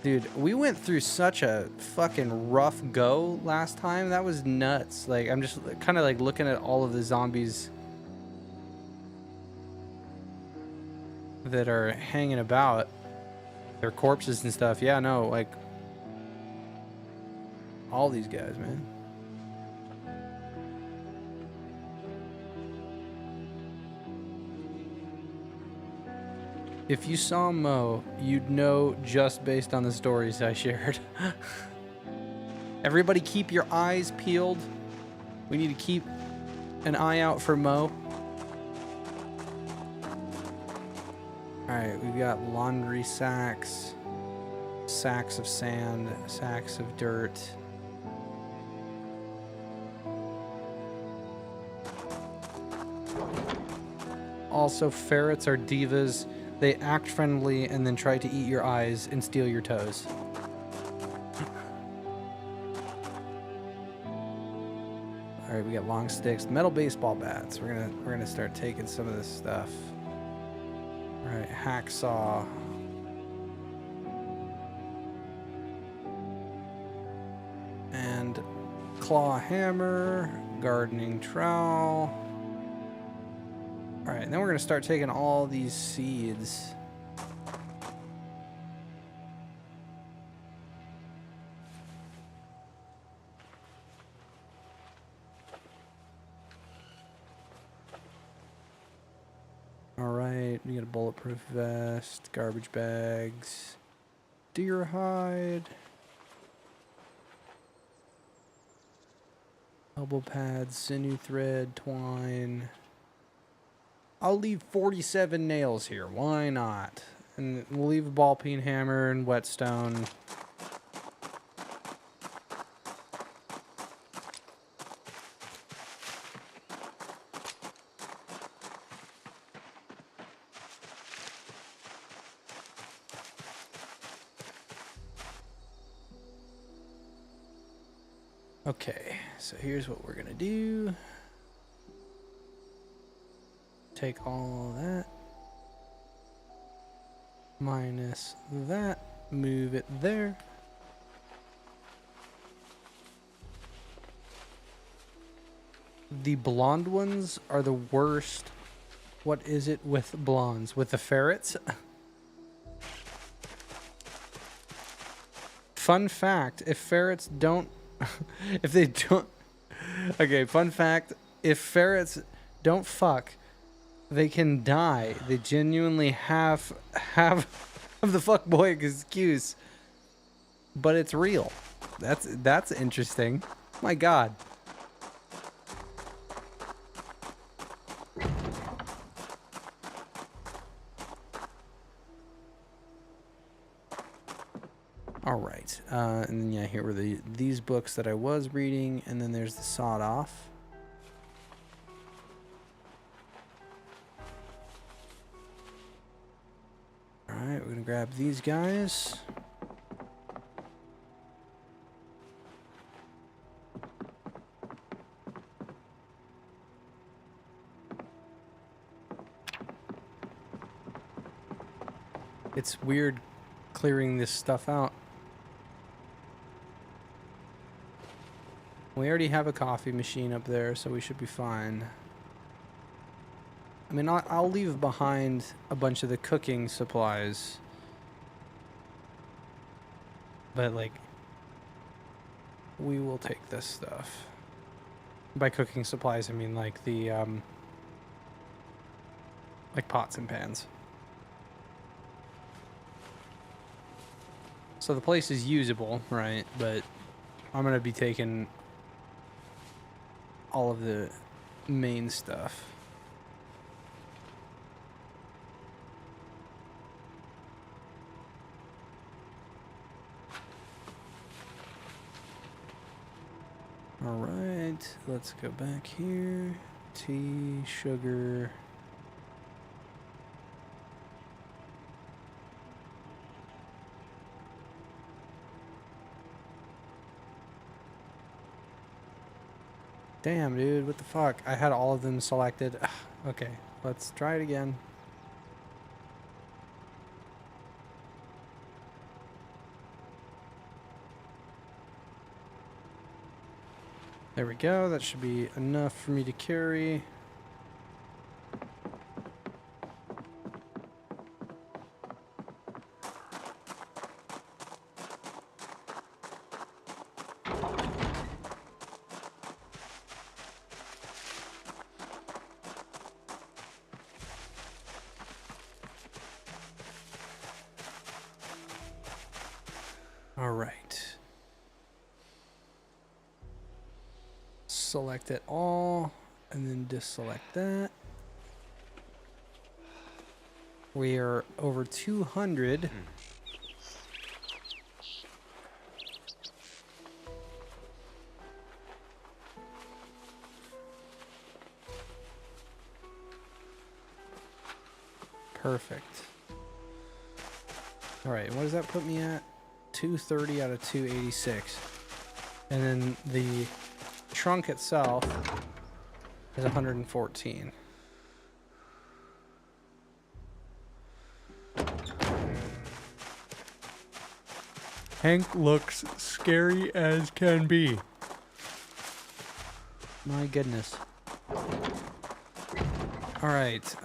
Dude, we went through such a fucking rough go last time. That was nuts. Like, I'm just kind of like looking at all of the zombies that are hanging about. Their corpses and stuff. Yeah, no, like all these guys, man. If you saw Mo, you'd know just based on the stories I shared. Everybody keep your eyes peeled. We need to keep an eye out for Mo. Alright, we've got laundry sacks, sacks of sand, sacks of dirt. Also, ferrets are divas. They act friendly and then try to eat your eyes and steal your toes. All right, we got long sticks, metal baseball bats. We're gonna start taking some of this stuff. All right, hacksaw. And claw hammer, gardening trowel. All right, and then we're going to start taking all these seeds. right. We got a bulletproof vest, garbage bags, deer hide, elbow pads, sinew thread, twine. I'll leave 47 nails here. Why not? And we'll leave a ball peen hammer and whetstone. Okay, so here's what we're gonna do. Take all that. Minus that. Move it there. The blonde ones are the worst. What is it with blondes? With the ferrets? Fun fact, if ferrets don't... if they don't... Okay, fun fact. If ferrets don't fuck, they can die. They genuinely have of the fuckboy excuse. But it's real. That's interesting. My God. All right, and then yeah, here were these books that I was reading, and then there's the sawed off. All right, we're gonna grab these guys. It's weird clearing this stuff out. We already have a coffee machine up there, so we should be fine. I mean, I'll leave behind a bunch of the cooking supplies. But, like, we will take this stuff. By cooking supplies, I mean, like, the, like, pots and pans. So the place is usable, right? But I'm going to be taking all of the main stuff. All right, let's go back here. Tea, sugar. Damn, dude, what the fuck? I had all of them selected. Okay, let's try it again. There we go. That should be enough for me to carry. All right. Select it all, and then deselect that. We are over 200. Perfect. All right, what does that put me at? 230 out of 286. And then the trunk itself is 114. Hank looks scary as can be. My goodness. All right,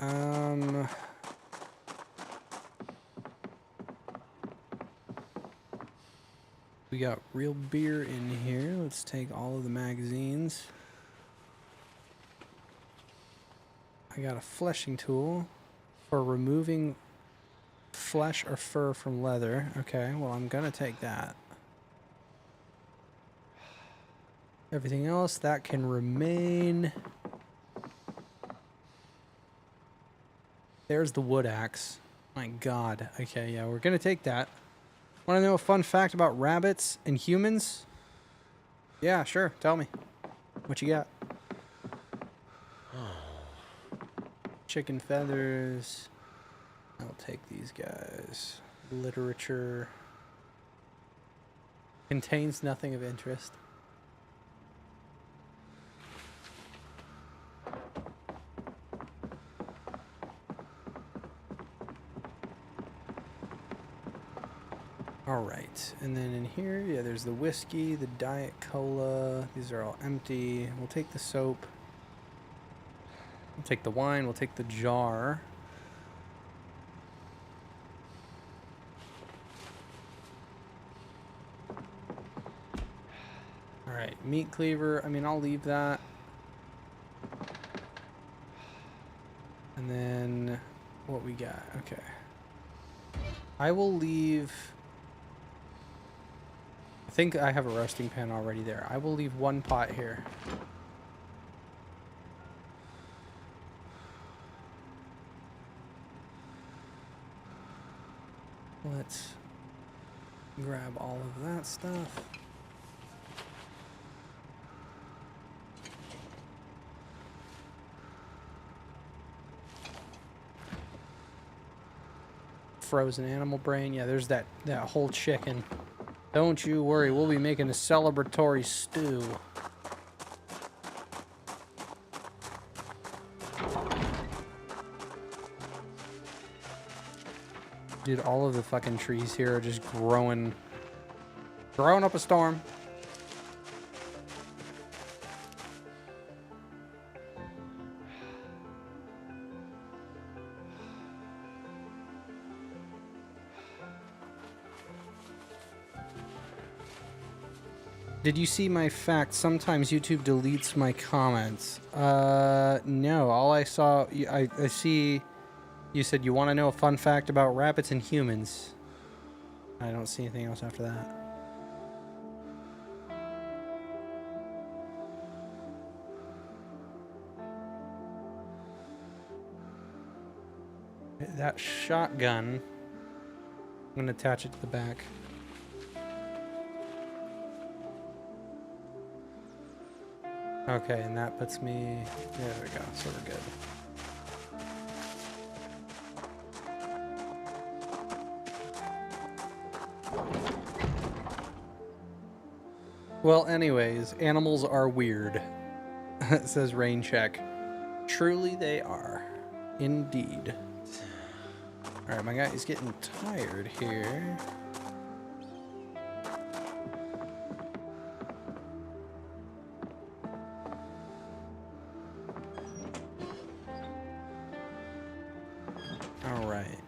we got real beer in here. Let's take all of the magazines. I got a fleshing tool. For removing flesh or fur from leather. Okay, well, I'm gonna take that. Everything else, that can remain. There's the wood axe. My god. Okay, yeah, we're gonna take that. Want to know a fun fact about rabbits and humans? Yeah, sure. Tell me. What you got? Chicken feathers. I'll take these guys. Literature. Contains nothing of interest. Alright, and then in here, yeah, there's the whiskey, the Diet Cola. These are all empty. We'll take the soap. We'll take the wine. We'll take the jar. Alright, meat cleaver. I mean, I'll leave that. And then what we got? Okay. I will leave... I think I have a roasting pan already there. I will leave one pot here. Let's grab all of that stuff. Frozen animal brain. Yeah, there's that whole chicken. Don't you worry, we'll be making a celebratory stew. Dude, all of the fucking trees here are just growing up a storm. Did you see my fact? Sometimes YouTube deletes my comments. No. All I saw... I see... You said you want to know a fun fact about rabbits and humans. I don't see anything else after that. That shotgun... I'm going to attach it to the back. Okay, and that puts me... There we go, so we're good. Well, anyways, animals are weird. It says rain check. Truly they are. Indeed. Alright, my guy is getting tired here.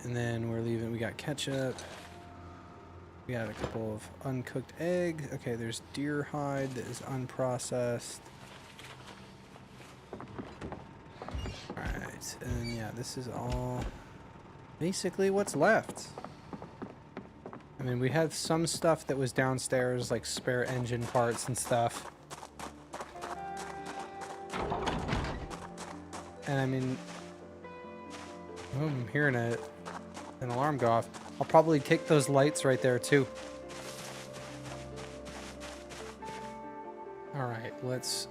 And then we're leaving, we got ketchup. We got a couple of uncooked eggs. Okay, there's deer hide that is unprocessed. Alright, and yeah, this is all basically what's left. I mean, we had some stuff that was downstairs, like spare engine parts and stuff. And I mean, oh, I'm hearing an alarm go off. I'll probably take those lights right there too. Alright, let's...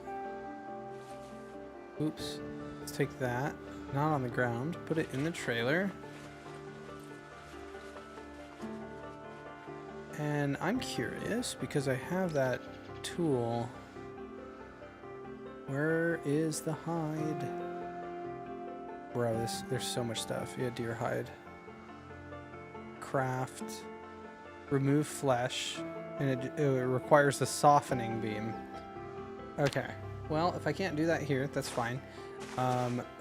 Oops. Let's take that. Not on the ground. Put it in the trailer. And I'm curious, because I have that tool. Where is the hide? Bro, there's so much stuff. Yeah, deer hide. Craft. Remove flesh. And it requires a softening beam. Okay. Well, if I can't do that here, that's fine.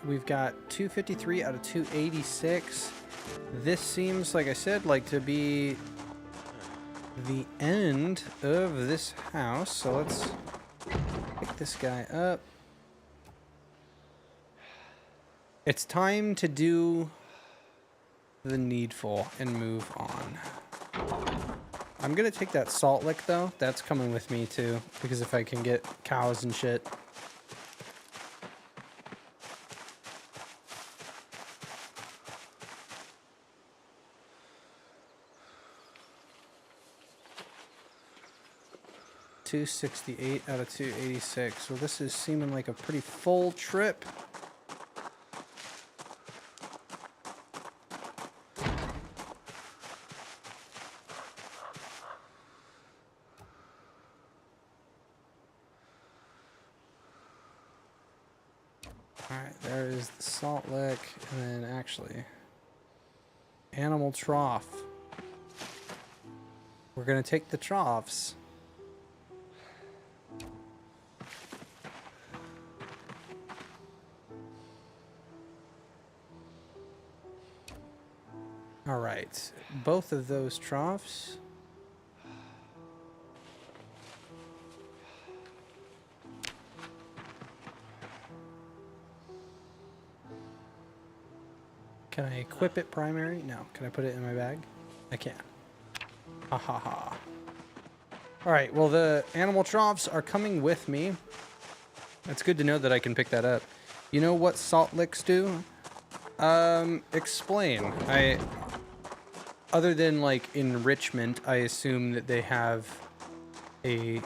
We've got 253 out of 286. This seems, like I said, like to be the end of this house. So let's pick this guy up. It's time to do the needful and move on. I'm gonna take that salt lick though. That's coming with me too, because if I can get cows and shit. $268 out of 286. So this is seeming like a pretty full trip. Alright, there is the salt lick, and then actually, animal trough. We're gonna take the troughs. Alright, both of those troughs. Can I equip it primary? No. Can I put it in my bag? I can. Ha ha ha. Alright, well the animal troughs are coming with me. It's good to know that I can pick that up. You know what salt licks do? Explain. Other than like enrichment, I assume that they have a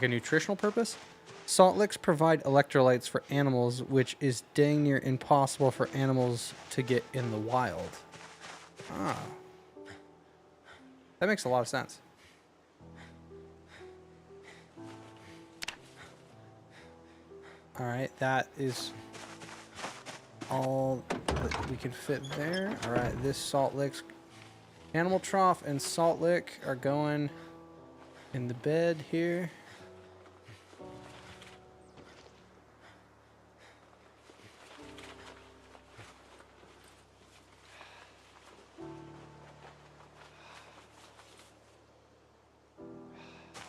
nutritional purpose. Salt licks provide electrolytes for animals, which is dang near impossible for animals to get in the wild. Ah. That makes a lot of sense. Alright, that is all that we can fit there. Alright, this salt licks. Animal trough and salt lick are going in the bed here.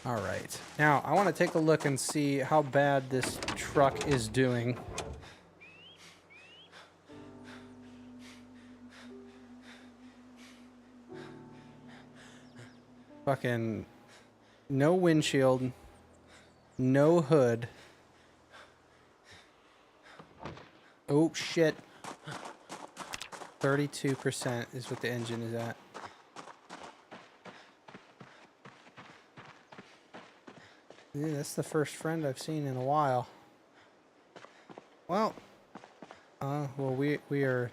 All right, now I want to take a look and see how bad this truck is doing. Fucking no windshield, no hood. Oh shit. 32% is what the engine is at. Yeah, that's the first friend I've seen in a while. Well, we are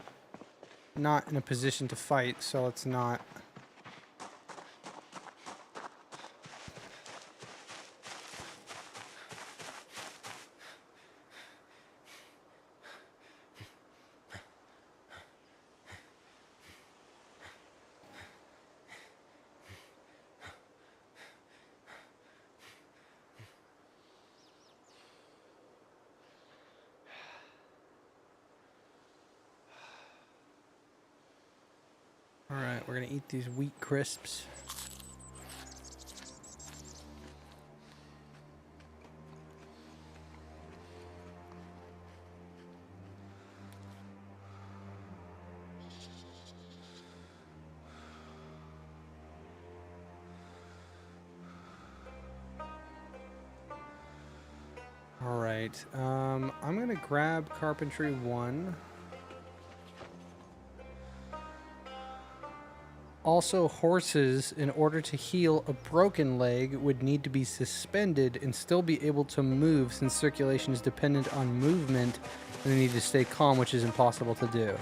not in a position to fight, so it's not. Alright, we're gonna eat these wheat crisps. Alright, I'm gonna grab carpentry 1. Also, horses, in order to heal a broken leg, would need to be suspended and still be able to move, since circulation is dependent on movement and they need to stay calm, which is impossible to do.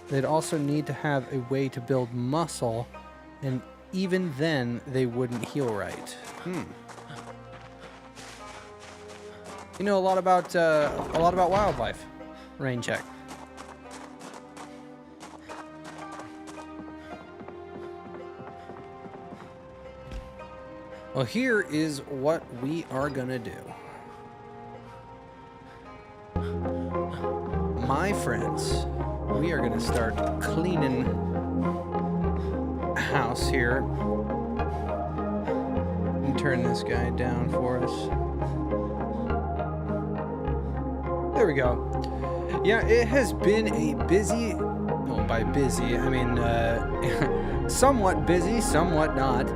They'd also need to have a way to build muscle, and even then they wouldn't heal right. You know a lot about wildlife. Rain check. Well, here is what we are gonna do. My friends, we are gonna start cleaning house here. And turn this guy down for us. There we go. Yeah, it has been a busy... Oh by busy, I mean somewhat busy, somewhat not,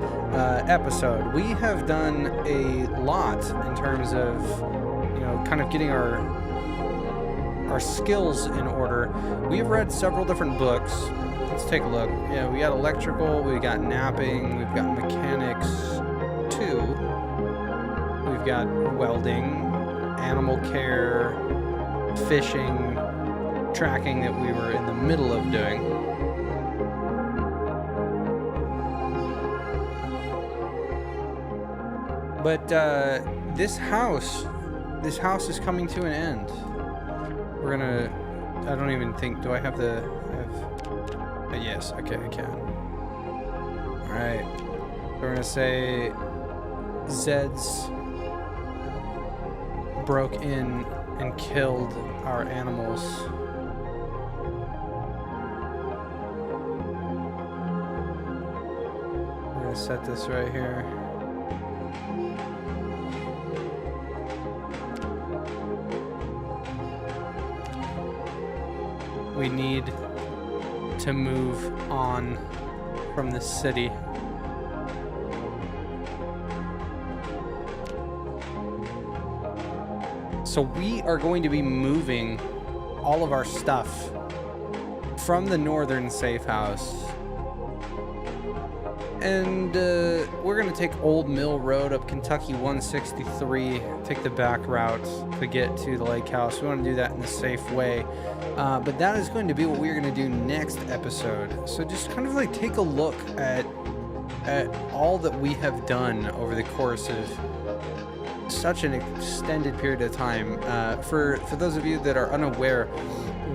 episode. We have done a lot in terms of, you know, kind of getting our skills in order. We've read several different books. Let's take a look. Yeah, we got electrical, we got napping, we've got mechanics 2, we've got welding, animal care, fishing, tracking that we were in the middle of doing. But this house is coming to an end. We're gonna, I don't even think, do I have the, yes, okay, I can. Alright, we're gonna say Zeds broke in and killed our animals. We're gonna set this right here. We need to move on from the city. So we are going to be moving all of our stuff from the northern safe house. And we're going to take Old Mill Road up Kentucky 163, take the back route to get to the lake house. We want to do that in a safe way. But that is going to be what we're going to do next episode. So just kind of like take a look at all that we have done over the course of such an extended period of time. For those of you that are unaware,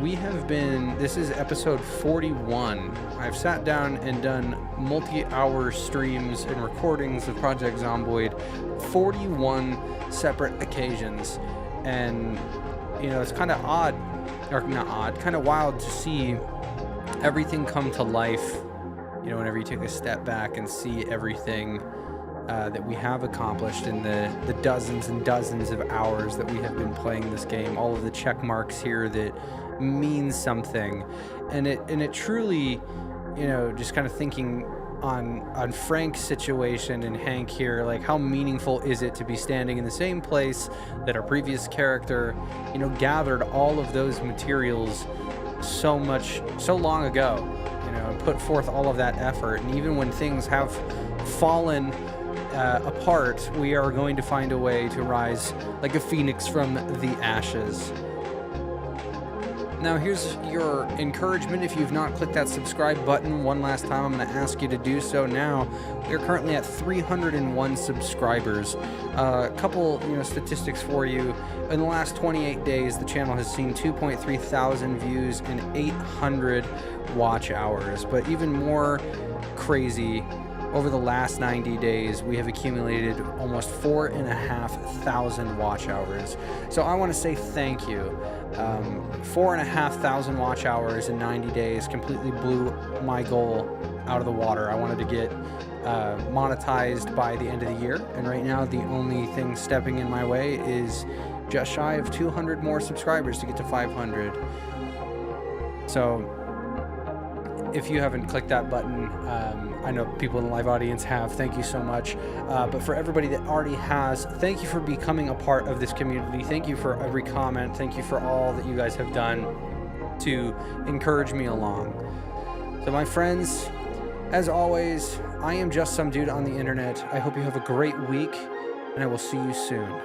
we have been, this is episode 41. I've sat down and done multi-hour streams and recordings of Project Zomboid, 41 separate occasions. And, you know, it's kind of odd, or not odd, kind of wild to see everything come to life, you know, whenever you take a step back and see everything that we have accomplished in the dozens and dozens of hours that we have been playing this game, all of the check marks here that mean something. And it truly, you know, just kind of thinking on Frank's situation and Hank here, like how meaningful is it to be standing in the same place that our previous character, you know, gathered all of those materials so long ago, you know, and put forth all of that effort. And even when things have fallen apart, we are going to find a way to rise like a phoenix from the ashes. Now here's your encouragement. If you've not clicked that subscribe button one last time, I'm going to ask you to do so now. We're currently at 301 subscribers. A couple, you know, statistics for you. In the last 28 days, the channel has seen 2.3 thousand views and 800 watch hours. But even more crazy, over the last 90 days, we have accumulated almost 4,500 watch hours. So I want to say thank you. 4,500 watch hours in 90 days completely blew my goal out of the water. I wanted to get monetized by the end of the year, and right now the only thing stepping in my way is just shy of 200 more subscribers to get to 500. So if you haven't clicked that button, I know people in the live audience have. Thank you so much. But for everybody that already has, thank you for becoming a part of this community. Thank you for every comment. Thank you for all that you guys have done to encourage me along. So my friends, as always, I am just some dude on the internet. I hope you have a great week, and I will see you soon.